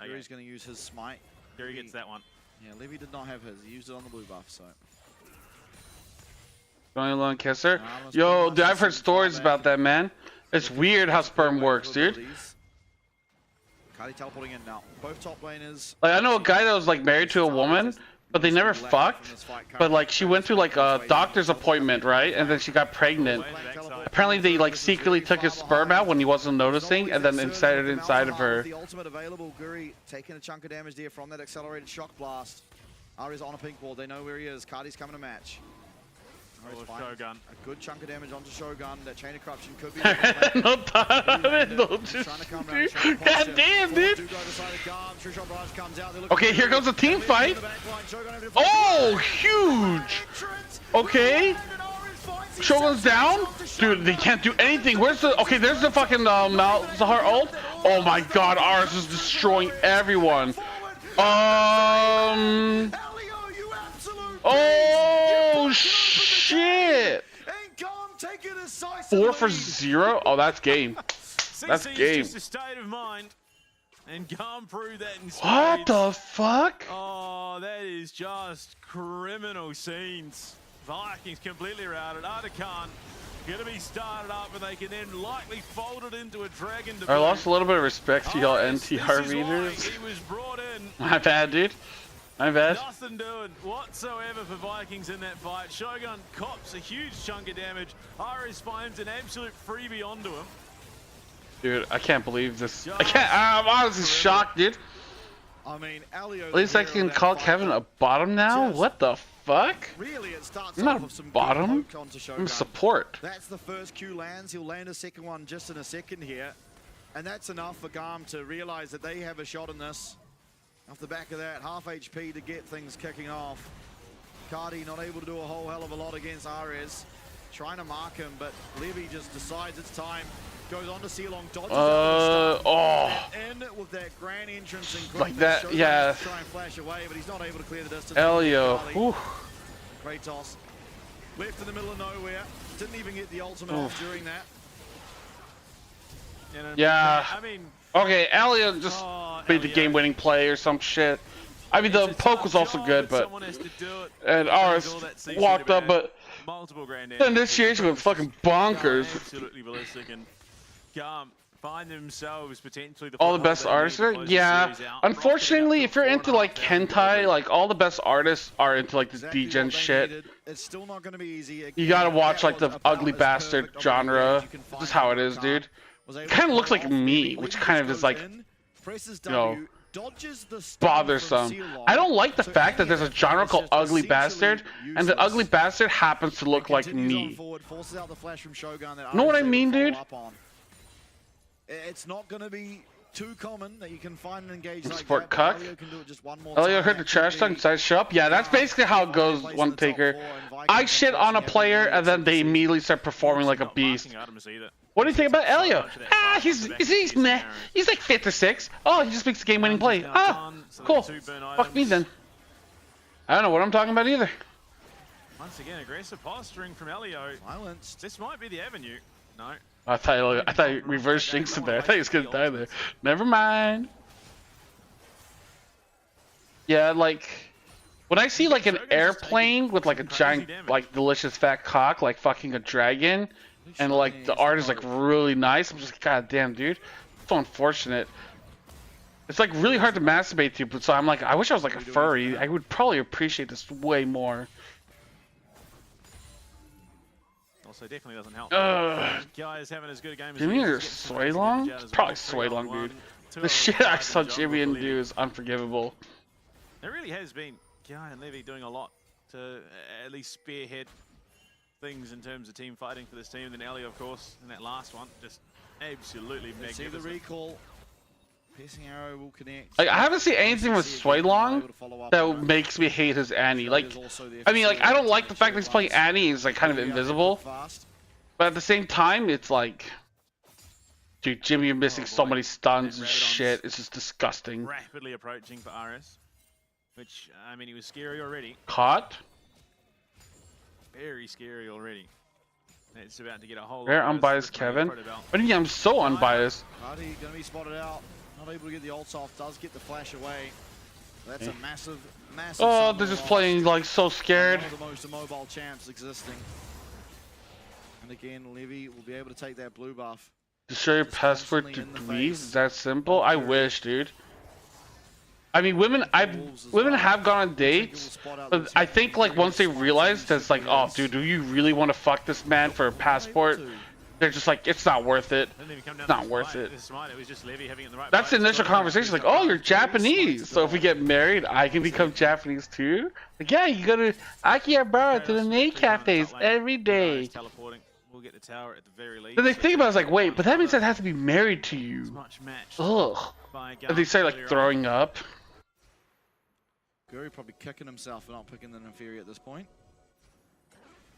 He's going to use his smite. Here he gets that one. Yeah, Levy did not have his. He used it on the blue buff, so. Going along, Kisser. Yo, dude, I've heard stories about that, man. It's weird how sperm works, dude. Kali teleporting in now. Both top laners. Like I know a guy that was like married to a woman, but they never fucked. But like she went through like a doctor's appointment, right? And then she got pregnant. Apparently they like secretly took his sperm out when he wasn't noticing, and then inserted it inside of her. The ultimate available. Guri taking a chunk of damage there from that accelerated shock blast. Ari's on a pink wall. They know where he is. Cardi's coming to match. Shogun. A good chunk of damage onto Shogun. That chain of corruption could be. God damn, dude. Okay, here goes a team fight. Oh, huge. Okay. Shogun's down. Dude, they can't do anything. Where's the? Okay, there's the fucking Malzahar ult. Oh my God, Ars is destroying everyone. Oh shit! 4 for 0. Oh, that's game. That's game. Just a state of mind, and Garm proved that in spades. What the fuck? Oh, that is just criminal scenes. Vikings completely routed. Artican gonna be started up, and they can then likely fold it into a dragon. I lost a little bit of respect to y'all NTR readers. He was brought in. My bad, dude. My bad. Nothing doing whatsoever for Vikings in that fight. Shogun cops a huge chunk of damage. Ares finds an absolute freebie onto him. Dude, I can't believe this. I can't. I'm honestly shocked, dude. I mean, at least I can call Kevin a bottom now? What the fuck? Really, it starts I'm not off with a some bottom. I'm support. That's the first Q lands. He'll land a second one just in a second here. And that's enough for Garm to realize that they have a shot in this. Off the back of that, half HP to get things kicking off. Cardi not able to do a whole hell of a lot against Ares. Trying to mark him, but Levy just decides it's time. Goes on to Sealong, dodges in with that grand entrance and like that, yeah. Try and flash away, but he's not able to clear the distance. Elio. Kratos left in the middle of nowhere. Didn't even get the ultimate off during that. Yeah. I mean, okay, Elio just made the game-winning play or some shit. I mean, the poke was also good, but and Ars walked up, but multiple grand the initiation was fucking bonkers. Absolutely ballistic, and Garm find themselves potentially all the best artists are, yeah. Unfortunately, if you're into like hentai, like all the best artists are into like the degen shit. It's still not going to be easy. You gotta watch like the ugly bastard genre. This is how it is, dude. It kind of looks like me, which kind of is like, you know, bothersome. I don't like the fact that there's a genre called ugly bastard, and the ugly bastard happens to look like me. Know what I mean, dude? It's not going to be too common that you can find and engage like Sport that. cuck. Elio can do it just one more Elio time. heard the trash talk inside show up. Yeah, that's basically how it goes. One taker. I shit on a player and then they immediately start performing like a beast. What do you think about Elio? Ah, he's meh. He's like 5th or 6th. Oh, he just makes the game-winning play. Ah, cool. Fuck me then. I don't know what I'm talking about either. Once again, aggressive posturing from Elio. Silence. This might be the avenue. No. I thought you reverse jinxed it there. I thought he was gonna die there. Never mind. Yeah, like when I see like an airplane with like a giant, like delicious fat cock, like fucking a dragon, and like the art is like really nice, I'm just like, god damn, dude, so unfortunate. It's like really hard to masturbate to, but so I'm like, I wish I was like a furry. I would probably appreciate this way more. Also, definitely doesn't help. Guy is having as good a game as Jimmy or Sway Long? It's probably Sway Long, dude. The shit I saw Jimmy do is unforgivable. It really has been Guy and Levy doing a lot to at least spearhead things in terms of team fighting for this team. And then Ellie, of course, in that last one, just absolutely magnificent. See the recall. Piercing arrow will connect. Like, I haven't seen anything with Sway Long that makes me hate his Annie. Like, I mean, like, I don't like the fact that he's playing Annie. He's like kind of invisible, but at the same time, it's like, dude, Jimmy, you're missing so many stuns and shit. It's just disgusting. Rapidly approaching for RS, which I mean, he was scary already. Caught. Very scary already. It's about to get a whole. Very unbiased, Kevin. What do you mean? I'm so unbiased. Hardy gonna be spotted out. Not able to get the ult off, does get the flash away. That's a massive. Oh, they're just playing like so scared. One of the most immobile champs existing. And again, Levy will be able to take that blue buff. To show your password to Dweez? Is that simple? I wish, dude. I mean, women have gone on dates, but I think like once they realize that's like, oh, dude, do you really want to fuck this man for a passport? They're just like, it's not worth it. It's not worth it. That's the initial conversation. Like, oh, you're Japanese, so if we get married, I can become Japanese too. Like, yeah, you go to Akihabara to the maid cafes every day. Then they think about it, it's like, wait, but that means I'd have to be married to you. Ugh. And they say like throwing up. Guri probably kicking himself for not picking an inferior at this point.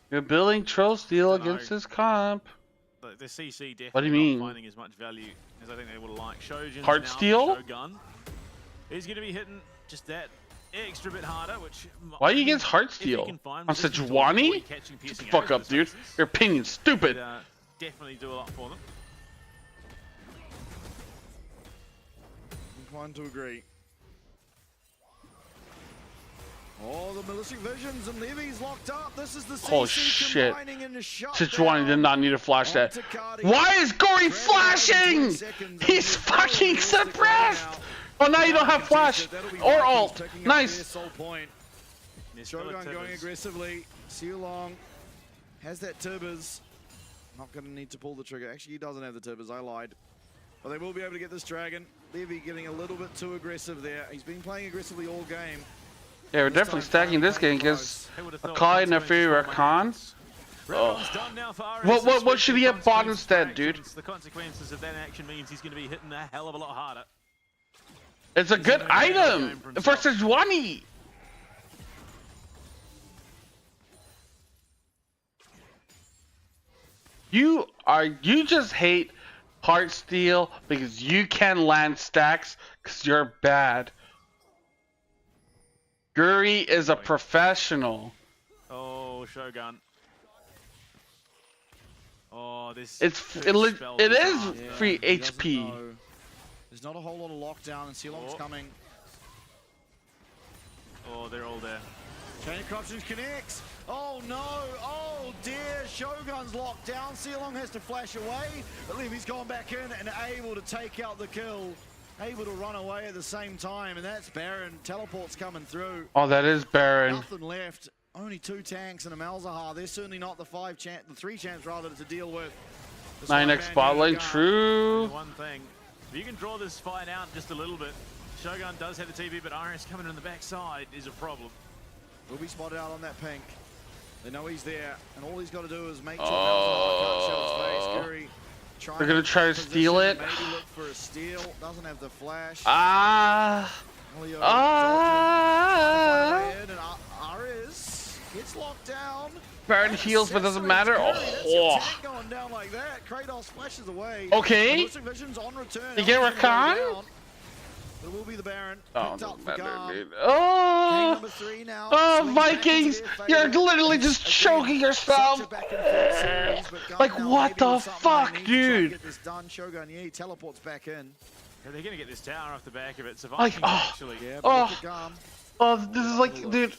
You're building troll steal against his comp. The CC definitely what do you mean? Not finding as much value as I think they would like. Heart steal? He's going to be hitting just that extra bit harder, which... Why are you against heart steal? On Sejuani? Shut the fuck up, dude. Your opinion's stupid. Definitely do a lot for them. Inclined to agree. Oh, the ballistic visions and Levy's locked up. This is the CC oh shit. Sejuani Sejuani did not need to flash that. Why is Gory flashing? He's fucking suppressed! Oh, now you don't have flash or ult. Nice. Shogun going aggressively. Seulong has that turbers. Not going to need to pull the trigger. Actually, he doesn't have the turbers. I lied. But they will be able to get this dragon. Levy getting a little bit too aggressive there. He's been playing aggressively all game. Yeah, we're definitely stacking this game because Akai, Nefiri, Rakan. Oh. What should he have bought instead, dude? The consequences of that action means he's going to be hitting a hell of a lot harder. It's a good item for Sejuani. You just hate Heartsteel because you can land stacks because you're bad. Guri is a professional. Oh, Shogun. Oh, this. It is free HP. There's not a whole lot of lockdown, and Seulong's coming. Oh, they're all there. Chain of Corruptions connects. Oh no, oh dear, Shogun's locked down. Sealong has to flash away, but Levy's gone back in and able to take out the kill. Able to run away at the same time, and that's Baron. Teleport's coming through. Oh, that is Baron. Nothing left. Only 2 tanks and a Malzahar. They're certainly not the 3 champs rather to deal with. 9x spotlight, true. One thing, if you can draw this fight out just a little bit, Shogun does have the TP, but RS coming in the backside is a problem. Will be spotted out on that pink. They know he's there, and all he's got to do is make sure Malzahar can't show his face. Fury They're gonna try to steal it. Maybe look for a steal. Doesn't have the flash. Aris gets locked down. Baron heals, but doesn't matter. Oh. Going down like that. Kratos flashes away. Okay. Vision's on return. You get Rakan? It will be the Baron. Oh, Picked up no for matter, dude. Game Oh, number 3 now. oh, Vikings! You're literally just choking yourself. Like, what the fuck, dude? Get this done. Shogun Yi teleports back in. Yeah, they're gonna get this tower off the back of it. So Like, Vikings actually. Oh, this is like, dude,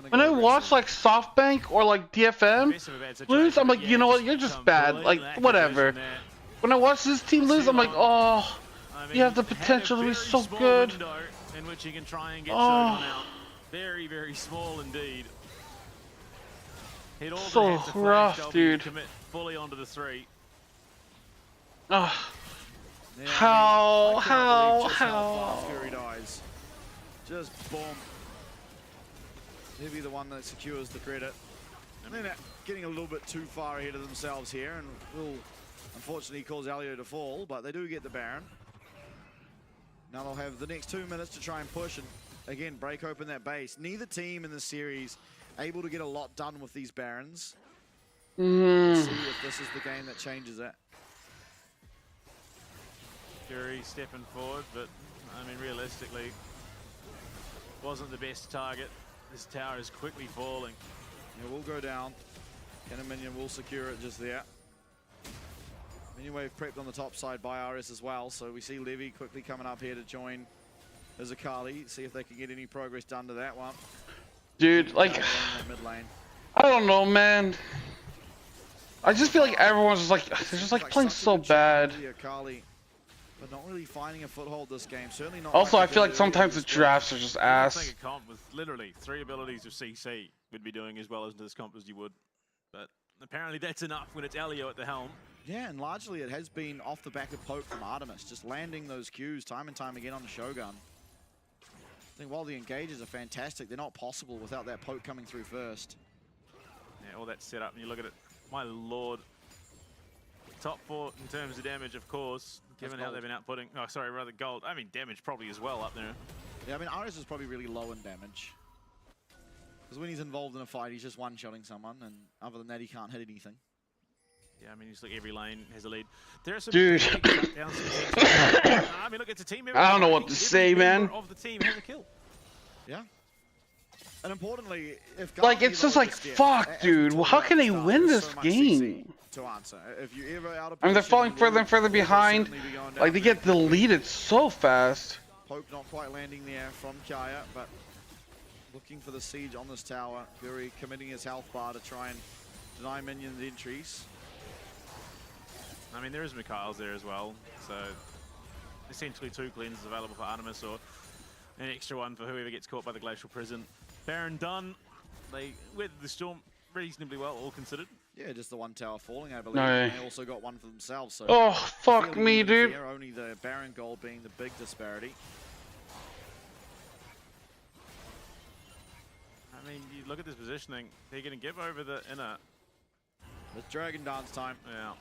when I watch like SoftBank or like DFM lose, I'm like, you know what, you're just bad. Like, whatever. When I watch this team lose, I'm like, oh, you have the potential to be so good. In which you can try and get Shogun out. Very, very small indeed. He'd all So have to rough, flash, dude. Commit fully onto the 3. Oh. Yeah, How? Fury dies. Just boom. He'll be the one that secures the credit. And then getting a little bit too far ahead of themselves here, and will unfortunately cause Elio to fall, but they do get the Baron. Now they'll have the next 2 minutes to try and push and again break open that base. Neither team in the series able to get a lot done with these Barons. Let's see if this is the game that changes it. Fury stepping forward, but I mean realistically wasn't the best target. This tower is quickly falling. It will go down. Cannon Minion will secure it just there. Minion Wave prepped on the top side by RS as well, so we see Levy quickly coming up here to join Azakali, see if they can get any progress done to that one. Dude, like, mid lane. I don't know, man. I just feel like everyone's just like, they're just like playing so bad. Akali, but not really finding a foothold this game. Certainly not. Also, like I feel like sometimes the drafts are just I ass. think a comp with literally 3 abilities of CC would be doing as well as this comp as you would. But apparently that's enough when it's Elio at the helm. Yeah, and largely it has been off the back of poke from Artemis, just landing those Qs time and time again on the Shogun. I think while the engages are fantastic, they're not possible without that poke coming through first. Yeah, all that set up, and you look at it, my lord. Top 4 in terms of damage, of course, given how they've been outputting. Oh, sorry, rather gold. I mean, damage probably as well up there. Yeah, I mean, Aris is probably really low in damage. Because when he's involved in a fight, he's just one-shotting someone, and other than that, he can't hit anything. Yeah, I mean, just like every lane has a lead. There are some Dude. I mean, look, it's a team member. I don't know what to say, man. Of the team has a kill. Yeah. And importantly, if Like, it's just like, fuck, dude. How can they win this game? To answer, if you ever out of I mean, they're falling further and further behind. Like, they get deleted so fast. Poke not quite landing there from Kaya, but looking for the siege on this tower. Fury committing his health bar to try and deny minions entries. I mean, there is Mikhail's there as well, so essentially 2 cleanses available for Artemis, or an extra one for whoever gets caught by the Glacial Prison. Baron done. They weathered the storm reasonably well, all considered. Yeah, just the one tower falling, I believe. No. And they also got one for themselves. So Oh, fuck me, dude. here, only the Baron goal being the big disparity. I mean, you look at this positioning, they're going to give over the inner. It's Dragon Dance time. Yeah.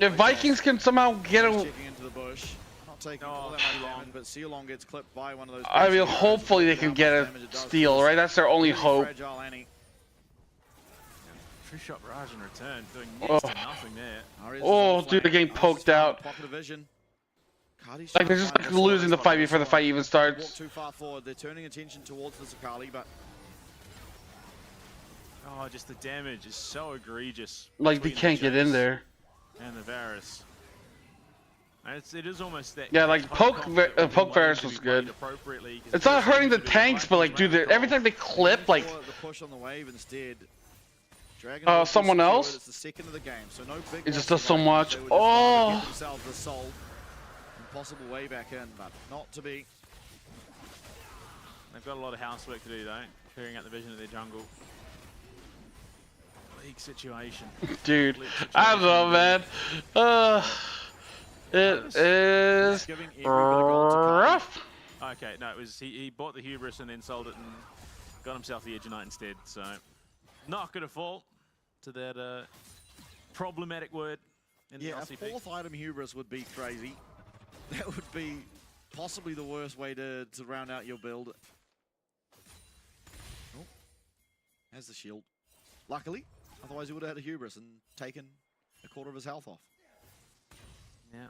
If Vikings can somehow get a... Checking into the bush. Not taking all that much damage, but Sealong gets clipped by one of those. I mean, hopefully they can get a steal, right? That's their only hope. Fragile Annie. True shot barrage in return, doing next to nothing there. Oh, dude, they're getting poked out. Pocket of vision. Like, they're just losing the fight before the fight even Walk starts. too far forward. They're turning attention towards the Sakali, but Oh, just the damage is so egregious. Like, they between can't the get in Jace there. And the Varus. It is almost that. Yeah, like poke Varus was good. It's not hurting the tanks, but like, dude, every time they clip, like, the push on the wave instead. someone else. It's the second of the game, so no big It just loss does so for much. Vikings. They would just rather get Oh. themselves the soul and possible way back in, but not to be. They've got a lot of housework to do though, clearing out the vision of their jungle. League situation. Dude, I don't know, man. It is rough. Okay, no, it was he bought the hubris and then sold it and got himself the Edge Knight instead. So not gonna fall to that problematic word in the LCP. A fourth item hubris would be crazy. That would be possibly the worst way to round out your build. Oh, has the shield. Luckily, otherwise he would have had a hubris and taken a quarter of his health off. Yeah.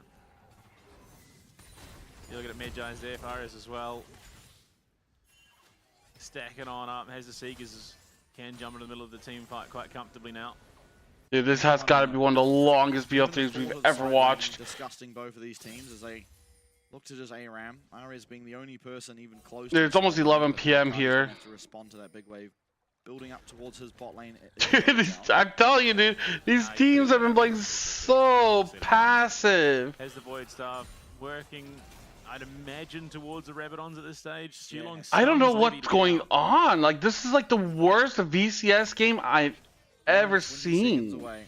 You look at Medjai's there, Fares as well. Stacking on up, has the Seekers can jump into the middle of the team fight quite comfortably now. Dude, this has got to be one of the longest BL3s we've ever watched. Disgusting both of these teams as they look to just ARAM. Ares being the only person even close. Dude, it's almost 11 p.m. here. Have to respond to that big wave, building up towards his bot lane. Dude, I'm telling you, dude, these teams have been playing so passive. Has the Void Staff working, I'd imagine, towards the Rabadons at this stage. I don't know what's going on. Like, this is like the worst VCS game I've ever seen. Away.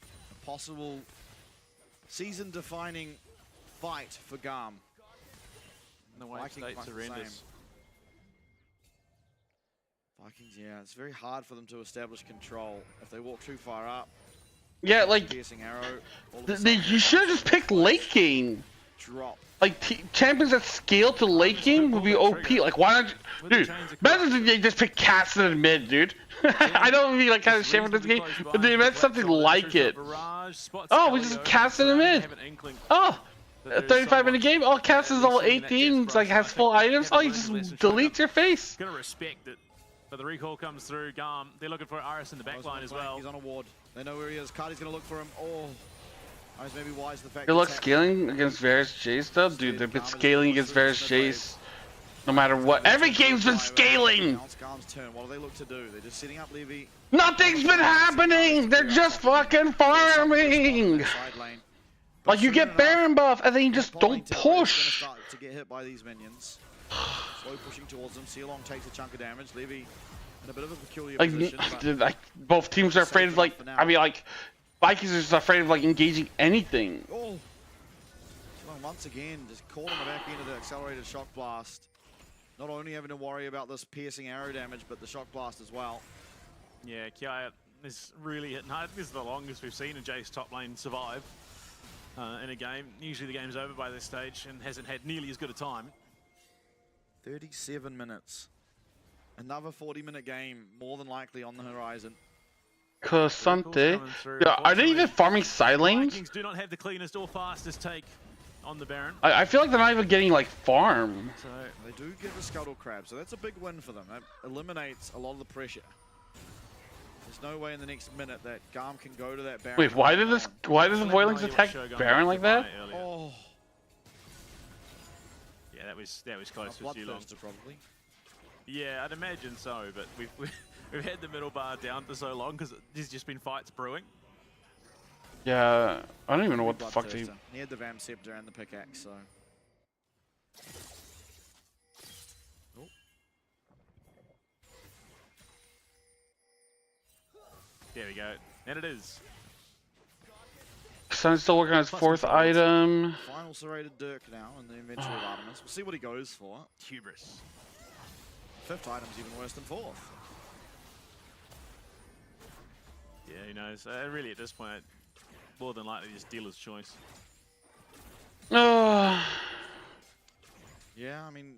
A possible season-defining fight for Garm. The Wave State's horrendous. Vikings, yeah, it's very hard for them to establish control. If they walk too far up, yeah, like, piercing arrow, you should have just picked late game. Drop. Like, champions that scale to late game would be OP. Like, why not? Dude, imagine if they just pick Castle in mid, dude. I don't mean like kind of shame for this game, but they meant something like it. Oh, we just cast in mid. Oh, a 35-minute game. Oh, cast is all 18. It's like has full items. Oh, you just delete your face. Gonna respect it. But the recall comes through. Garm, they're looking for Aris in the back line as well. He's on a ward. They know where he is. Cardi's gonna look for him. Oh. Maybe wise the fact Good luck scaling against Varus Jace though. Dude, they've been scaling against Varus Jace no matter what. Every game's been scaling! Garm's turn. What do they look to do? They're just setting up Levy. Nothing's been happening! They're just fucking farming! Like, you get Baron buff and then you just don't push! To get hit by these minions. Slow pushing towards them. Sealong takes a chunk of damage. Levy in a bit of a peculiar position. Like, both teams are afraid of, like, I mean, like, Vikings are just afraid of like engaging anything. Oh, once again, just caught on the back end of the accelerated shock blast. Not only having to worry about this piercing arrow damage, but the shock blast as well. Yeah, Kia is really hitting hard. This is the longest we've seen a Jace top lane survive in a game. Usually the game's over by this stage and hasn't had nearly as good a time. 37 minutes. Another 40-minute game, more than likely on the horizon. Cosante. Yeah, are they even farming side lanes? Vikings do not have the cleanest or fastest take on the Baron. I feel like they're not even getting like farm. So they do get the Scuttle Crab, so that's a big win for them. That eliminates a lot of the pressure. There's no way in the next minute that Garm can go to that Baron. Wait, why did the Voilings attack Baron like that? Oh. Yeah, that was close for too long. Probably. Yeah, I'd imagine so, but we've had the middle bar down for so long because there's just been fights brewing. Yeah, I don't even know what the fuck he had the Vam Scepter and the pickaxe, so. Oh. There we go, and it is. Sun's still working on his fourth item. Final serrated Dirk now in the inventory of Artemis. We'll see what he goes for. Hubris. Fifth item's even worse than fourth. Yeah, who knows? Really, at this point, more than likely just dealer's choice. Yeah, I mean,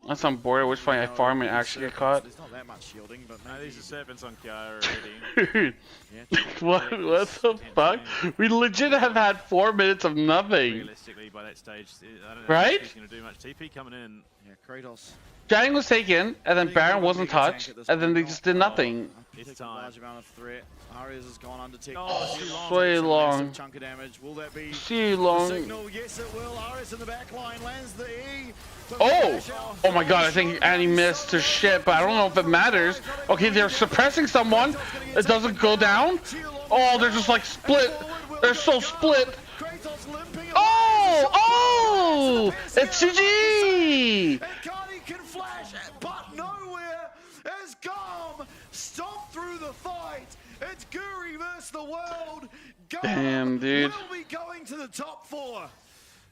That's on board. I wish I farm and actually get caught. There's not that much shielding, but No, maybe... these are serpents on Kiara already. Dude, what the fuck? We legit have had 4 minutes of nothing. Realistically, by that stage, I don't know Right? if he's going to do much. TP coming in. Yeah, Kratos. Dragon was taken, and then Baron wasn't touched, and then they just did nothing. It's time. Large amount of threat. Arias has gone undetected. Oh, way long. Chunk of damage. Will that be Too long. signal? Yes, it will. Arias in the back line lands the E. Oh! Oh my god, I think Annie missed her shit, but I don't know if it matters. Okay, they're suppressing someone. It doesn't go down. Oh, they're just like split. They're so split. Oh! Oh! It's GG! Can flash, but nowhere as Garm stomped through the fight. It's Guri versus the world. Garm Damn, dude. will be going to the top 4.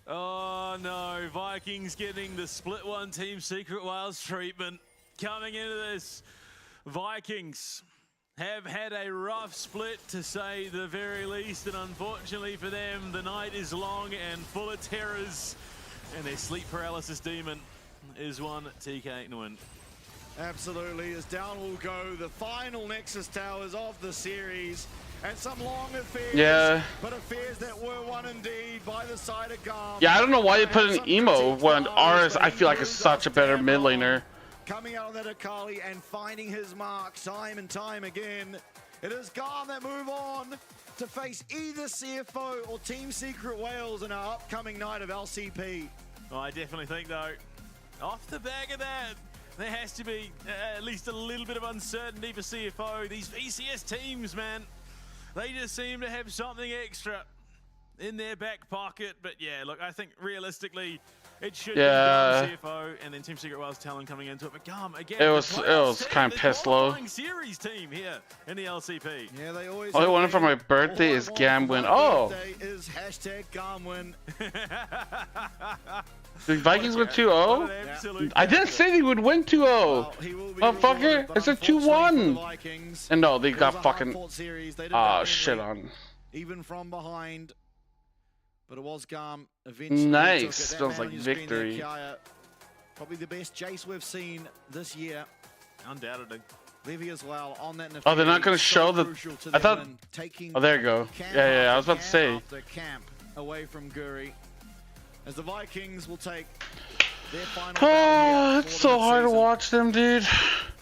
Oh no, Vikings getting the split one Team Secret Wales treatment. Coming into this, Vikings have had a rough split to say the very least, and unfortunately for them, the night is long and full of terrors, and their sleep paralysis demon is one TK Nguyen. Absolutely, as down will go the final Nexus Towers of the series, and some long affairs, Yeah. but affairs that were won indeed by the side of Garm. Yeah, I don't know why they put an emo when Aris I feel like is such a better mid laner. Coming out on that Akali and finding his mark time and time again. It is Garm that move on to face either CFO or Team Secret Wales in our upcoming night of LCP. Well, I definitely think though, off the back of that, there has to be at least a little bit of uncertainty for CFO. These VCS teams, man, they just seem to have something extra in their back pocket. But yeah, look, I think realistically, it should be CFO and then Team Secret Wales Talon coming into it. But Garm, again, It was kind of piss low. Series team here in the LCP. Yeah, they always All I wanted for my birthday is Gamwin. Oh! Is hashtag Garmwin. The Vikings win 2-0? I didn't say they would win 2-0. Motherfucker, I said 2-1. And no, they got fucking shit on. Even from behind. But it was Garm eventually. Nice. Feels like victory. Probably the best Jace we've seen this year. Undoubtedly. Levy as well on that. Oh, they're not going to show the... I thought... Oh, there you go. Yeah, I was about to say. Camp away from Guri. As the Vikings will take their final. Oh, it's so hard to watch them, dude.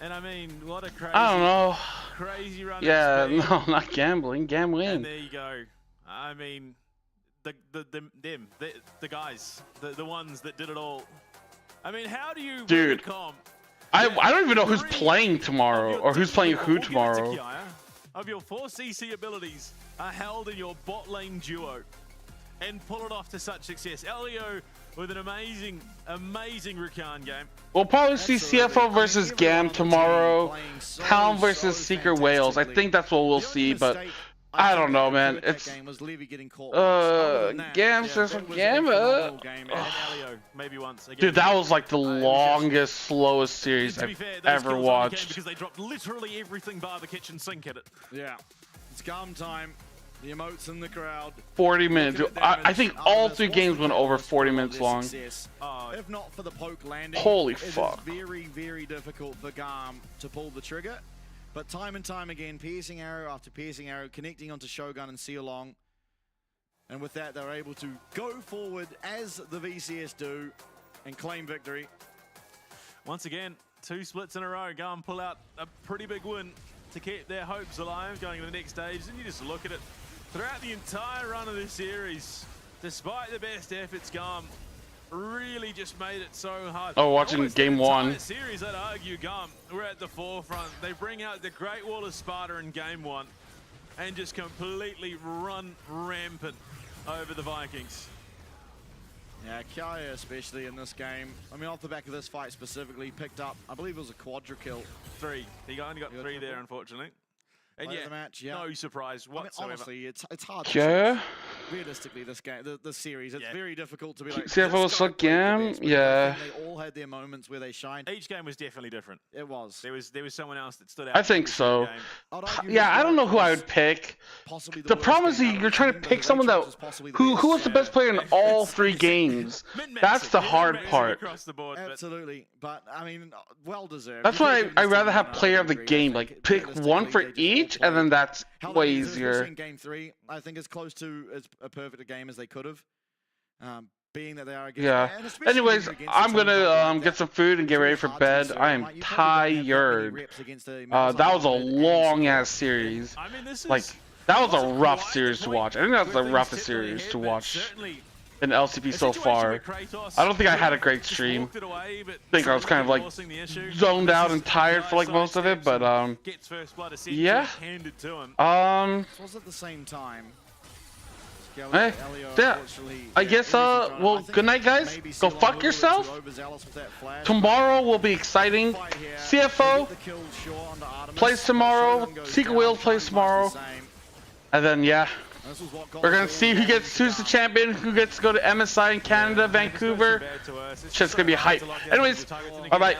And I mean, what a crazy... I don't know. Crazy run. Yeah, no, not gambling. Gambling. And there you go. I mean... The guys, the ones that did it all. I mean, how do you Dude, I don't even know who's playing tomorrow or who's playing who tomorrow. Of your 4 CC abilities are held in your bot lane duo and pull it off to such success. Elio with an amazing Rakan game. We'll probably see CFO versus Gam tomorrow. Helm versus Secret Wales. I think that's what we'll see, but I don't know, man. It's Gams versus Gamma. Maybe once. Dude, that was like the longest, slowest series I've ever watched. Because they dropped literally everything bar the kitchen sink at it. Yeah, it's Garm time. The emotes in the crowd. 40 minutes. I think all 3 games went over 40 minutes long. If not for the poke landing, Holy fuck. It is very, very difficult for Garm to pull the trigger. But time and time again, piercing arrow after piercing arrow, connecting onto Shogun and See-Along. And with that, they're able to go forward as the VCS do and claim victory. Once again, 2 splits in a row. Garm pull out a pretty big win to keep their hopes alive going to the next stage. And you just look at it. Throughout the entire run of this series, despite the best efforts, Garm really just made it so hard. Oh, watching game 1. Series, I'd argue Garm we're at the forefront. They bring out the Great Wall of Sparta in game 1 and just completely run rampant over the Vikings. Yeah, Kaya especially in this game. I mean, off the back of this fight specifically, picked up, I believe it was a quadra kill. 3. He only got 3 there, unfortunately. And The match, yeah. No surprise whatsoever. I mean, honestly, it's hard. Yeah. realistically, this game, the series, it's very difficult to be like. CFO was like game, yeah. They all had their moments where they shined. Each game was definitely different. It was. There was someone else that stood out. I think so. Yeah, I don't know who I would pick. The problem is you're trying to pick someone that who was the best player in all 3 games. That's the hard part. Absolutely, but I mean, well deserved. That's why I'd rather have player of the game. Like pick one for each, and then that's way easier. In game 3, I think as close to as a perfect a game as they could have. Being that they are against, yeah. Anyways, I'm gonna get some food and get ready for bed. I am tired. That was a long ass series. Like that was a rough series to watch. I think that's the roughest series to watch in LCP so far. I don't think I had a great stream. I think I was kind of like zoned out and tired for like most of it, but yeah. Was at the same time. Hey, yeah. I guess well, good night guys. Go fuck yourself. Tomorrow will be exciting. CFO plays tomorrow. Secret Wheel plays tomorrow. And then yeah, we're gonna see who's the champion, who gets to go to MSI in Canada, Vancouver. Shit's gonna be hype. Anyways, bye bye.